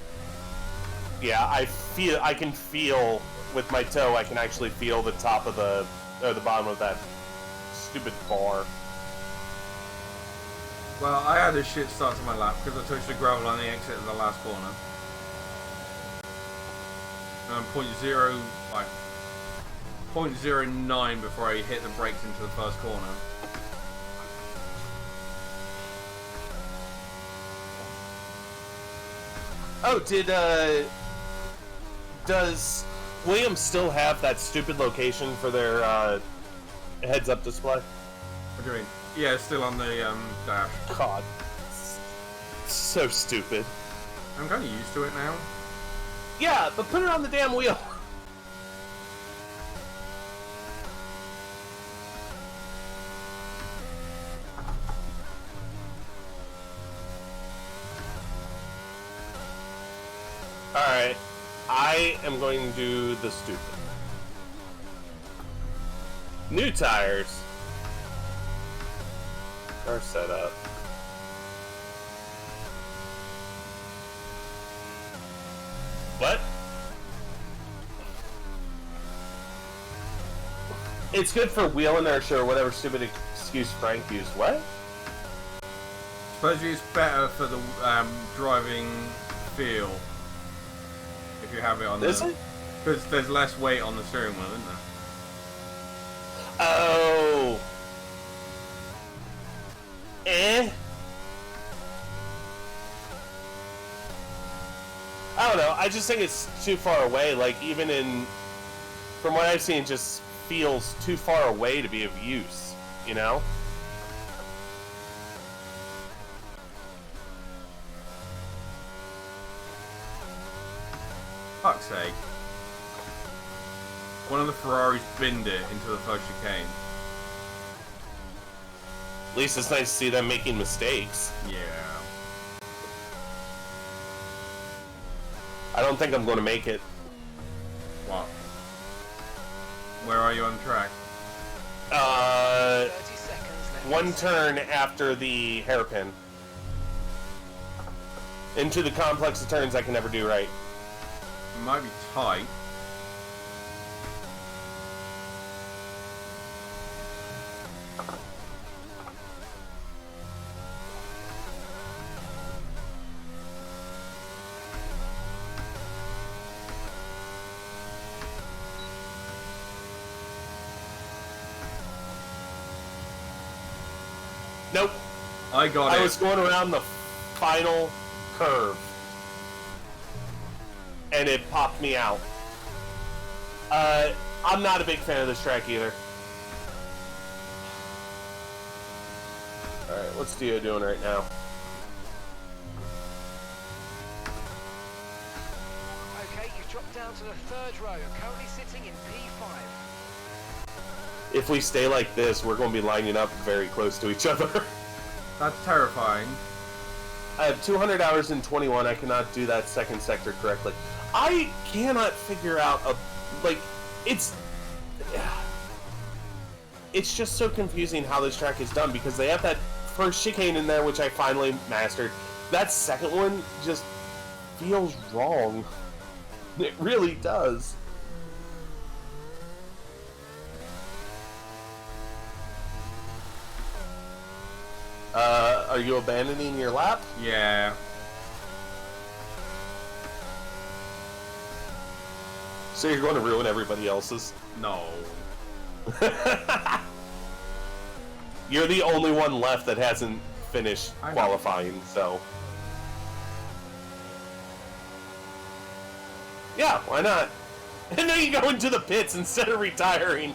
Yeah, I can feel with my toe. I can actually feel the top of the bottom of that stupid bar. Well, I had a shit start to my lap because I touched the gravel on the exit of the last corner. And I'm 0.09 before I hit the brakes into the first corner. Oh, does Williams still have that stupid location for their heads-up display? What do you mean? Yeah, it's still on the dash. God, so stupid. I'm kind of used to it now. Yeah, but put it on the damn wheel. Alright, I am going to do the stupid. New tires are set up. What? It's good for wheel inertia or whatever stupid excuse Frank used. What? Suppose it's better for the driving feel if you have it on Is the... it? Because there's less weight on the steering wheel, isn't there? Oh. I don't know. I just think it's too far away. Like, even from what I've seen, it just feels too far away to be of use, you know? Fuck's sake. One of the Ferraris binned it into the first chicane. At least it's nice to see them making mistakes. Yeah. I don't think I'm going to make it. What? Where are you on the track? 30 seconds. Let me 1 see. turn after the hairpin. into the complex of turns I can never do right. Might be tight. Nope. I got it. I was going around the final curve. And it popped me out. I'm not a big fan of this track either. Alright, what's Dio doing right now? Okay, you've dropped down to the third row. You're currently sitting in P5. If we stay like this, we're going to be lining up very close to each other. That's terrifying. I have 200 hours in 21. I cannot do that second sector correctly. I cannot figure out it's just so confusing how this track is done, because they have that first chicane in there, which I finally mastered. That second one just feels wrong. It really does. Are you abandoning your lap? Yeah. So you're going to ruin everybody else's? No. You're the only one left that hasn't finished qualifying, so... Yeah, why not? And then you go into the pits instead of retiring.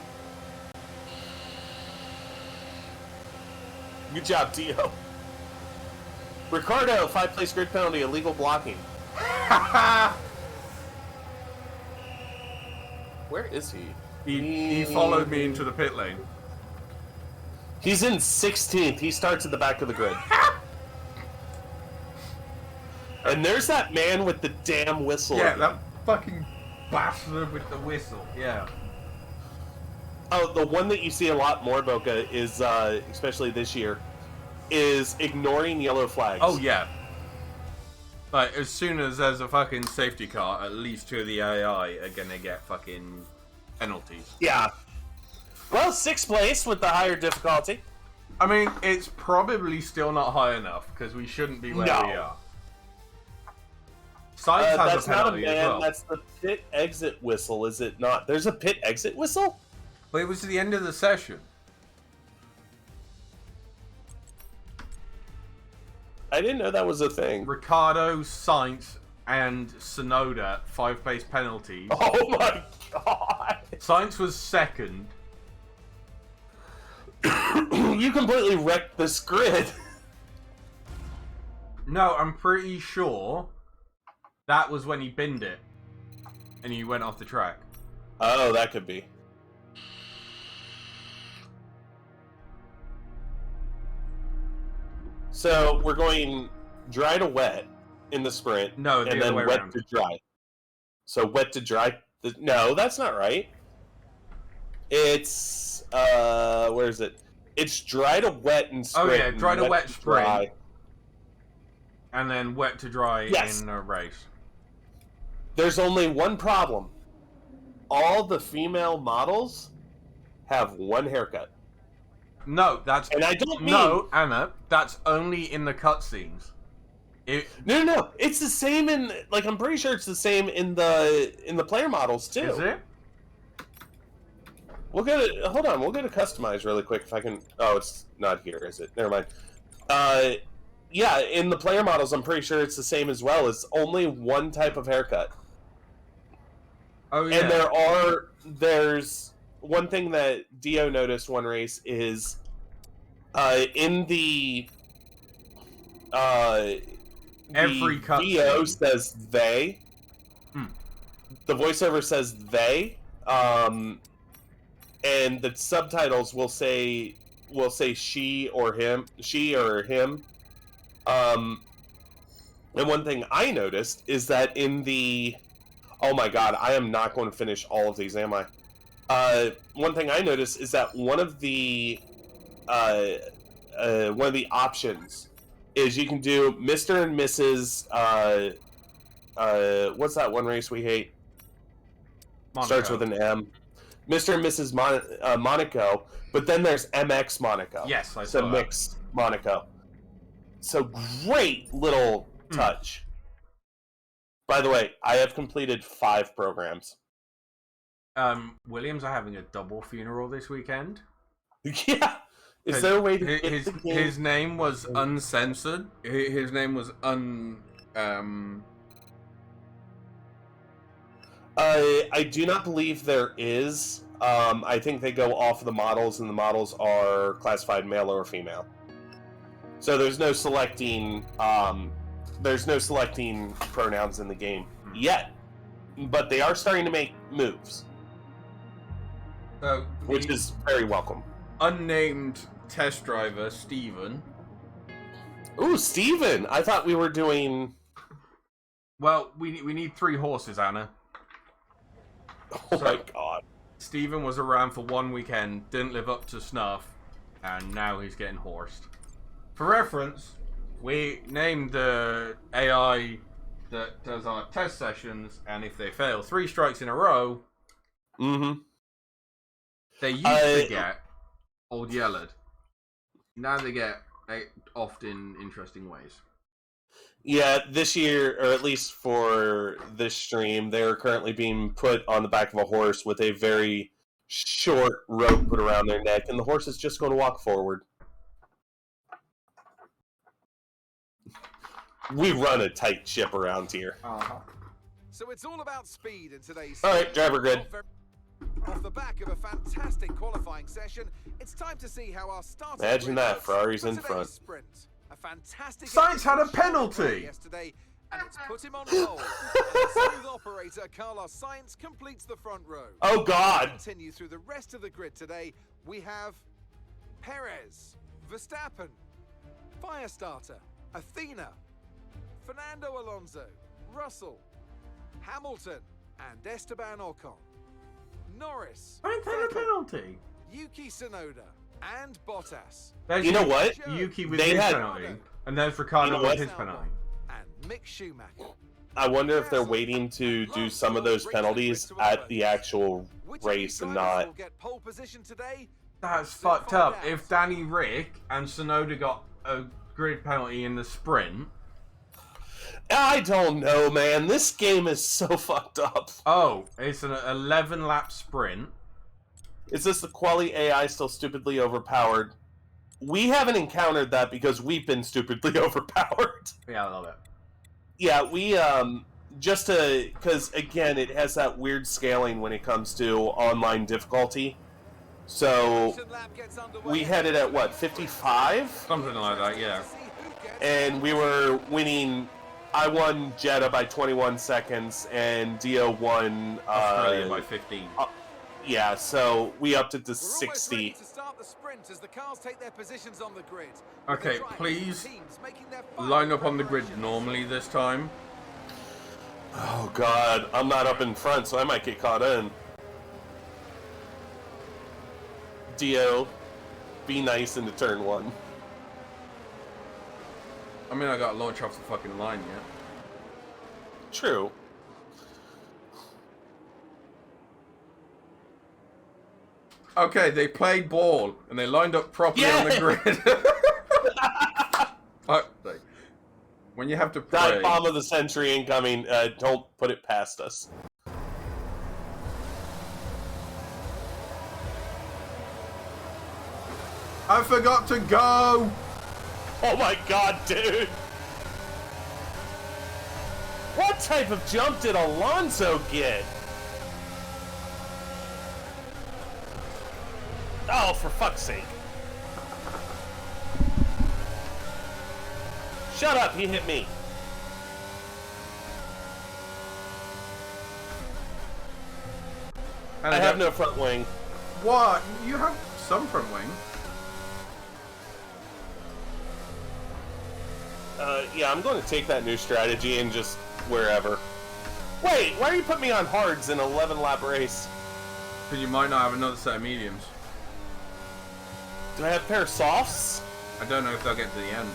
Good job, Tio. Ricardo, 5-place grid penalty, illegal blocking. Where is he? He followed me into the pit lane. He's in 16th. He starts at the back of the grid. And there's that man with the damn whistle. Yeah, that fucking bastard with the whistle. Yeah. Oh, the one that you see a lot more, Boca, is, especially this year, is ignoring yellow flags. Oh, yeah. Like, as soon as there's a fucking safety car, at least two of the AI are gonna get fucking penalties. Yeah. Well, 6th place with the higher difficulty. I mean, it's probably still not high enough, because we shouldn't be where we are. Science has that's a penalty not a man, as well. that's the pit exit whistle, is it not? There's a pit exit whistle? But it was the end of the session. I didn't know that was a thing. Ricardo, Sainz, and Sonoda, 5-place penalties. Oh my god! Sainz was second. You completely wrecked this grid. No, I'm pretty sure that was when he binned it. And he went off the track. Oh, that could be. So we're going dry to wet in the sprint. No, the and other then way wet around. to dry. So wet to dry. No, that's not right. It's where is it? It's dry to wet and sprint. Oh yeah, dry to wet sprint. Dry. And then wet to dry Yes. in a race. There's only one problem. All the female models have one haircut. No, that's... And I don't mean... No, Anna, that's only in the cutscenes. No. It's the same in... Like, I'm pretty sure it's the same in the player models, too. Is it? We'll go to... Hold on, we'll go to customize really quick if I can... Oh, it's not here, is it? Never mind. Yeah, in the player models, I'm pretty sure it's the same as well. It's only one type of haircut. Oh, yeah. And there's one thing that Dio noticed one race is in the every cut Dio says they. The voiceover says they, and the subtitles will say she or him. And one thing I noticed is that in the... Oh my god, I am not going to finish all of these, am I? One thing I noticed is that one of the options is you can do Mr. and Mrs. What's that one race we hate? Monaco. Starts with an M. Mr. and Mrs. Monaco, but then there's MX Monaco. Yes, I so saw mix Monaco. So great little touch. By the way, I have completed 5 programs. Williams are having a double funeral this weekend. Yeah. Is there a way to get the game? His name was uncensored. His name was I do not believe there is. I think they go off of the models, and the models are classified male or female. So there's no selecting. There's no selecting pronouns in the game yet, but they are starting to make moves, which is very welcome. Unnamed test driver Steven. Ooh, Steven! I thought we were doing. Well, we need 3 horses, Anna. Oh my god. Steven was around for 1 weekend, didn't live up to snuff, and now he's getting horsed. For reference, we named the AI that does our test sessions, and if they fail 3 strikes in a row, they used to get Old Yellowed. Now they get oft in interesting ways. Yeah, this year, or at least for this stream, they are currently being put on the back of a horse with a very short rope put around their neck, and the horse is just going to walk forward. We run a tight ship around here. So it's all about speed in today's. All right, driver grid. Off the back of a fantastic qualifying session, it's time to see how our starting. Imagine that, Ferrari's in front. Sprint. A fantastic. Sainz had a penalty yesterday, and it's put him on hold. The smooth operator Carlos Sainz completes the front row. Oh God! Continue through the rest of the grid today. We have Perez, Verstappen, Firestarter, Athena, Fernando Alonso, Russell, Hamilton, and Esteban Ocon. Norris, Sainz had a penalty. Yuki Tsunoda, and Bottas. You know what? Yuki with They his had- penalty, and there's Ricardo You know with what? his penalty. And Mick Schumacher. I wonder if they're waiting to do some of those penalties at the actual race and not. Will get pole position today? That's fucked up. If Danny Rick and Tsunoda got a grid penalty in the sprint. I don't know, man. This game is so fucked up. Oh, it's an 11-lap sprint. Is this the quality AI still stupidly overpowered? We haven't encountered that because we've been stupidly overpowered. Yeah, I love it. Yeah, we, just to, because again, it has that weird scaling when it comes to online difficulty. So, we had it at what, 55? Something like that, yeah. And we were winning. I won Jeddah by 21 seconds, and Dio won Australia by 15. Yeah, so we upped it to We're almost ready 60. to start the sprint as the cars take their positions on the grid. Okay, please line up on the grid normally this time. Oh god, I'm not up in front, so I might get caught in. Dio, be nice into turn 1. I mean, I got to launch off the fucking line yet. True. Okay, they played ball and they lined up properly on the grid. Fuck sake. When you have to pray. Dive bomb of the century incoming. Don't put it past us. I forgot to go. Oh my god, dude! What type of jump did Alonso get? Oh, for fuck's sake. Shut up, he hit me. I have no front wing. What? You have some front wing. Yeah, I'm going to take that new strategy and just wherever. Wait, why are you putting me on hards in an 11-lap race? Because you might not have another set of mediums. Do I have a pair of softs? I don't know if they'll get to the end.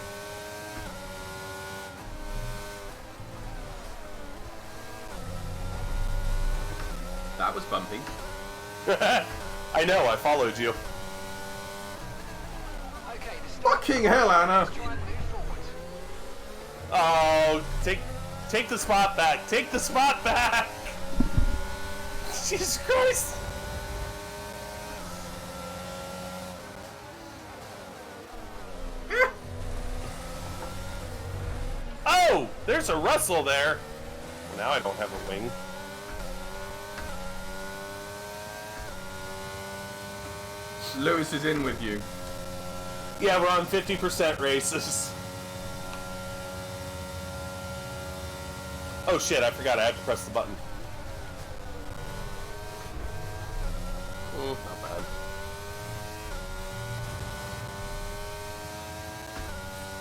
that was bumpy. I know, I followed you. Okay, the start Fucking hell, Anna! is try and move forward. Oh, take the spot back. Take the spot back. Jesus Christ. Oh, there's a Russell there. Well, now I don't have a wing. Lewis is in with you. Yeah, we're on 50% races. Oh shit, I forgot I have to press the button. Not bad.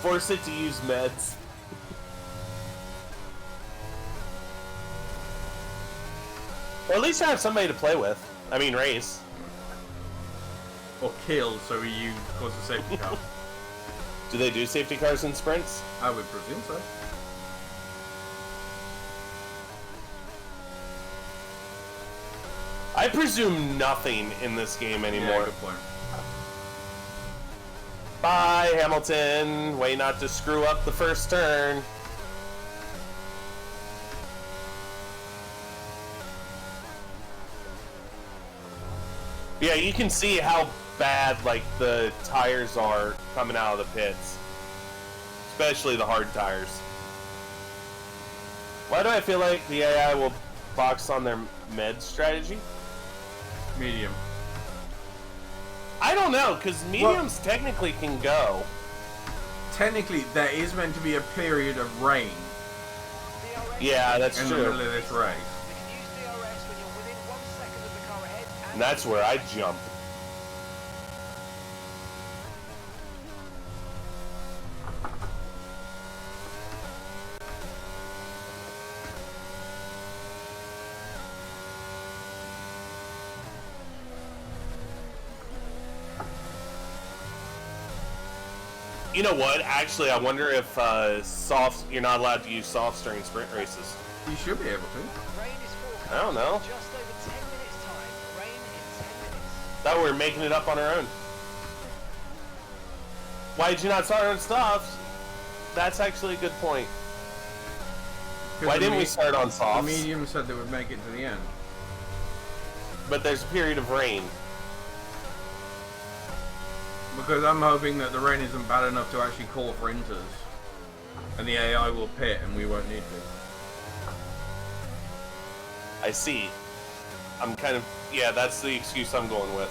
Force it to use meds. Or at least I have somebody to play with. I mean, race. Or killed, so you cause a safety car. Do they do safety cars in sprints? I would presume so. I presume nothing in this game anymore. Yeah, good point. Bye, Hamilton. Way not to screw up the first turn. Yeah, you can see how bad, like, the tires are coming out of the pits. Especially the hard tires. Why do I feel like the AI will box on their med strategy? Medium. I don't know, because mediums technically can go. Technically, there is meant to be a period of rain Yeah, that's in the true. middle of this race. You can use DRS when you're within 1 second of the car ahead. And that's where I jump. You know what? Actually, I wonder if you're not allowed to use softs during sprint races. You should be able to. Rain is forecast. I don't know. Just over 10 minutes time. Rain in 10 minutes. Thought we were making it up on our own. Why did you not start on softs? That's actually a good point. Why didn't we start on The softs? medium said they would make it to the end. But there's a period of rain. Because I'm hoping that the rain isn't bad enough to actually call for inters. And the AI will pit and we won't need to. I see. I'm kind of... Yeah, that's the excuse I'm going with.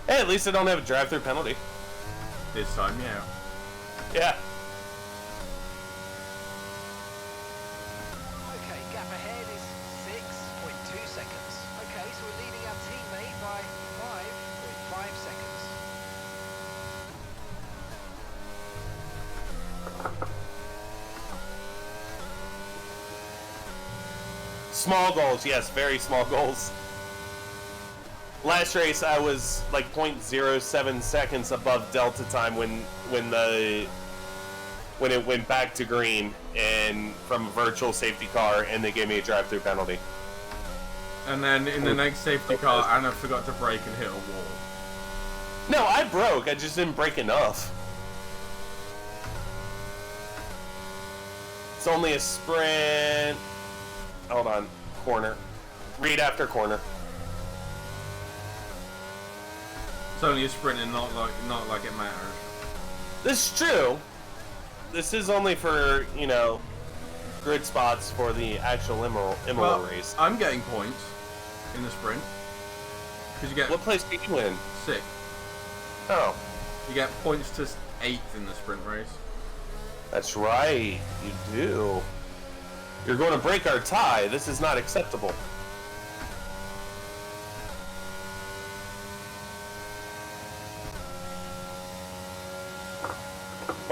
Hey, at least I don't have a drive-through penalty. This time, yeah. Yeah. Okay, gap ahead is 6.2 seconds. Okay, so we're leading our teammate by 5.5 seconds. Small goals, yes, very small goals. Last race, I was like 0.07 seconds above Delta time when it went back to green and from a virtual safety car, and they gave me a drive-through penalty. And then in the next safety car, Anna forgot to brake and hit a wall. No, I broke. I just didn't break enough. It's only a sprint. Hold on. Corner. Read after corner. It's only a sprint and not like it matters. This is true. This is only for, you know, grid spots for the actual Imola race. I'm getting points in the sprint. Because you get What place did you win? 6. Oh, You get points to 8th in the sprint race. that's right. You do. You're going to break our tie. This is not acceptable.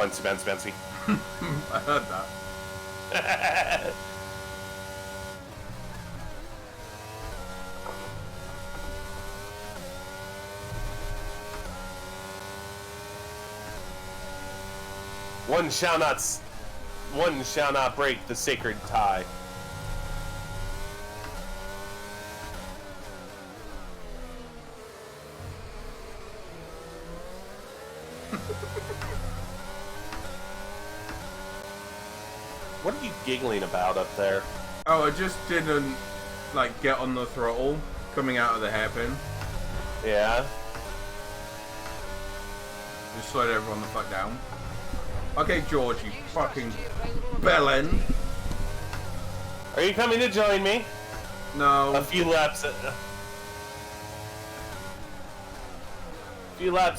Bouncy. I heard that. One shall not break the sacred tie. What are you giggling about up there? Oh, I just didn't, like, get on the throttle coming out of the hairpin. Yeah? Just slowed everyone the fuck down. Okay, George, you fucking bellend. Are you coming to join me? No. A few laps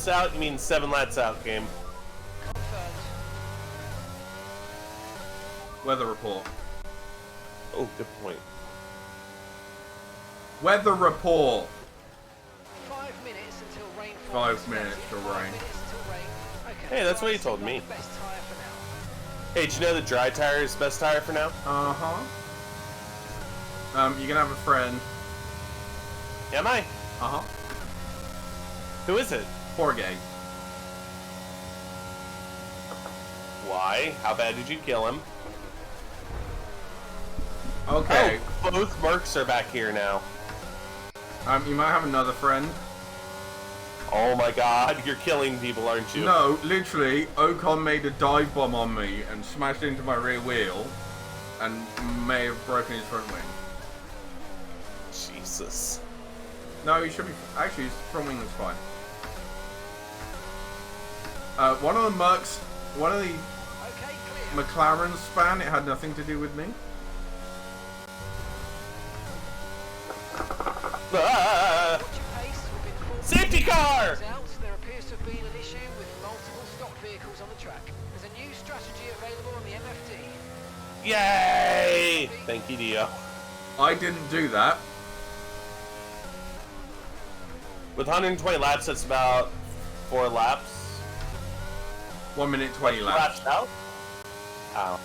out, you mean 7 laps out, game. Weather report. Oh, good point. Weather report. 5 minutes until rain. 5 minutes till rain. Hey, that's what you told me. Hey, did you know the dry tire is the best tire for now? Uh-huh. You can have a friend. Am I? Uh-huh. Who is it? Jorge. Why? How bad did you kill him? Okay. Oh, both mercs are back here now. You might have another friend. Oh my god, you're killing people, aren't you? No, literally, Ocon made a dive bomb on me and smashed into my rear wheel and may have broken his front wing. Jesus. No, he should be... Actually, his front wing was fine. One of the Mercs... One of the McLarens span, it had nothing to do with me. Ah! Safety car! There appears to have been an issue with multiple stock vehicles on the track. There's a new strategy available on the MFD. Yay! Thank you, Dio. I didn't do that. With 120 laps, that's about 4 laps. 1 minute 20 laps. Out? Ow.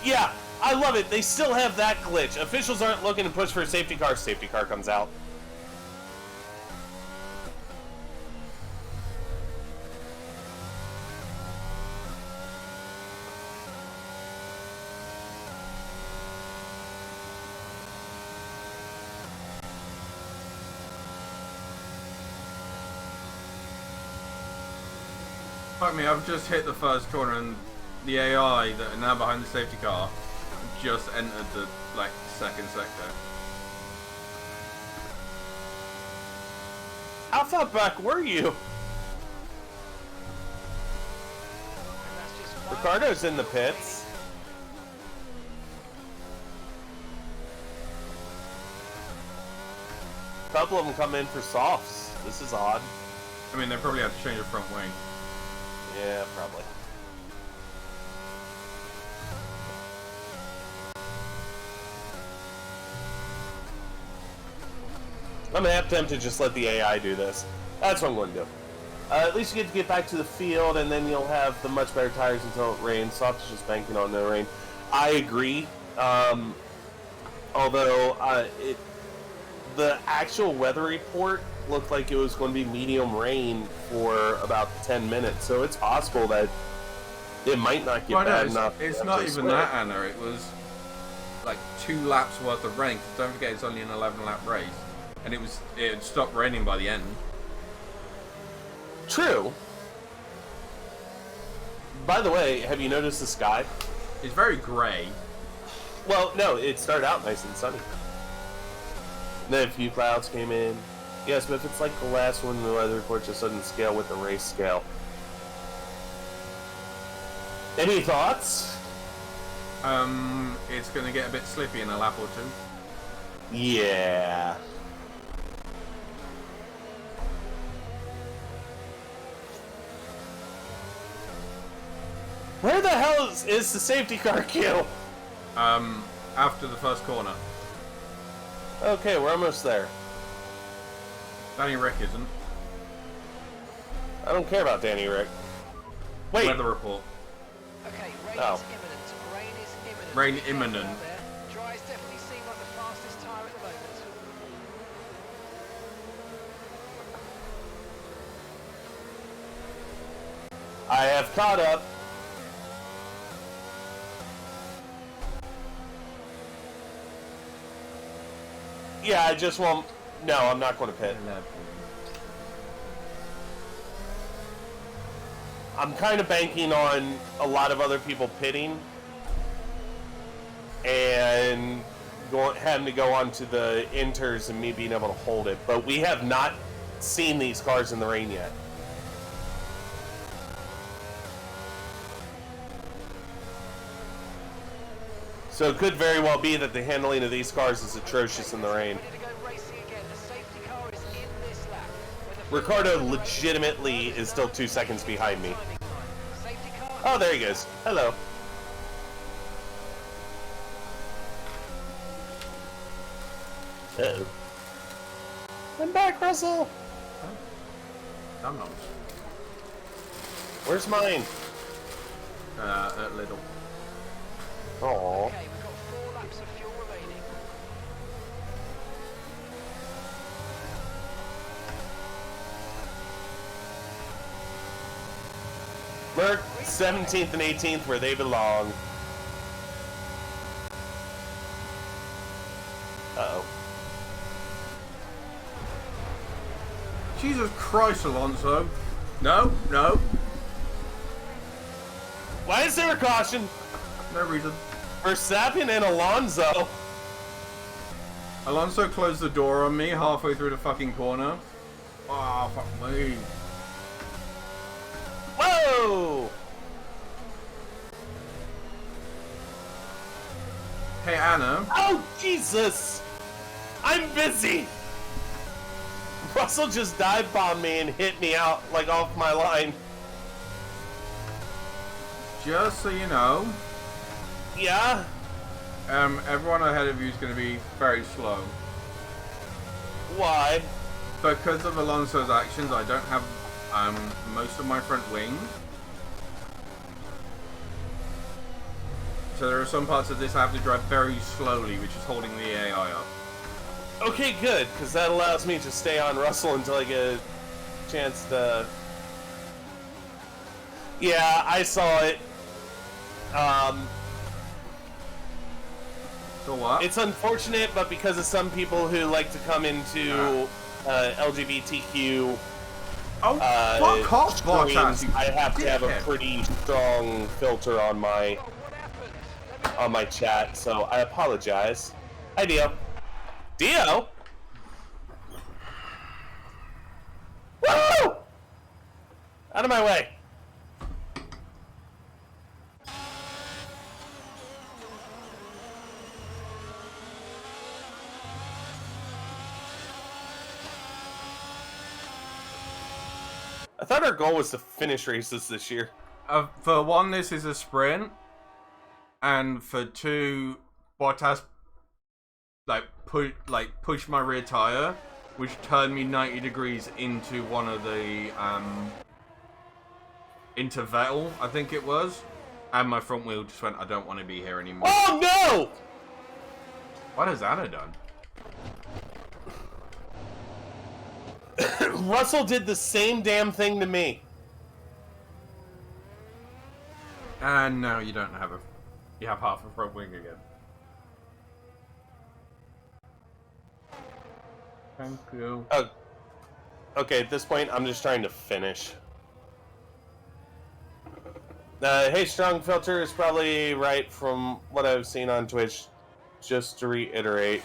Yeah, I love it. They still have that glitch. Officials aren't looking to push for a safety car. Safety car comes out. Fuck me, I've just hit the first corner and the AI that are now behind the safety car just entered the, like, second sector. How far back were you? Ricardo's in the pits. A couple of them come in for softs. This is odd. I mean, they probably have to change the front wing. Yeah, probably. I'm half tempted to just let the AI do this. That's what I'm going to do. At least you get to get back to the field, and then you'll have the much better tires until it rains. Soft is just banking on no rain. I agree. Although the actual weather report looked like it was going to be medium rain for about 10 minutes, so it's possible that it might not get bad enough. It's not even that, Anna. It was like 2 laps worth of rain. 'Cause don't forget, it's only an 11-lap race, and it had stopped raining by the end. True. By the way, have you noticed the sky? It's very grey. Well, no, it started out nice and sunny. Then a few clouds came in. Yes, but if it's like the last one, the weather report just doesn't scale with the race scale. Any thoughts? It's gonna get a bit slippy in a lap or 2. Yeah. Where the hell is the safety car queue? After the first corner. Okay, we're almost there. Danny Rick isn't. I don't care about Danny Rick. Wait. Weather report. Okay, rain Oh. is imminent. Rain is imminent. Rain Be careful imminent. out there. Dries definitely seem like the fastest tyre at the moment. I have caught up. Yeah, I just won't. No, I'm not going to pit. I'm kind of banking on a lot of other people pitting and having to go on to the inters and me being able to hold it. But we have not seen these cars in the rain yet. So it could very well be that the handling of these cars is atrocious in the rain. Ricardo legitimately is still 2 seconds behind me. Oh, there he goes. Hello. Uh-oh. I'm back, Russell! I'm not. Where's mine? At Little. Aww. Okay, we've got 4 laps of fuel remaining. Merc, 17th and 18th where they belong. Uh-oh. Jesus Christ, Alonso. No, no. Why is there a caution? No reason. Verstappen and Alonso. Alonso closed the door on me halfway through the fucking corner. Oh, fuck me. Whoa! Hey, Anna. Oh, Jesus! I'm busy! Russell just dive bombed me and hit me out, like, off my line. Just so you know, Yeah? everyone ahead of you is going to be very slow. Why? Because of Alonso's actions, I don't have most of my front wing. So there are some parts of this I have to drive very slowly, which is holding the AI up. Okay, good, because that allows me to stay on Russell until I get a chance to... Yeah, I saw it. So what? It's unfortunate, but because of some people who like to come into LGBTQ fuck off, streams, Bottas, you I have to have a dickhead. pretty strong filter on my chat, so I apologize. Hi, Dio. Dio? Woo! Out of my way. I thought our goal was to finish races this year. For one, this is a sprint, and for two, Bottas pushed my rear tire, which turned me 90 degrees into one of the into Vettel, I think it was, and my front wheel just went, I don't want to be here anymore. Oh no! What has Anna done? Russell did the same damn thing to me. And now you don't have you have half a front wing again. Thank you. Oh, okay, at this point, I'm just trying to finish. Hey, strong filter is probably right from what I've seen on Twitch. Just to reiterate.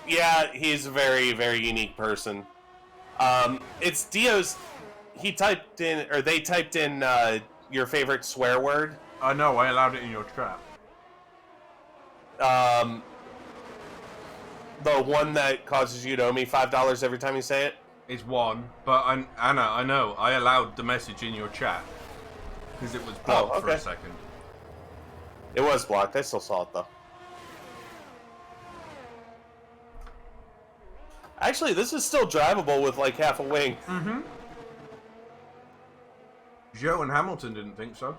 Yeah, he's a very, very unique person. It's Dio's. He typed in, or they typed in your favorite swear word. I know, I allowed it in your chat. The one that causes you to owe me $5 every time you say it? It's one, but Anna, I know, I allowed the message in your chat. Because it was blocked for a second. It was blocked, I still saw it though. Actually, this is still drivable with like half a wing. Mm-hmm. Joe and Hamilton didn't think so.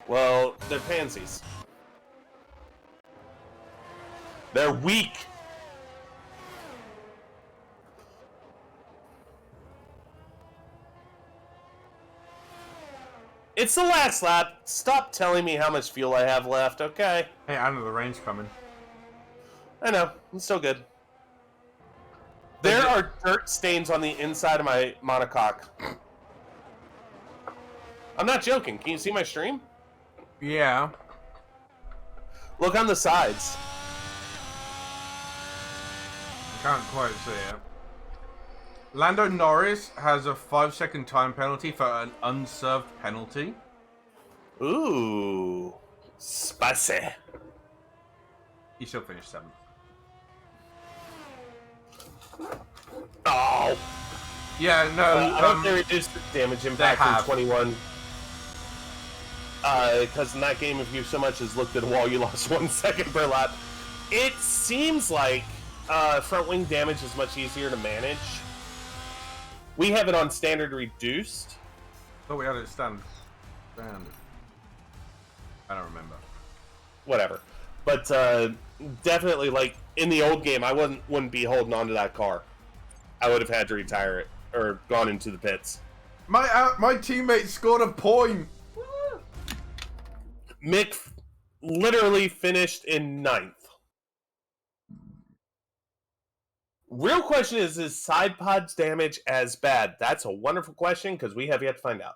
Well, they're pansies. They're weak. It's the last lap. Stop telling me how much fuel I have left, okay? Hey, I know the range coming. I know. It's still good. There are dirt stains on the inside of my monocoque. I'm not joking. Can you see my stream? Yeah. Look on the sides. Can't quite see it. Lando Norris has a 5-second time penalty for an unserved penalty. Ooh. Spicy. He still finished 7th. Oh. Yeah, no. I hope they reduced the damage impact from 21. Because in that game, if you so much as looked at a wall, you lost 1 second per lap. It seems like front wing damage is much easier to manage. We have it on standard reduced. Oh, we had it standard. I don't remember. Whatever. But definitely, like, in the old game, I wouldn't be holding on to that car. I would have had to retire it, or gone into the pits. My teammate scored a point! Mick literally finished in 9th. Real question is side pods damage as bad? That's a wonderful question, because we have yet to find out.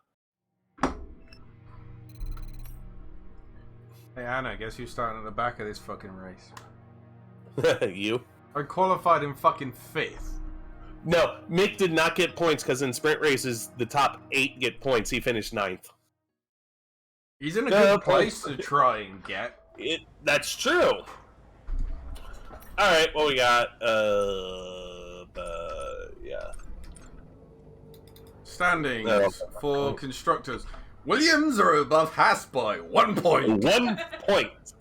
Hey, Anna, guess who's starting at the back of this fucking race? You? I qualified in fucking 5th. No, Mick did not get points, because in sprint races, the top 8 get points. He finished 9th. He's in a good place to try and get. That's true. Alright, what we got? Yeah. Standings for constructors. Williams are above Haas by 1 point. 1 point.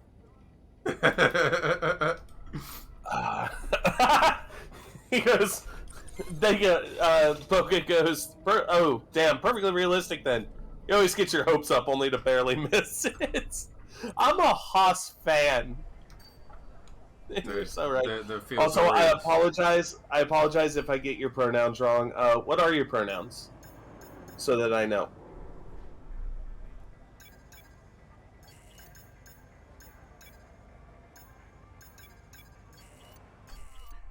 He goes, Boca goes, oh, damn, perfectly realistic then. You always get your hopes up only to barely miss it. I'm a Haas fan. You're so right. Also, I apologize. I apologize if I get your pronouns wrong. What are your pronouns? So that I know.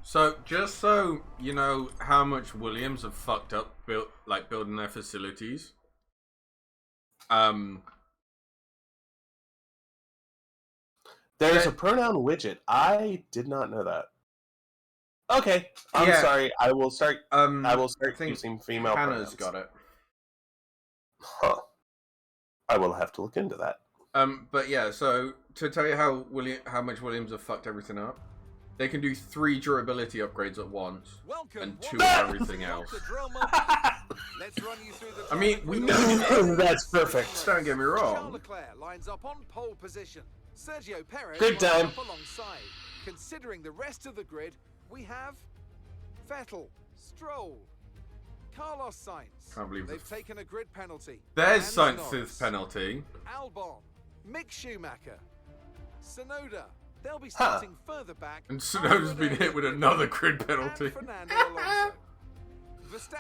So, just so you know how much Williams have fucked up building their facilities. There's a pronoun widget. I did not know that. Okay, I'm sorry. I will start. I will start using female Hannah's pronouns. got it. Huh. I will have to look into that. But yeah. So to tell you how much Williams have fucked everything up, they can do 3 durability upgrades at once and 2 of everything else. I mean, we know that's perfect. Don't get me wrong. Charles Leclerc lines up on pole position. Sergio Perez Grid time. up alongside. Considering the rest of the grid, we have Vettel, Stroll, Carlos Sainz. Can't believe they've taken a grid penalty. There's And Sainz's Norris, penalty. Albon, Mick Schumacher, Tsunoda. They'll be starting further back. And Tsunoda's been hit with another grid penalty. Fernando Alonso.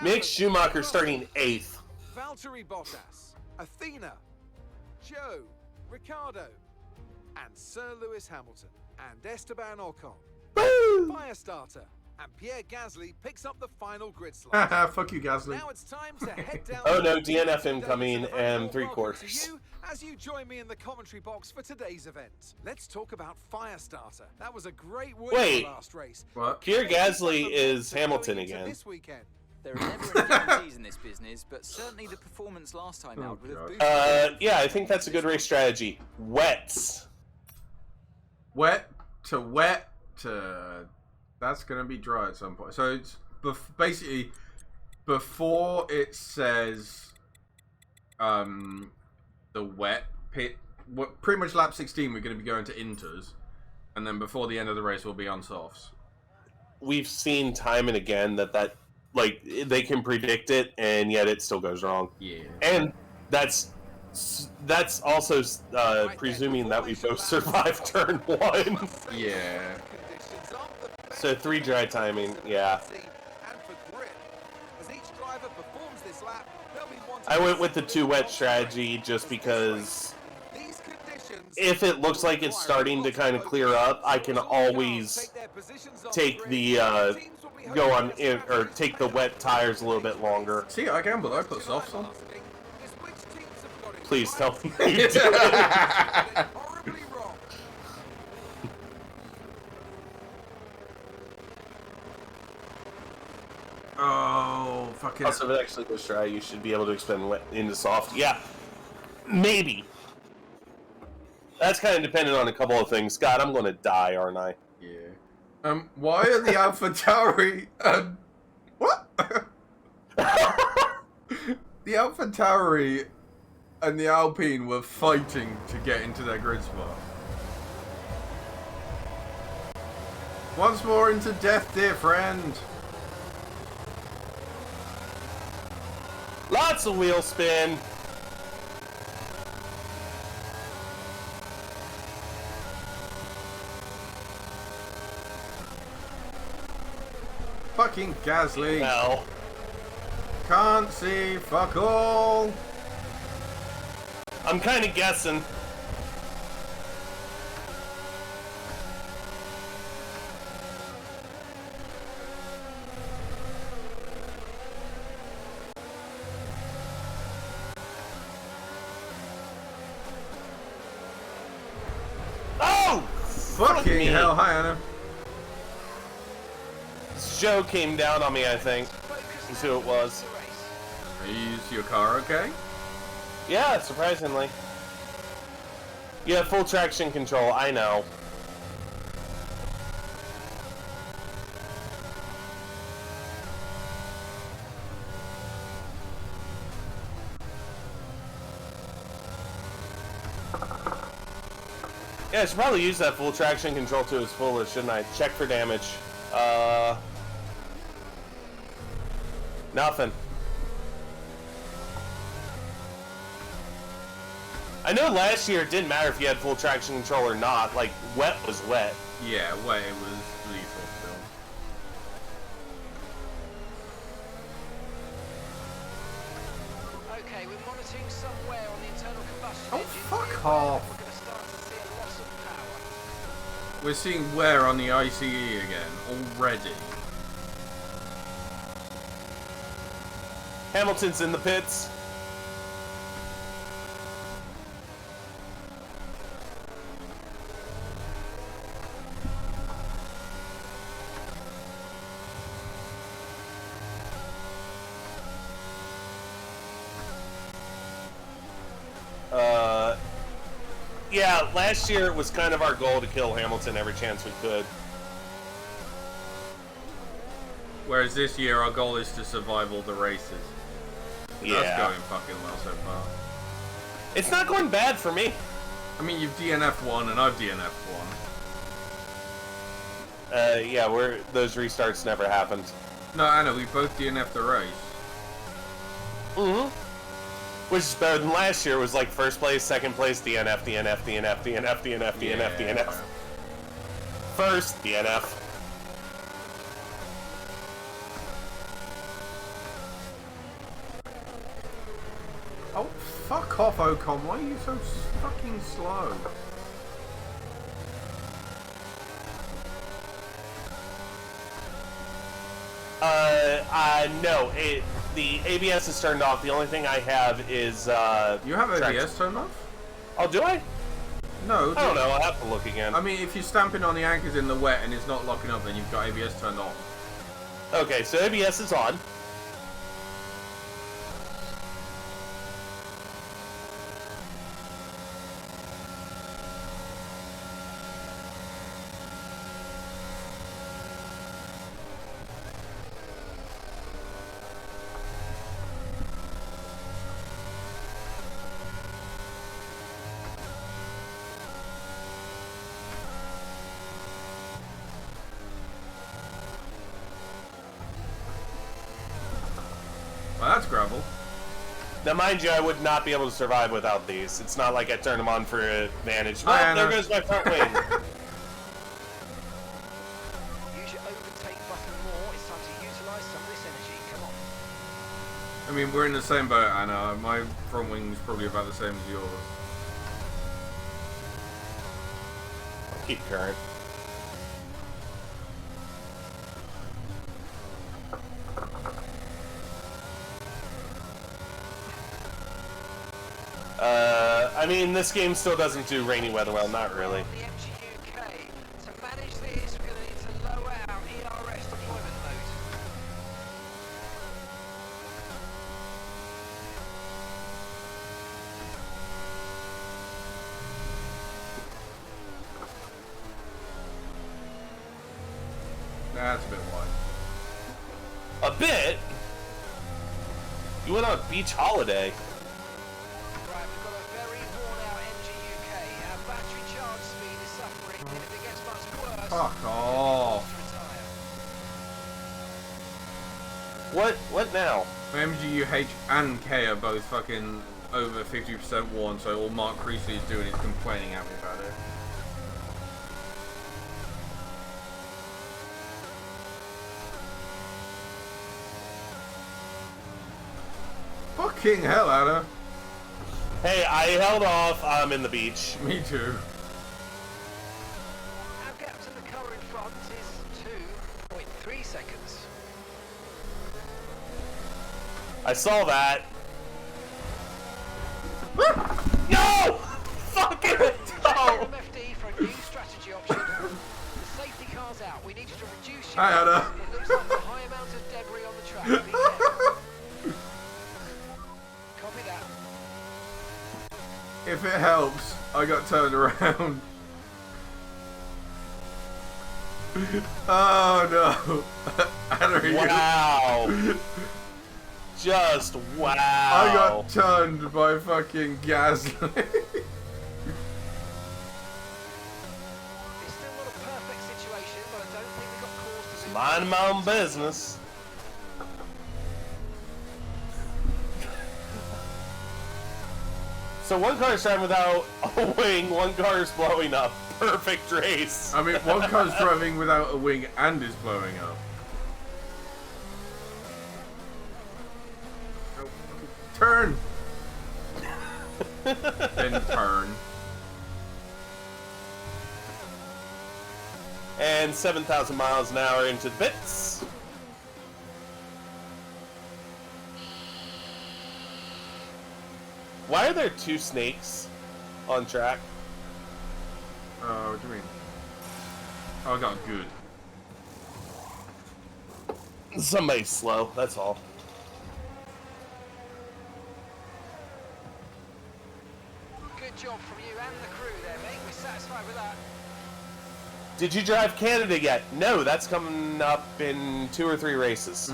Mick Schumacher starting 8th. Valtteri Bottas, Athena, Joe, Ricardo, and Sir Lewis Hamilton, and Esteban Ocon. Firestarter, and Pierre Gasly picks up the final grid slot. Fuck you, Gasly. Now it's time to head down. Oh no, DNF incoming and 3/4. As you join me in the commentary box for today's event, let's talk about Firestarter. That was a great win in the last race. What? Pierre Gasly is Hamilton again. This weekend. There are never any guarantees in this business, but certainly the performance last time out would have boosted. Yeah, I think that's a good race strategy. Wets. Wet to that's gonna be dry at some point. So it's basically before it says the wet pit. Pretty much lap 16 we're going to be going to inters, and then before the end of the race we'll be on softs. We've seen time and again that like they can predict it and yet it still goes wrong. Yeah. And that's also presuming that we both survive turn 1. Yeah. So 3 dry timing, yeah. And for grid, as each driver performs this this lap, they'll be wanting I went with the 2 wet strategy just because these conditions. if it looks like it's starting to kind of clear up, I can always take the take the wet tires a little bit longer. See, I gambled. I put softs on. Please tell me you do it. Oh, fucking. Also, if it actually goes dry, you should be able to expand wet into soft. Yeah, maybe. That's kind of dependent on a couple of things. God, I'm going to die, aren't I? Yeah. Why are the Alpha Tauri, what? The Alpha Tauri and the Alpine were fighting to get into their grid spot. Once more into death, dear friend. Lots of wheel spin. Fucking Gasly. No. Can't see fuck all. I'm kind of guessing. Oh! Fucking hell, hi Anna. Joe came down on me, I think. Is who it was. Is your car okay? Yeah, surprisingly. You have full traction control, I know. Yeah, I should probably use that full traction control to its fullest, shouldn't I? Check for damage. Nothing. I know last year it didn't matter if you had full traction control or not. Like, wet was wet. Yeah, wet it was lethal still. Okay, we're monitoring some wear on the internal combustion Oh, engine. fuck off. We're going to start to see a loss of power. We're seeing wear on the ICE again, already. Hamilton's in the pits. Yeah, last year it was kind of our goal to kill Hamilton every chance we could. Whereas this year our goal is to survive all the races. Yeah. That's going fucking well so far. It's not going bad for me. I mean, you've DNF'd one and I've DNF'd one. Yeah, those restarts never happened. No, Anna, we both DNF'd the race. Mm-hmm. Which is better than last year. It was like first place, second place, DNF, DNF, DNF, DNF, DNF, DNF, DNF. First, DNF. Oh, fuck off, Ocon. Why are you so fucking slow? No. The ABS is turned off. The only thing I have is, You have ABS turned off? Oh, do I? No. I don't know. I'll have to look again. I mean, if you're stamping on the anchors in the wet and it's not locking up, then you've got ABS turned on. Okay, so ABS is on. Well, that's gravel. Now, mind you, I would not be able to survive without these. It's not like I turned them on for advantage. Hi, Oh, there Anna. goes my front wing. Use your overtake button more. It's time to utilize some of this energy. Come on. mean, we're in the same boat, Anna. My front wing's probably about the same as yours. Keep current. I mean, this game still doesn't do rainy weather well, not really. The MGUK. To manage this, we're going to need to lower our ERS deployment mode. That's a bit wide. A bit? You went on a beach holiday. Right, we've got a very worn out MGUK. Our battery charge speed is suffering, and if it gets much worse, Fuck off. retire. What now? MGUH and K are both fucking over 50% worn, so all Mark Creasy is doing is complaining at me about it. Fucking hell, Anna. Hey, I held off. I'm in the beach. Me too. Our gap to the car in front is 2.3 seconds. I saw that. No! Fuck it! No! MFD for a new strategy option. The safety car's out. We need you to reduce your Hi, Anna. loads. It looks like a high amount of debris on the track. Be careful. Copy that. If it helps, I got turned around. Oh no. Anna, you- Wow. Just wow. I got turned by fucking Gasly. It's still not a perfect situation, but I don't think we got cause to do Mind my own business. So one car's driving without a wing, one car's blowing up. Perfect race. I mean, one car's driving without a wing and is blowing up. Oh, turn! Then turn. And 7,000 miles an hour into the bits. Why are there two snakes on track? What do you mean? Oh, I got good. Somebody's slow, that's all. Good job from you and the crew there, mate. We're satisfied with that. Did you drive Canada yet? No, that's coming up in 2 or 3 races.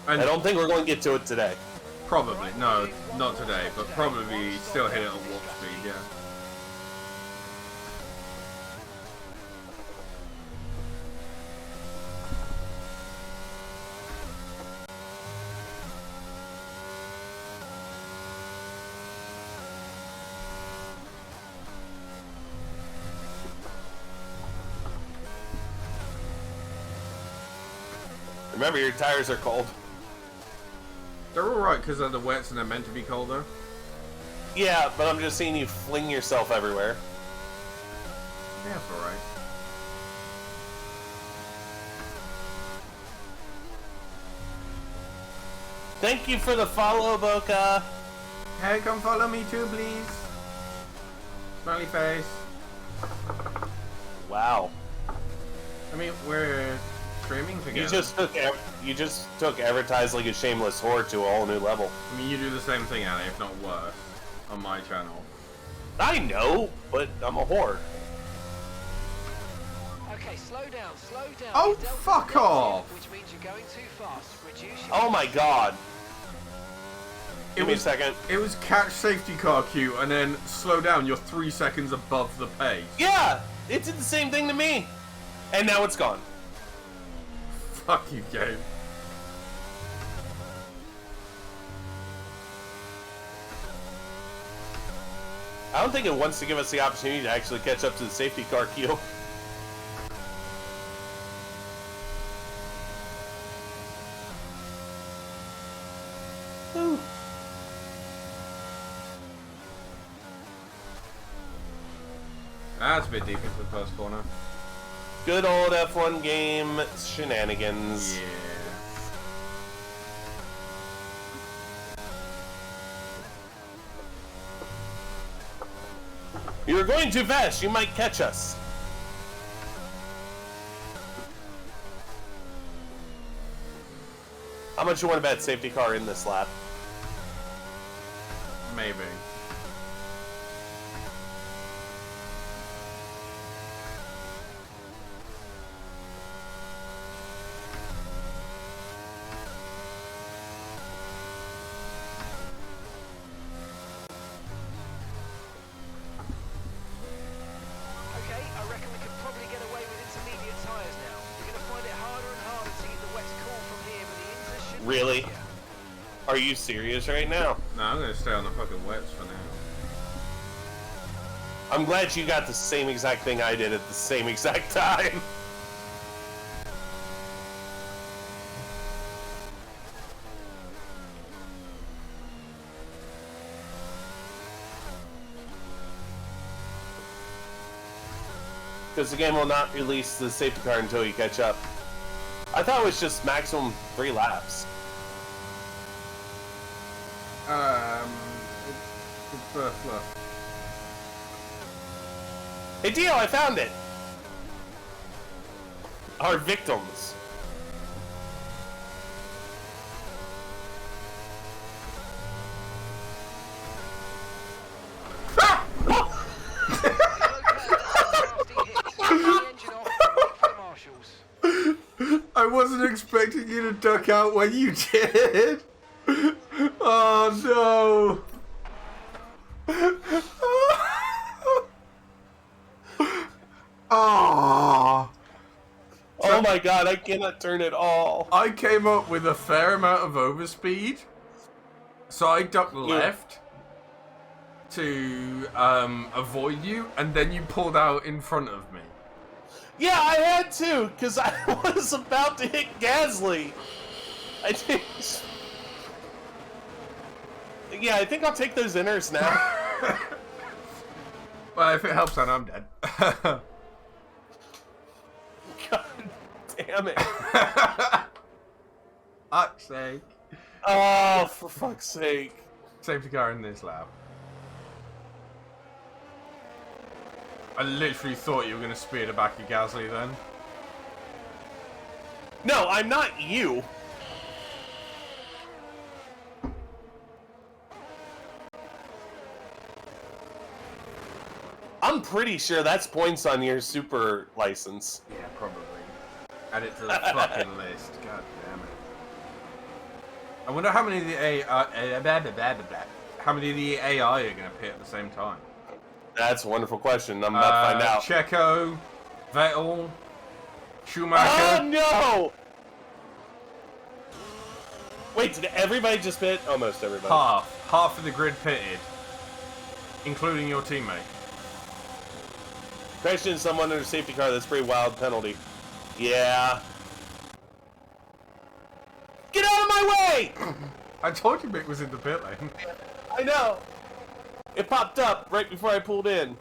And I don't think we're going to get to it today. probably, no, not today, but probably still hit it at warp speed, yeah. Remember, your tires are cold. They're alright because they're the wets and they're meant to be colder. Yeah, but I'm just seeing you fling yourself everywhere. Yeah, it's alright. Thank you for the follow, Boca. Hey, come follow me too, please. Smiley face. Wow. I mean, we're streaming together. You just took advertise like a shameless whore to a whole new level. I mean, you do the same thing, Anna, if not worse, on my channel. I know, but I'm a whore. Okay, slow down, slow down. Oh, Your delta's fuck negative, off. Which means you're going too fast. Reduce your Oh my god. It Give me a was second. It was catch safety car queue and then slow down. You're 3 seconds above the pace. Yeah, it did the same thing to me. And now it's gone. Fuck you, game. I don't think it wants to give us the opportunity to actually catch up to the safety car queue. That's a bit deep into the first corner. Good old F1 game shenanigans. Yeah. You're going too fast. You might catch us. How much you want to bet safety car in this lap? Maybe. Okay, I reckon we could probably get away with intermediate tyres now. We're going to find it harder and harder to keep the wets cool from here, but the Inter should be Really? easier. Are you serious right now? No, I'm gonna stay on the fucking wets for now. I'm glad you got the same exact thing I did at the same exact time. Because the game will not release the safety car until you catch up. I thought it was just maximum 3 laps. It's first look. Hey Dio, I found it! Our victims. I wasn't expecting you to duck out when you did. Oh no. Oh. Oh my god, I cannot turn it all. I came up with a fair amount of overspeed, so I ducked left to avoid you, and then you pulled out in front of me. Yeah, I had to, because I was about to hit Gasly. I think... Yeah, I think I'll take those inners now. Well, if it helps, then I'm dead. God damn it. Fuck's sake. Oh, for fuck's sake. Safety car in this lap. I literally thought you were going to spear the back of Gasly then. No, I'm not you. I'm pretty sure that's points on your super license. Yeah, probably. Add it to the fucking list. God damn it. I wonder how many of the how many of the AI are going to pit at the same time. That's a wonderful question. I'm about to find out. Checo, Vettel, Schumacher. Oh no! Wait, did everybody just pit? Almost everybody. Half of the grid pitted, including your teammate. Crashed into someone in a safety car. That's a pretty wild penalty. Yeah. Get out of my way! I told you Mick was in the pit lane. I know. It popped up right before I pulled in.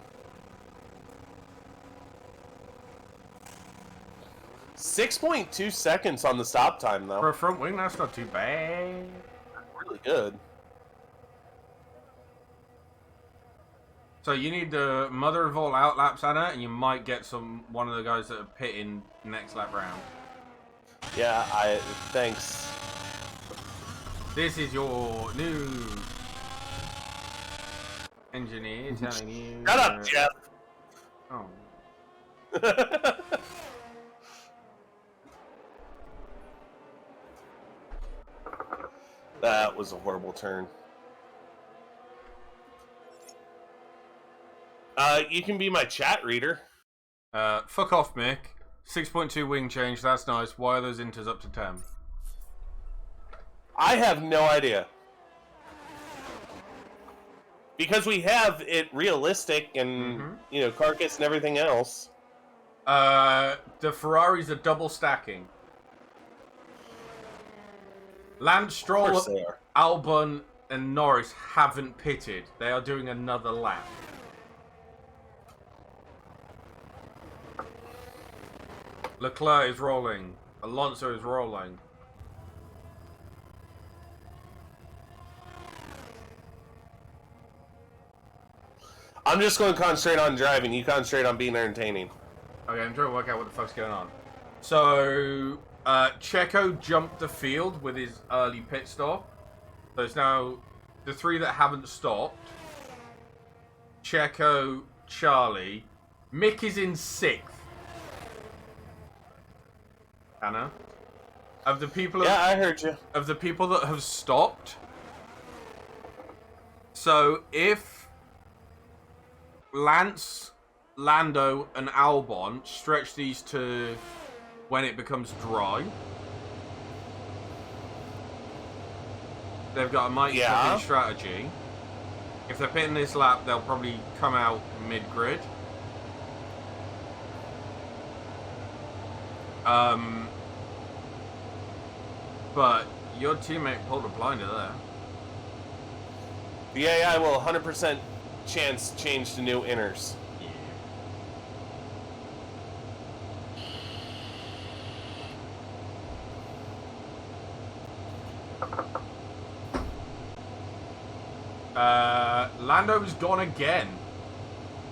6.2 seconds on the stop time, though. For a front wing, that's not too bad. Really good. So you need the mother of all out laps, Anna, and you might get one of the guys that are pitting next lap round. Yeah, thanks. This is your new engineer telling you. Shut up, Jeff. Oh. That was a horrible turn. You can be my chat reader. Fuck off, Mick. 6.2 wing change, that's nice. Why are those inters up to 10? I have no idea. Because we have it realistic and, you know, carcass and everything else. The Ferraris are double stacking. Lance Stroll, Albon, and Norris haven't pitted. They are doing another lap. Leclerc is rolling. Alonso is rolling. I'm just going to concentrate on driving. You concentrate on being entertaining. Okay, I'm trying to work out what the fuck's going on. So, Checo jumped the field with his early pit stop. So it's now the three that haven't stopped. Checo, Charlie. Mick is in 6th. Anna? Of the people... Yeah, I heard you. Of the people that have stopped. So, if Lance, Lando, and Albon stretch these to when it becomes dry, they've got a mighty fucking strategy. If they're pitting this lap, they'll probably come out mid-grid. But your teammate pulled a blinder there. The AI will 100% chance change to new inners. Lando's gone again.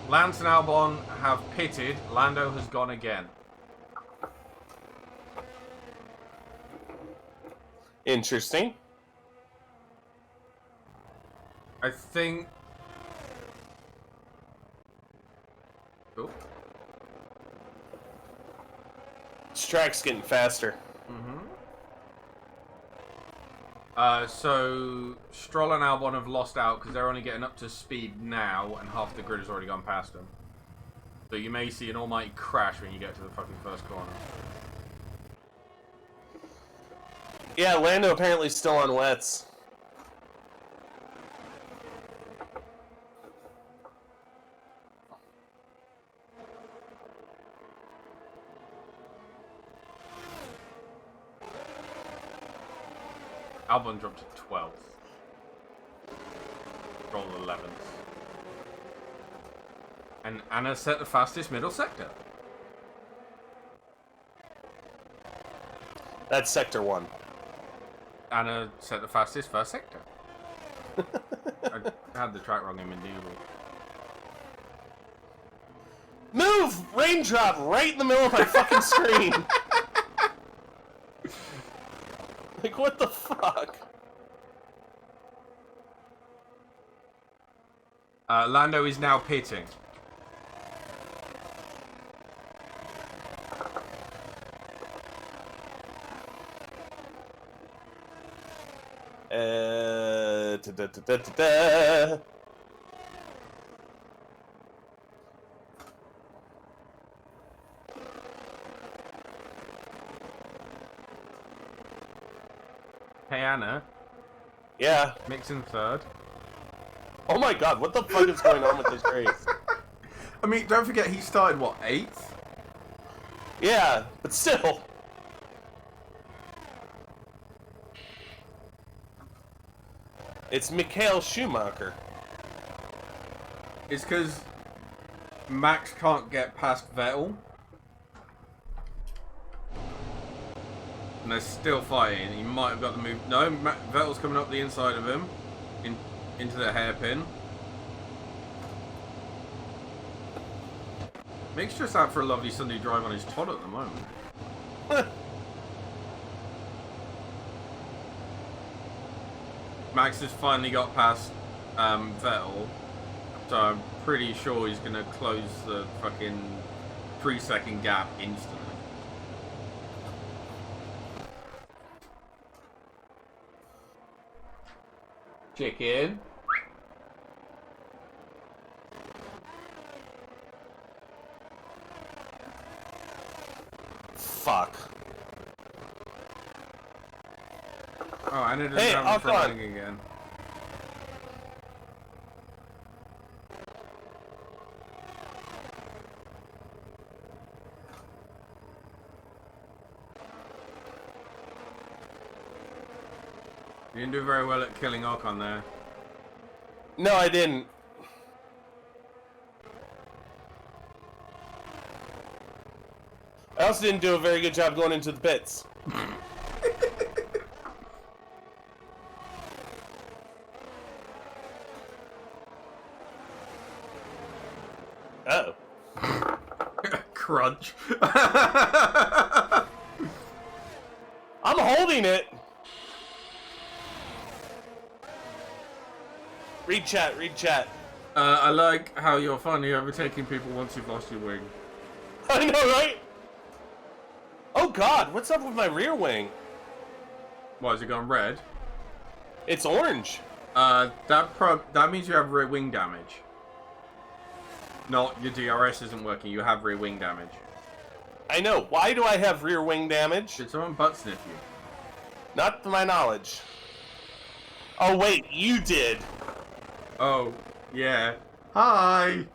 Lance and Albon have pitted. Lando has gone again. Interesting. I think... Oh. This track's getting faster. So Stroll and Albon have lost out because they're only getting up to speed now, and half the grid has already gone past them. So you may see an almighty crash when you get to the fucking first corner. Yeah, Lando apparently still on wets. Albon dropped to 12th. Roll 11th. And Anna set the fastest middle sector. That's sector 1. Anna set the fastest first sector. I had the track wrong in medieval. Move! Raindrop right in the middle of my fucking screen! Like, what the fuck? Lando is now pitting. Da-da-da-da-da. Hey Anna. Yeah. Mixing third. Oh my god, what the fuck is going on with this race? I mean, don't forget he started, what, 8th? Yeah, but still. It's Michael Schumacher. It's because Max can't get past Vettel. And they're still fighting. He might have got the move. No, Vettel's coming up the inside of him. Into the hairpin. Mick's just out for a lovely Sunday drive on his Todd at the moment. Max has finally got past Vettel, so I'm pretty sure he's going to close the fucking 3-second gap instantly. Chicken. Fuck. Oh, I didn't Hey, have him for Ocon. running again. You didn't do very well at killing Ocon there. No, I didn't. I also didn't do a very good job going into the pits. Uh-oh. Crunch. I'm holding it. Read chat, read chat. I like how you're finally overtaking people once you've lost your wing. I know, right? Oh god, what's up with my rear wing? Why, has it gone red? It's orange. That means you have rear wing damage. Not your DRS isn't working, you have rear wing damage. I know. Why do I have rear wing damage? Did someone butt sniff you? Not to my knowledge. Oh wait, you did. Oh, yeah. Hi!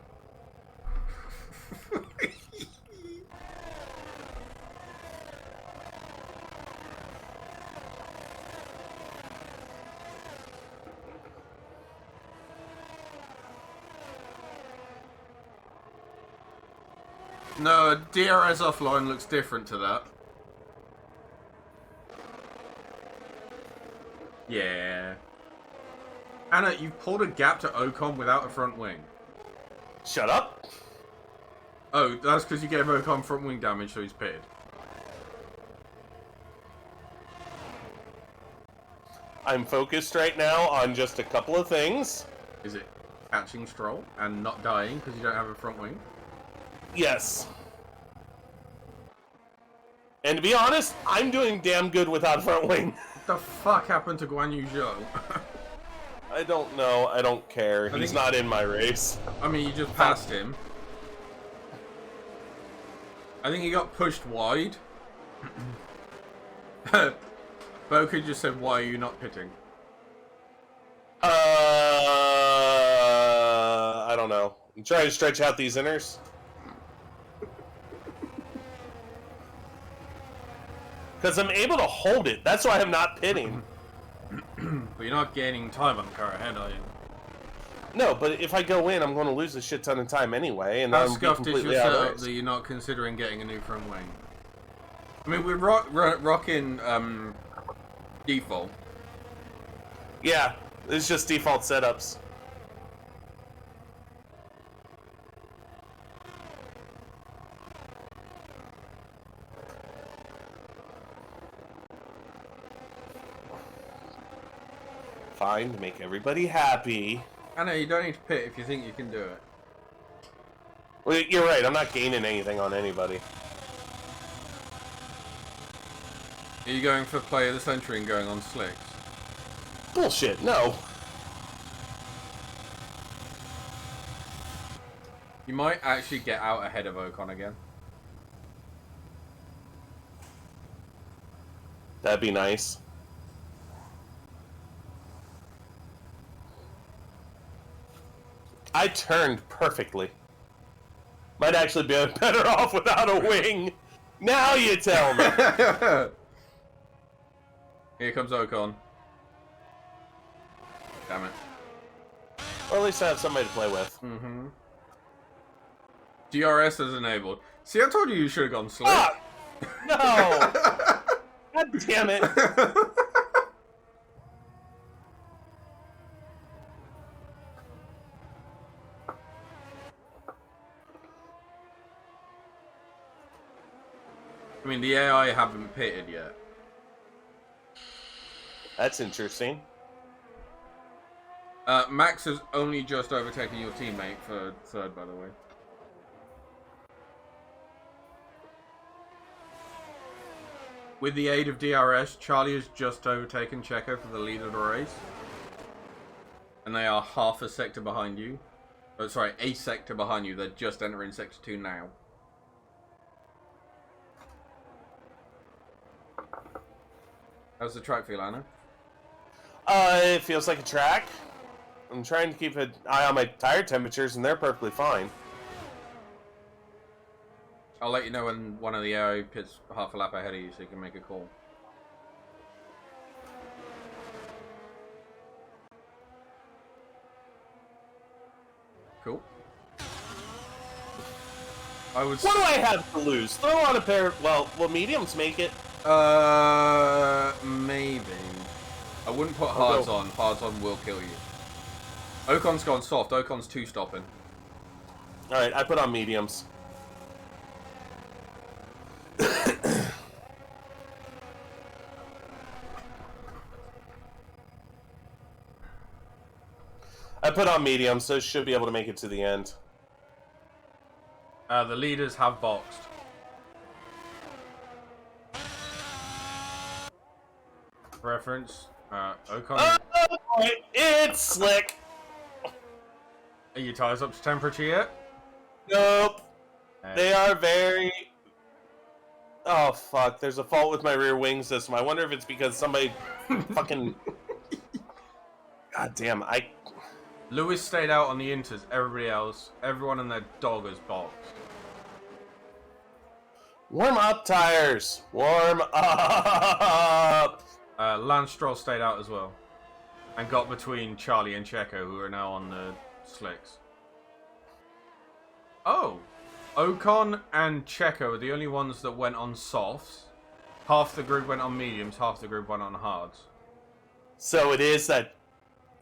No, DRS offline looks different to that. Yeah. Anna, you've pulled a gap to Ocon without a front wing. Shut up. Oh, that's because you gave Ocon front wing damage, so he's pitted. I'm focused right now on just a couple of things. Is it catching Stroll and not dying because you don't have a front wing? Yes. And to be honest, I'm doing damn good without front wing. What the fuck happened to Guan Yu Zhou? I don't know. I don't care. He's not in my race. I mean, you just passed him. I think he got pushed wide. Boca just said, why are you not pitting? I don't know. I'm trying to stretch out these inners. Because I'm able to hold it. That's why I'm not pitting. But you're not gaining time on the car ahead, are you? No, but if I go in, I'm going to lose a shit ton of time anyway, and How I'm scuffed is your completely out of setup race. that you're not considering getting a new front wing? I mean, we're rocking default. Yeah, it's just default setups. Fine, to make everybody happy. I know, you don't need to pit if you think you can do it. Well, you're right, I'm not gaining anything on anybody. Are you going for play of the century and going on slicks? Bullshit, no. You might actually get out ahead of Ocon again. That'd be nice. I turned perfectly. Might actually be better off without a wing. Now you tell me. Here comes Ocon. Damn it. Well, at least I have somebody to play with. Mm-hmm. DRS is enabled. See, I told you you should have gone slick. Ah! No! God damn it. I mean, the AI haven't pitted yet. That's interesting. Max has only just overtaken your teammate for third, by the way. With the aid of DRS, Charlie has just overtaken Checo for the lead of the race. And they are half a sector behind you. Oh, sorry, a sector behind you. They're just entering Sector 2 now. How's the track feel, Anna? It feels like a track. I'm trying to keep an eye on my tire temperatures, and they're perfectly fine. I'll let you know when one of the AI pits half a lap ahead of you so you can make a call. Cool. What do I have to lose? Throw on a pair. Well, will mediums make it? Maybe. I wouldn't put hards on. Hards on will kill you. Ocon's gone soft. Ocon's 2-stopping. All right, I put on mediums. I put on medium, so should be able to make it to the end. The leaders have boxed. Reference. Ocon. Oh, it's slick. Are your tires up to temperature yet? Nope. They are very... Oh, fuck. There's a fault with my rear wing system. I wonder if it's because somebody fucking... God damn, Lewis stayed out on the inters. Everyone and their dog is boxed. Warm up, tires. Warm up. Lance Stroll stayed out as well. And got between Charlie and Checo, who are now on the slicks. Oh! Ocon and Checo are the only ones that went on softs. Half the group went on mediums, half the group went on hards. So it is that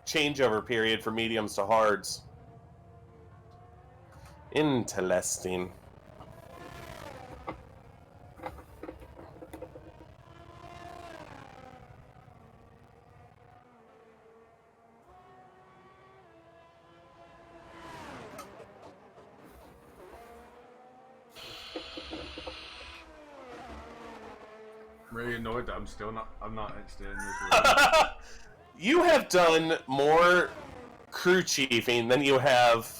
changeover period for mediums to hards. Interesting. Really annoyed that I'm not still in this room. You have done more crew chiefing than you have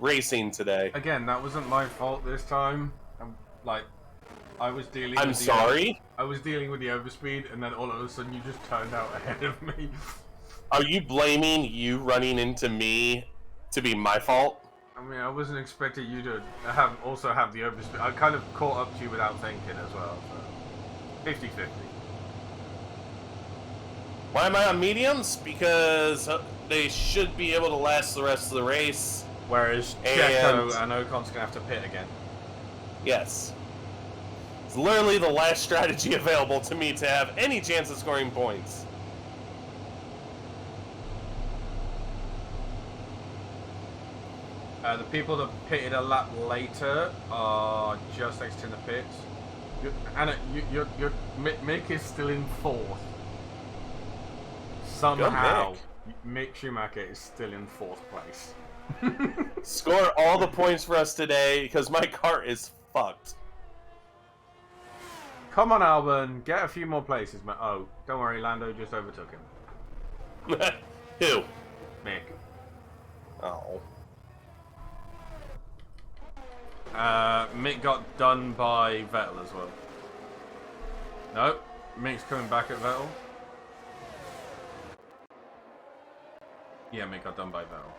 racing today. Again, that wasn't my fault this time. I was dealing I'm with sorry? I was dealing with the overspeed, and then all of a sudden you just turned out ahead of me. Are you blaming you running into me to be my fault? I mean, I wasn't expecting you to also have the overspeed. I kind of caught up to you without thinking as well. So. 50-50. Why am I on mediums? Because they should be able to last the rest of the race. Whereas Checo and Ocon's going to have to pit again. Yes. It's literally the last strategy available to me to have any chance of scoring points. The people that pitted a lap later are just exiting the pits. Anna, Mick is still in 4th. Somehow, Mick Schumacher is still in 4th place. Score all the points for us today because my car is fucked. Come on, Albon, get a few more places, man. Oh, don't worry, Lando just overtook him. Who? Mick. Oh. Mick got done by Vettel as well. Nope, Mick's coming back at Vettel. Yeah, Mick got done by Vettel.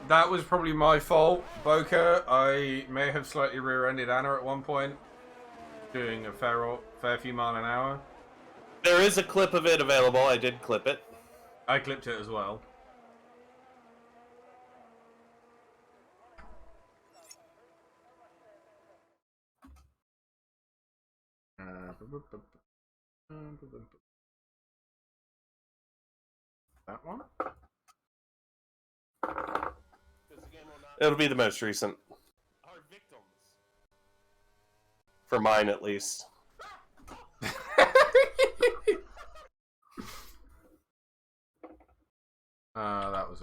That was probably my fault, Boca. I may have slightly rear-ended Anna at one point, doing a fair few mile an hour. There is a clip of it available. I did clip it. I clipped it as well. That one? It'll be the most recent. Our victims. For mine, at least. That was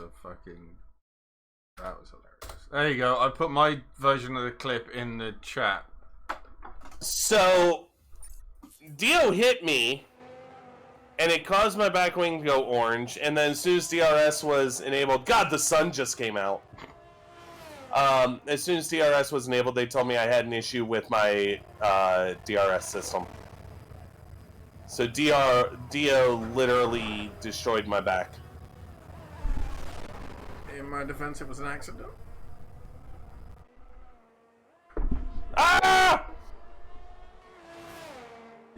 hilarious. There you go. I put my version of the clip in the chat. So, Dio hit me, and it caused my back wing to go orange, and then as soon as DRS was enabled... God, the sun just came out. As soon as DRS was enabled, they told me I had an issue with my DRS system. So Dio literally destroyed my back. In my defense, it was an accident. Ah!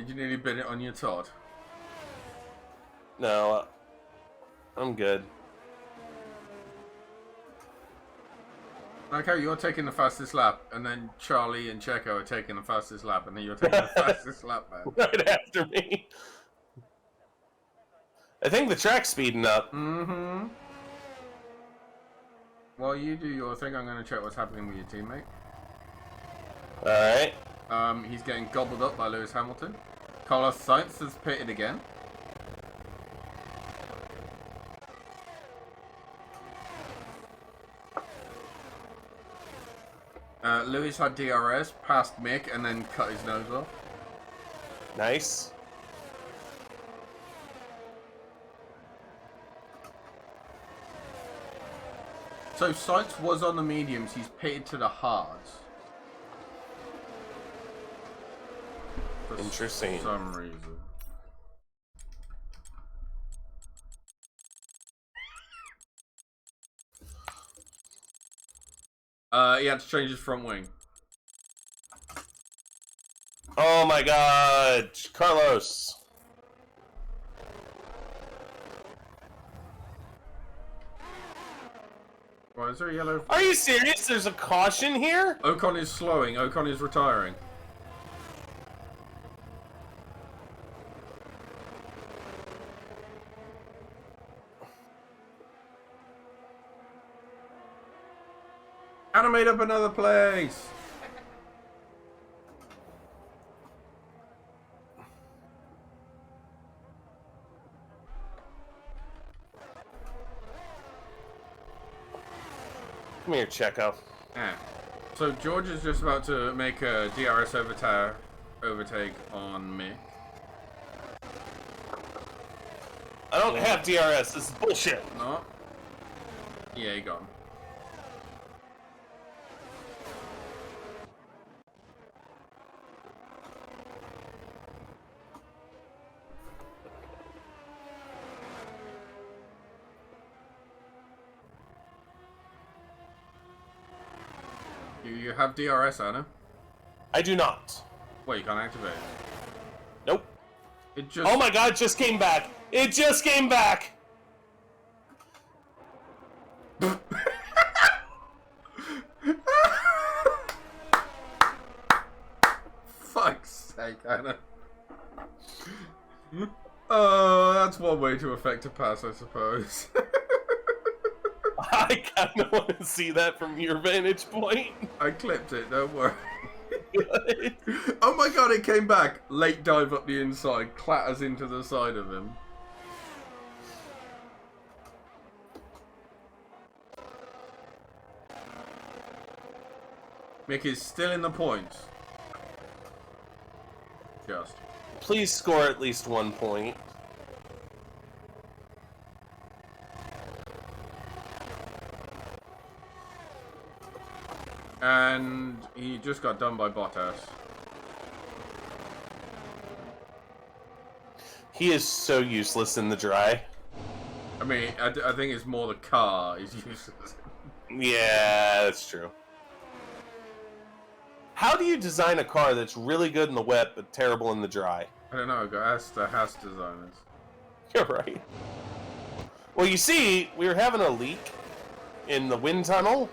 Did you nearly bin it on your Todd? No, I'm good. Like how you're taking the fastest lap, and then Charlie and Checo are taking the fastest lap, and then you're taking the fastest lap back. Right after me. I think the track's speeding up. Mm-hmm. While you do your thing, I'm going to check what's happening with your teammate. Alright. He's getting gobbled up by Lewis Hamilton. Carlos Sainz has pitted again. Lewis had DRS, passed Mick, and then cut his nose off. Nice. So Sainz was on the mediums, he's pitted to the hards. For Interesting. some reason. He had to change his front wing. Oh my god, Carlos. Why is there a yellow? Are you serious? There's a caution here? Ocon is slowing, Ocon is retiring. Anna made up another place. Come here, Checo. Yeah. So George is just about to make a DRS overtake on me. I don't have DRS. This is bullshit. No. Yeah, he got him. You have DRS, Anna? I do not. Wait, you can't activate it? Nope. It just... Oh my god, it just came back. It just came back. Fuck's sake, Anna. Oh, that's one way to affect a pass, I suppose. I kind of want to see that from your vantage point. I clipped it, don't worry. Oh my god, it came back. Late dive up the inside, clatters into the side of him. Mick is still in the points. Just. Please score at least 1 point. And he just got done by Bottas. He is so useless in the dry. I mean, I think it's more the car is useless. Yeah, that's true. How do you design a car that's really good in the wet but terrible in the dry? I don't know, I got asked the Haas designers. You're right. Well, you see, we were having a leak in the wind tunnel.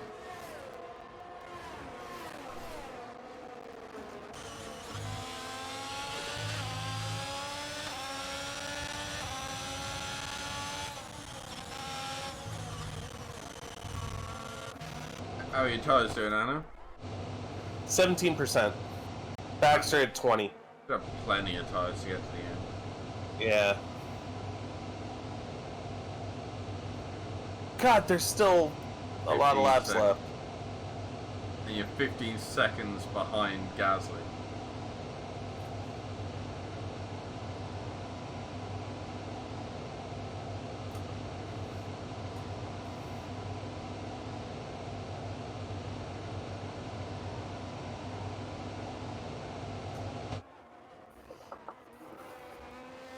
How are your tires doing, Anna? 17%. Baxter at 20. Got plenty of tires to get to the end. Yeah. God, there's still a lot of laps left. And you're 15 seconds behind Gasly.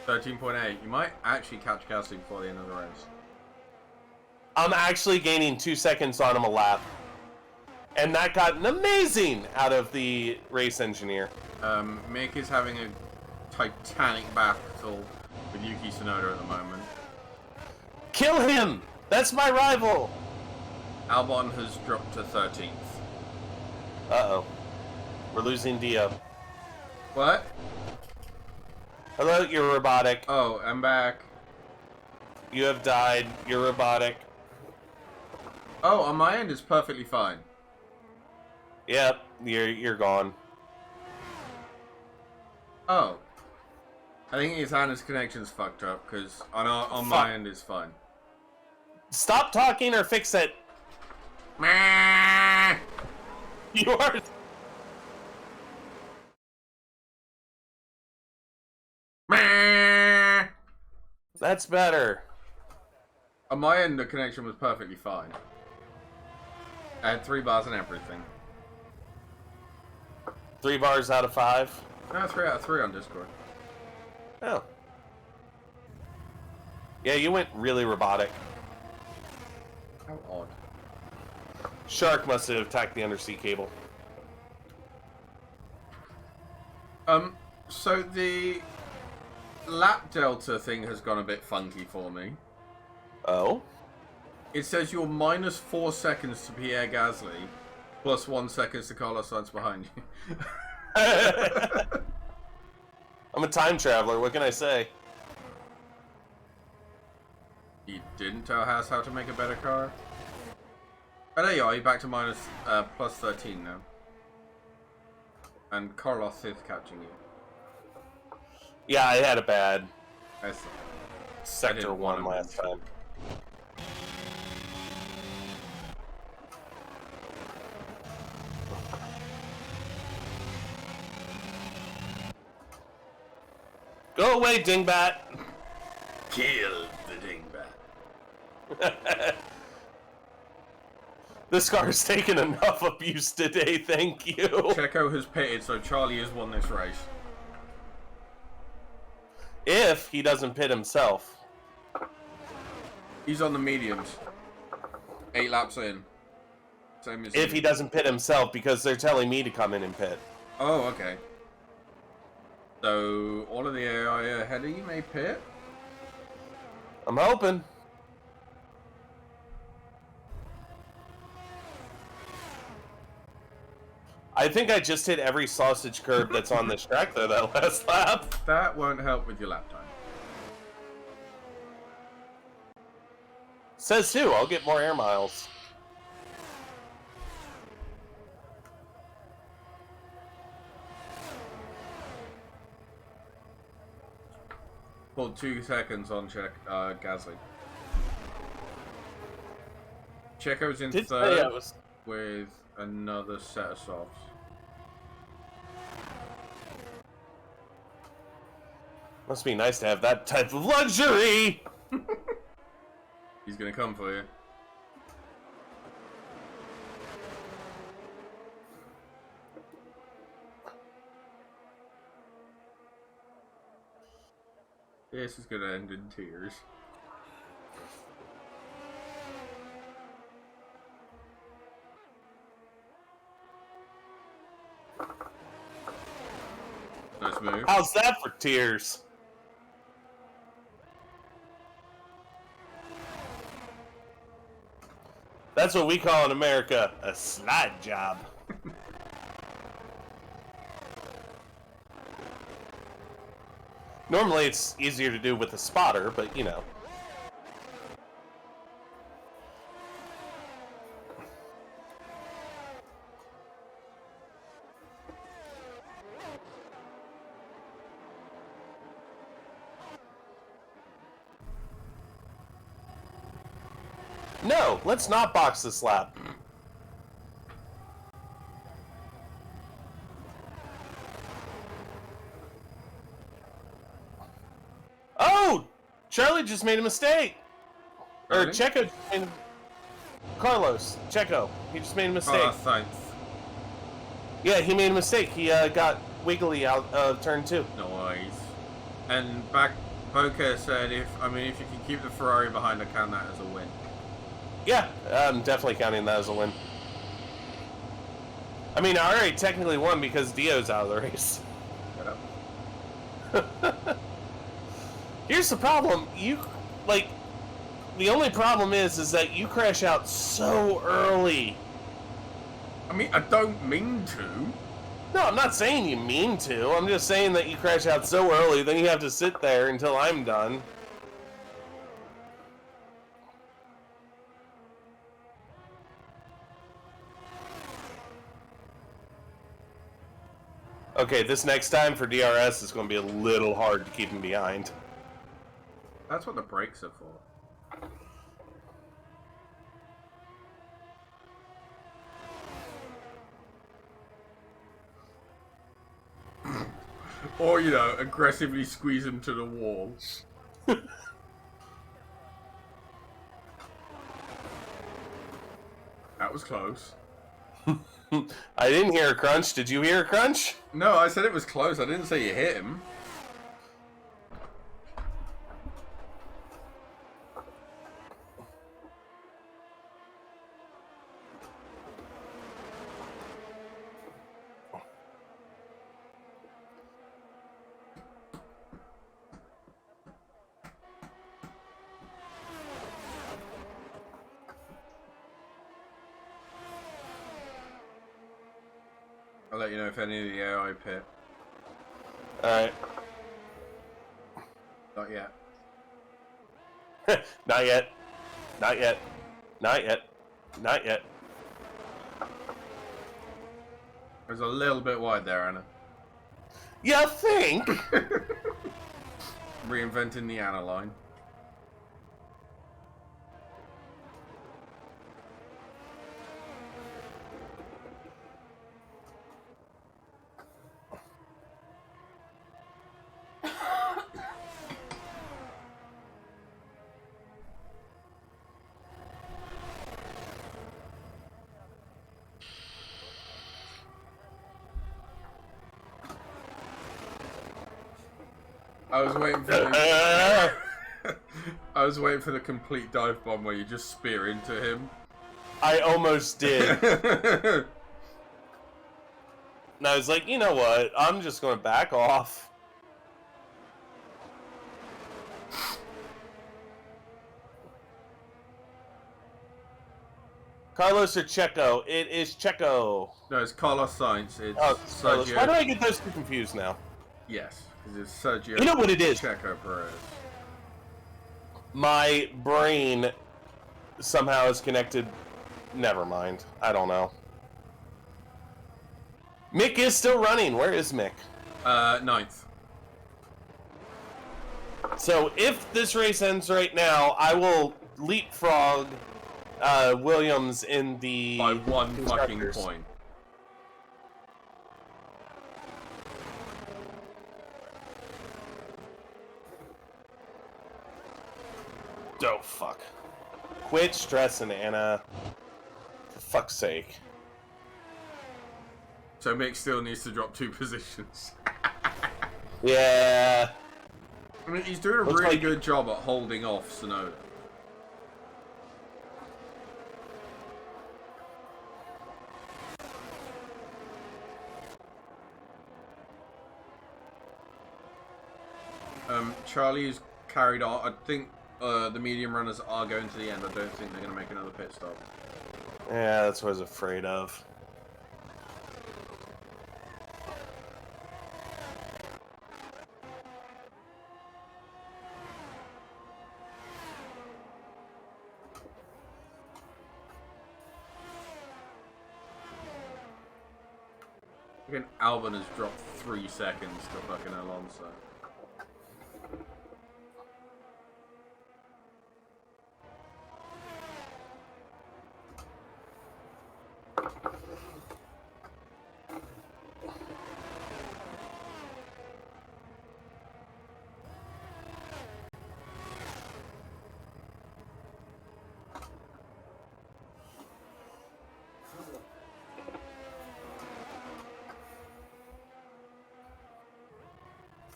.8. You might actually catch Gasly before the end of the race. I'm actually gaining 2 seconds on him a lap. And that got an amazing out of the race engineer. Mick is having a titanic battle with Yuki Tsunoda at the moment. Kill him! That's my rival! Albon has dropped to 13th. Uh-oh. We're losing Dio. What? Hello, you're robotic. Oh, I'm back. You have died. You're robotic. Oh, on my end it's perfectly fine. Yep, you're gone. Oh. I think his Anna's connection's fucked up, because on my end it's fine. Stop talking or fix it. Meh. You are... Meh. That's better. On my end the connection was perfectly fine. I had 3 bars and everything. 3 bars out of 5? No, 3 out of 3 on Discord. Oh. Yeah, you went really robotic. How odd. Shark must have attacked the undersea cable. So the lap delta thing has gone a bit funky for me. Oh? It says you're minus 4 seconds to Pierre Gasly, plus 1 second to Carlos Sainz behind you. I'm a time traveler, what can I say? You didn't tell Haas how to make a better car? Oh, there you are, you're back to plus 13 now. And Carlos is catching you. Yeah, I had a bad That's Sector 1 last time. Go away, dingbat! Kill the dingbat. This car's taken enough abuse today, thank you. Checo has pitted, so Charlie has won this race. If he doesn't pit himself. He's on the mediums. 8 laps in. Same as If he doesn't pit himself, because they're telling me to come in and pit. Oh, okay. So, all of the AI ahead of you may pit? I'm hoping. I think I just hit every sausage curb that's on this track though that last lap. That won't help with your lap time. Says who? I'll get more air miles. Pulled 2 seconds on Gasly. Checo's in Did say third I was... with another set of softs. Must be nice to have that type of luxury! He's gonna come for you. This is gonna end in tears. Nice move. How's that for tears? That's what we call in America a slide job. Normally it's easier to do with a spotter, but you know. No, let's not box this lap. Oh! Charlie just made a mistake. Or Really? Checo just made a... Carlos, Checo. He just made a mistake. Oh, thanks. Yeah, he made a mistake. He got wiggly out of turn 2. Noise. And Boca said, if you can keep the Ferrari behind, I count that as a win. Yeah, I'm definitely counting that as a win. I mean, I already technically won because Dio's out of the race. Shut Here's the problem. The only problem is that you crash out so early. I mean, I don't mean to. No, I'm not saying you mean to. I'm just saying that you crash out so early, then you have to sit there until I'm done. Okay, this next time for DRS is going to be a little hard to keep him behind. That's what the brakes are for. Or, you know, aggressively squeeze him to the wall. That was close. I didn't hear a crunch. Did you hear a crunch? No, I said it was close. I didn't say you hit him. I'll let you know if any of the AI pit. Alright. Not yet. Not yet. Not yet. Not yet. Not yet. It was a little bit wide there, Anna. You think? Reinventing the Anna line. I was waiting for the I was waiting for the complete dive bomb where you just spear into him. I almost did. And I was like, you know what? I'm just going to back off. Carlos or Checo? It is Checo. No, it's Carlos Sainz. It's Carlos. Sergio. Why do I get those two confused now? Yes, because it's Sergio. You know what it is? Checo Perez. My brain somehow is connected. Never mind. I don't know. Mick is still running. Where is Mick? 9th. So if this race ends right now, I will leapfrog Williams in the By one fucking constructors. point. Oh, fuck. Quit stressing, Anna. For fuck's sake. So Mick still needs to drop 2 positions. Yeah. I mean, he's doing a Looks really like- good job at holding off Sonoda. Charlie's carried on. I think the medium runners are going to the end. I don't think they're going to make another pit stop. Yeah, that's what I was afraid of. Again, Albon has dropped 3 seconds to fucking Alonso.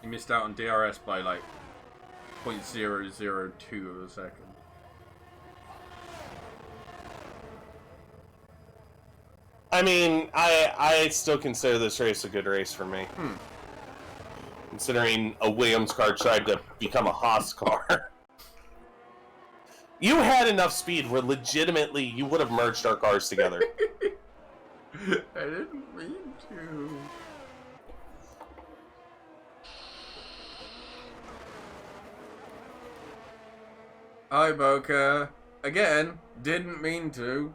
He missed out on DRS by like 0.002 of a second. I mean, I still consider this race a good race for me. considering a Williams car tried to become a Haas car. You had enough speed where legitimately you would have merged our cars together. I didn't mean to. Hi, Boca. Again, didn't mean to.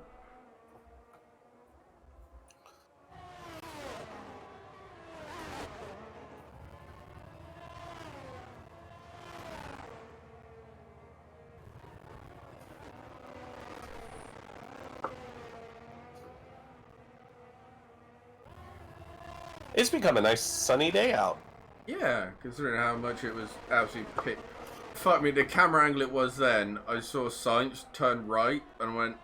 It's become a nice sunny day out. Yeah, considering how much it was absolutely fuck me, the camera angle it was then, I saw Science turn right and went,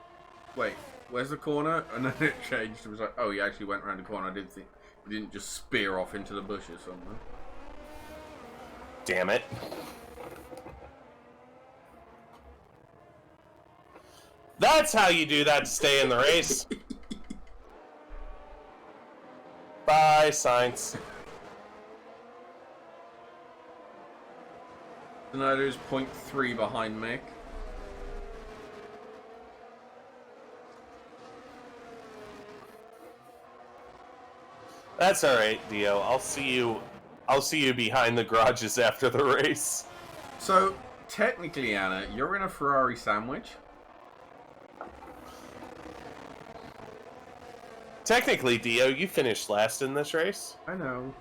wait, where's the corner? And then it changed. It was like, oh, he actually went around the corner. I didn't think he didn't just spear off into the bushes somewhere. Damn it. That's how you do that to stay in the race. Bye, Science. Snyder's 0.3 behind Mick. That's alright, Dio. I'll see you behind the garages after the race. So, technically, Anna, you're in a Ferrari sandwich. Technically, Dio, you finished last in this race. I know.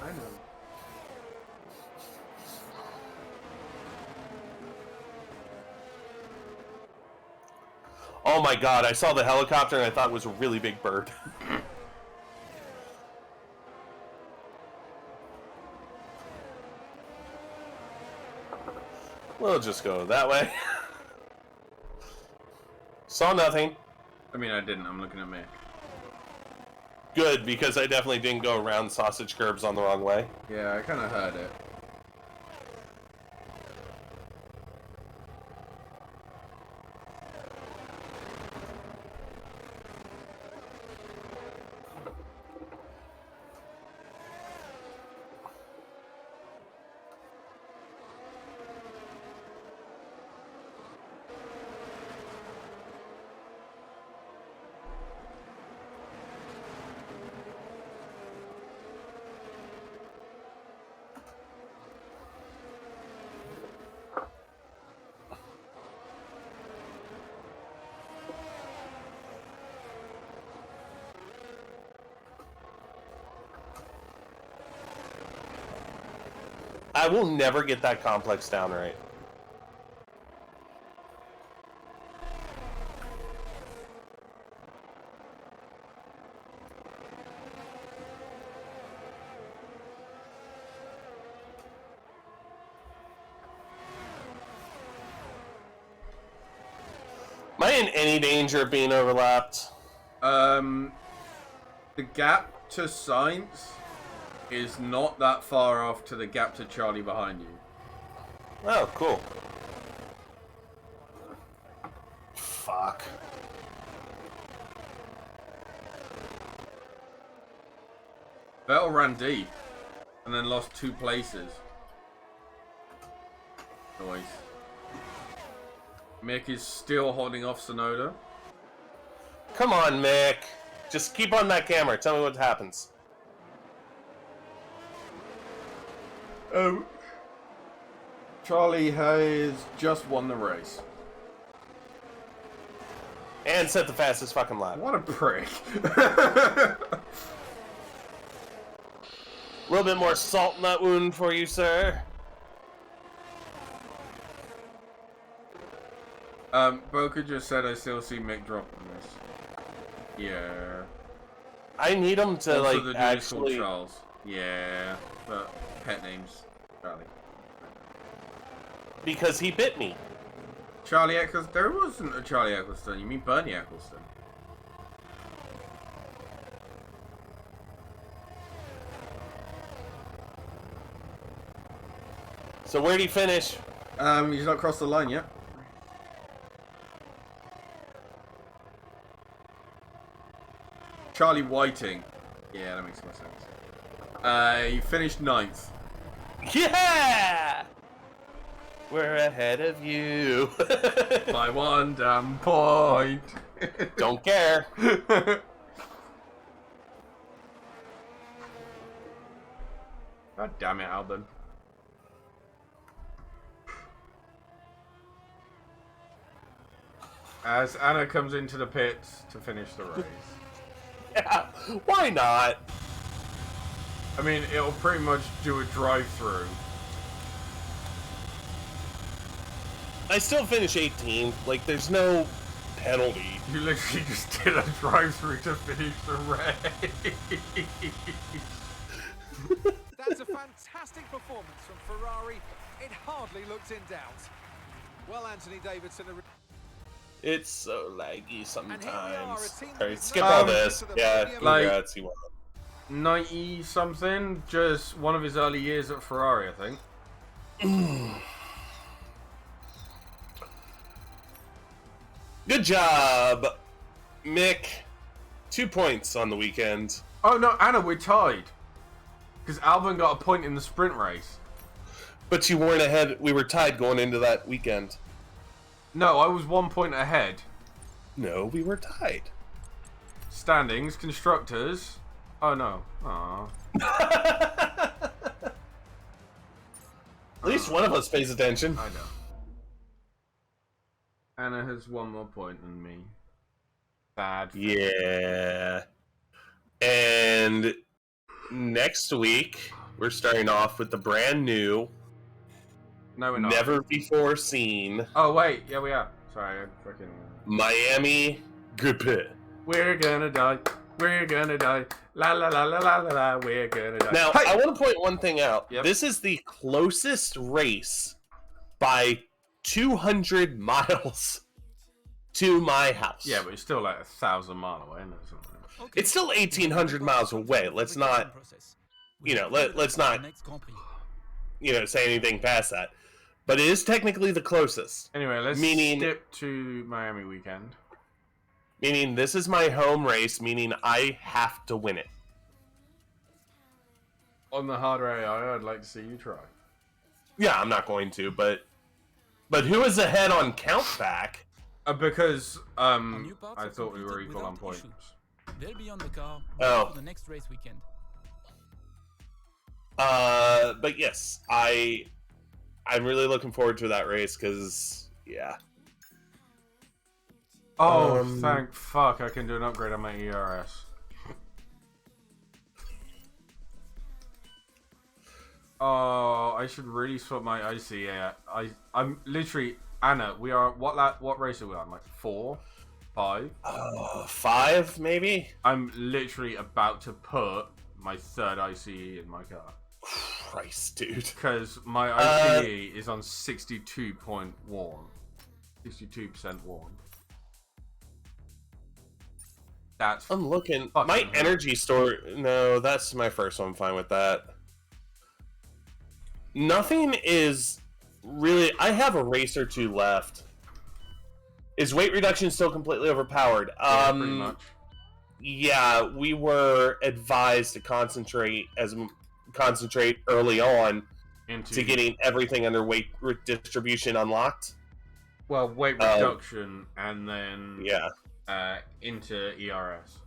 I know. Oh my god, I saw the helicopter and I thought it was a really big bird. We'll just go that way. Saw nothing. I mean, I didn't. I'm looking at Mick. Good, because I definitely didn't go around sausage curbs on the wrong way. Yeah, I kind of heard it. I will never get that complex down right. Am I in any danger of being overlapped? The gap to Science is not that far off to the gap to Charlie behind you. Oh, cool. Fuck. Vettel ran deep and then lost 2 places. Noise. Mick is still holding off Sonoda. Come on, Mick. Just keep on that camera. Tell me what happens. Charlie has just won the race. And set the fastest fucking lap. What a prick. A little bit more salt in that wound for you, sir. Boca just said I still see Mick dropping this. Yeah. I need him to, Also, like, the dude actually... is called Charles. Yeah, but pet name's Charlie. Because he bit me. Charlie Eccleston? There wasn't a Charlie Eccleston. You mean Bernie Eccleston? So where'd he finish? He's not crossed the line yet. Charlie Whiting. Yeah, that makes more sense. You finished 9th. Yeah! We're ahead of you. By 1 damn point. Don't care. God damn it, Albin. As Anna comes into the pits to finish the race. Yeah, why not? I mean, it'll pretty much do a drive-through. I still finish 18th. Like, there's no penalty. You literally just did a drive-through to finish the race. That's a fantastic performance from Ferrari. It hardly looked in doubt. Well, Anthony Davidson... It's so laggy sometimes. team that Alright, is skip no all closer this. to the Yeah, podium. congrats, you won. 90 something, just one of his early years at Ferrari, I think. Good job, Mick. 2 points on the weekend. Oh no, Anna, we're tied. Because Albin got a point in the sprint race. But you weren't ahead. We were tied going into that weekend. No, I was 1 point ahead. No, we were tied. Standings, constructors. Oh no. Aww. At least one of us pays attention. I know. Anna has 1 more point than me. Bad. Yeah. And next week, we're starting off with the brand new, No, we're not. never before seen Oh wait, yeah we are. Sorry, I freaking. Miami GP. We're gonna die. We're gonna die. La la la la la la la. We're gonna die. Now, Hey! I want to point one thing out. Yep. This is the closest race by 200 miles to my house. Yeah, but it's still like 1,000 miles away, isn't it? Okay. It's still 1,800 miles away. Let's not, you know, let's not, say anything past that. But it is technically the closest. Anyway, let's Meaning- skip to Miami weekend. Meaning this is my home race, meaning I have to win it. On the hard AI, I'd like to see you try. Yeah, I'm not going to, but who is ahead on countback? Because New parts I are thought we were completed equal on without points. issue. They'll be on the car Oh. for the next race weekend. But yes, I'm really looking forward to that race because, yeah. Oh, thank fuck! I can do an upgrade on my ERS. Oh, I should really swap my IC. Yeah, I'm literally Anna. We are what race are we on? Like 4, 5? 5 maybe. I'm literally about to put my 3rd ICE in my car Christ, dude. because my ICE is on 62% worn. That's I'm looking. Fucking My hell. energy store. No, that's my first one. I'm fine with that. Nothing is really. I have a race or 2 left. Is weight reduction still completely overpowered? yeah, pretty much. Yeah, we were advised to concentrate early on Into to getting everything under weight distribution unlocked. well, weight reduction and then Yeah. Into ERS.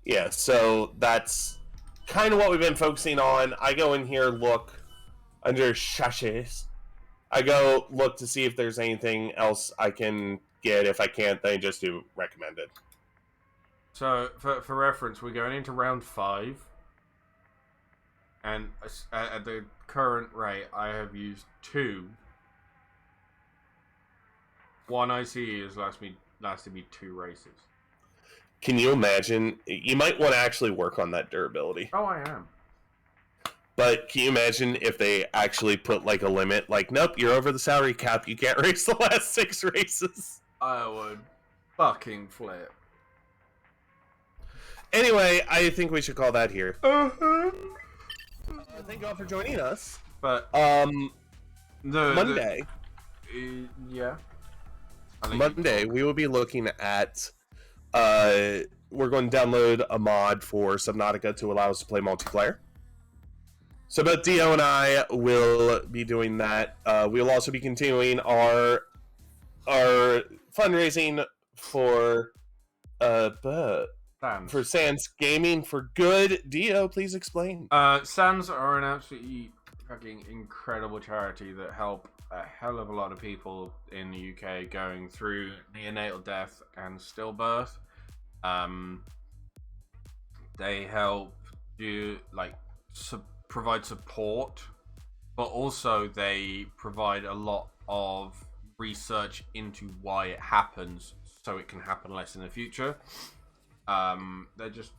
Yeah, so that's kind of what we've been focusing on. I go in here, look under chassis. I go look to see if there's anything else I can get. If I can't, then I just do recommended. So, for reference, we're going into round 5. And at the current rate, I have used 2. One ICE has lasted me 2 races. Can you imagine? You might want to actually work on that durability. Oh, I am. But can you imagine if they actually put like a limit? Like, nope, you're over the salary cap. You can't race the last 6 races. I would fucking flip. Anyway, I think we should call that here. Thank you all for joining us. But Monday. Yeah. Monday, we will be looking at we're going to download a mod for Subnautica to allow us to play multiplayer. So both Dio and I will be doing that. We'll also be continuing our fundraising for Sands. for Sans Gaming for Good. Dio, please explain. Sands are an absolutely fucking incredible charity that help a hell of a lot of people in the UK going through neonatal death and stillbirth. They help you provide support, but also they provide a lot of research into why it happens so it can happen less in the future. They're just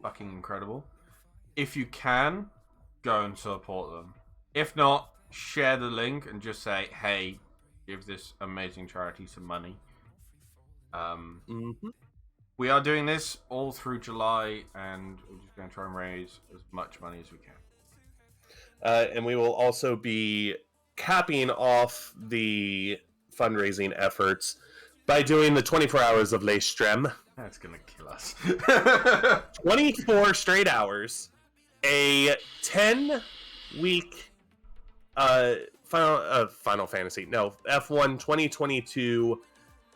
fucking incredible. If you can, go and support them. If not, share the link and just say, hey, give this amazing charity some money. We are doing this all through July, and we're just going to try and raise as much money as we can. And we will also be capping off the fundraising efforts by doing the 24 hours of Le Strem. That's going to kill us. 24 straight hours. A 10-week Final Fantasy. No, F1 2022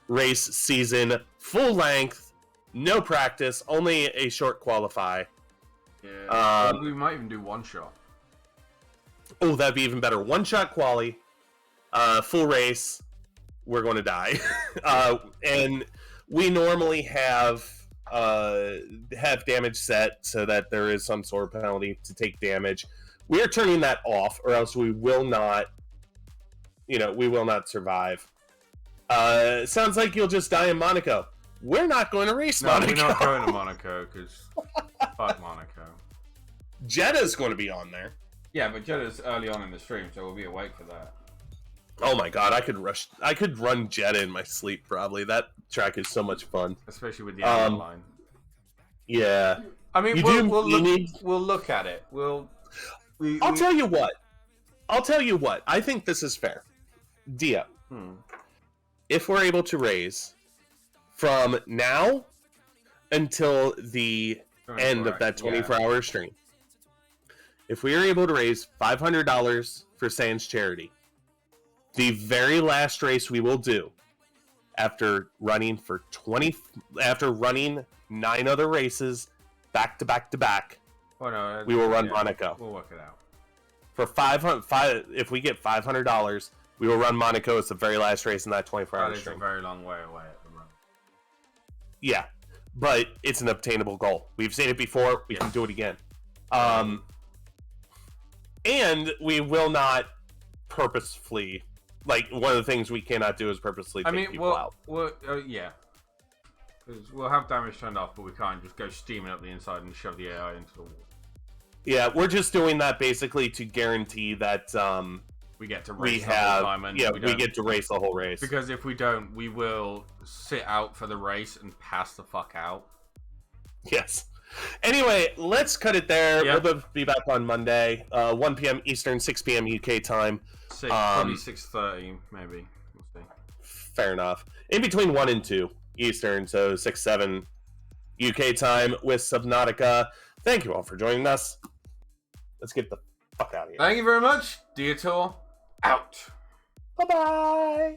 race season. Full length. No practice. Only a short qualify. Yeah. We might even do one shot. Oh, that'd be even better. One shot quali. Full race. We're going to die. And we normally have damage set so that there is some sort of penalty to take damage. We are turning that off, or else we will not, survive. Sounds like you'll just die in Monaco. We're not going to race Monaco. We're not going to Monaco, because fuck Monaco. Jeddah's going to be on there. Yeah, but Jeddah's early on in the stream, so we'll be awake for that. Oh my god, I could run Jeddah in my sleep, probably. That track is so much fun. Especially with the angle line. Yeah. I mean, we'll look at it. I'll tell you what. I think this is fair. Dia. If we're able to raise from now until the end of that 24-hour stream, if we are able to raise $500 for Sans Charity, the very last race we will do, after running 9 other races back to back to back, we will run Monaco. We'll work it out. For if we get $500, we will run Monaco. It's the very last race in that 24-hour It's stream. a very long way away at the moment. Yeah, but it's an obtainable goal. We've seen it before. We can do it again. And we will not purposefully, one of the things we cannot do is purposely take people out. Yeah. Because we'll have damage turned off, but we can't just go steaming up the inside and shove the AI into the wall. Yeah, we're just doing that basically to guarantee that we get to race the whole time. And we get to race the whole race. Because if we don't, we will sit out for the race and pass the fuck out. Yes. Anyway, let's cut it there. Yep. We'll be back on Monday, 1 p.m. Eastern, 6 p.m. UK time. Probably 6:30, maybe. We'll see. Fair enough. In between 1 and 2 Eastern, so 6, 7 UK time with Subnautica. Thank you all for joining us. Let's get the fuck out of here. Thank you very much. Deitor out. Bye-bye.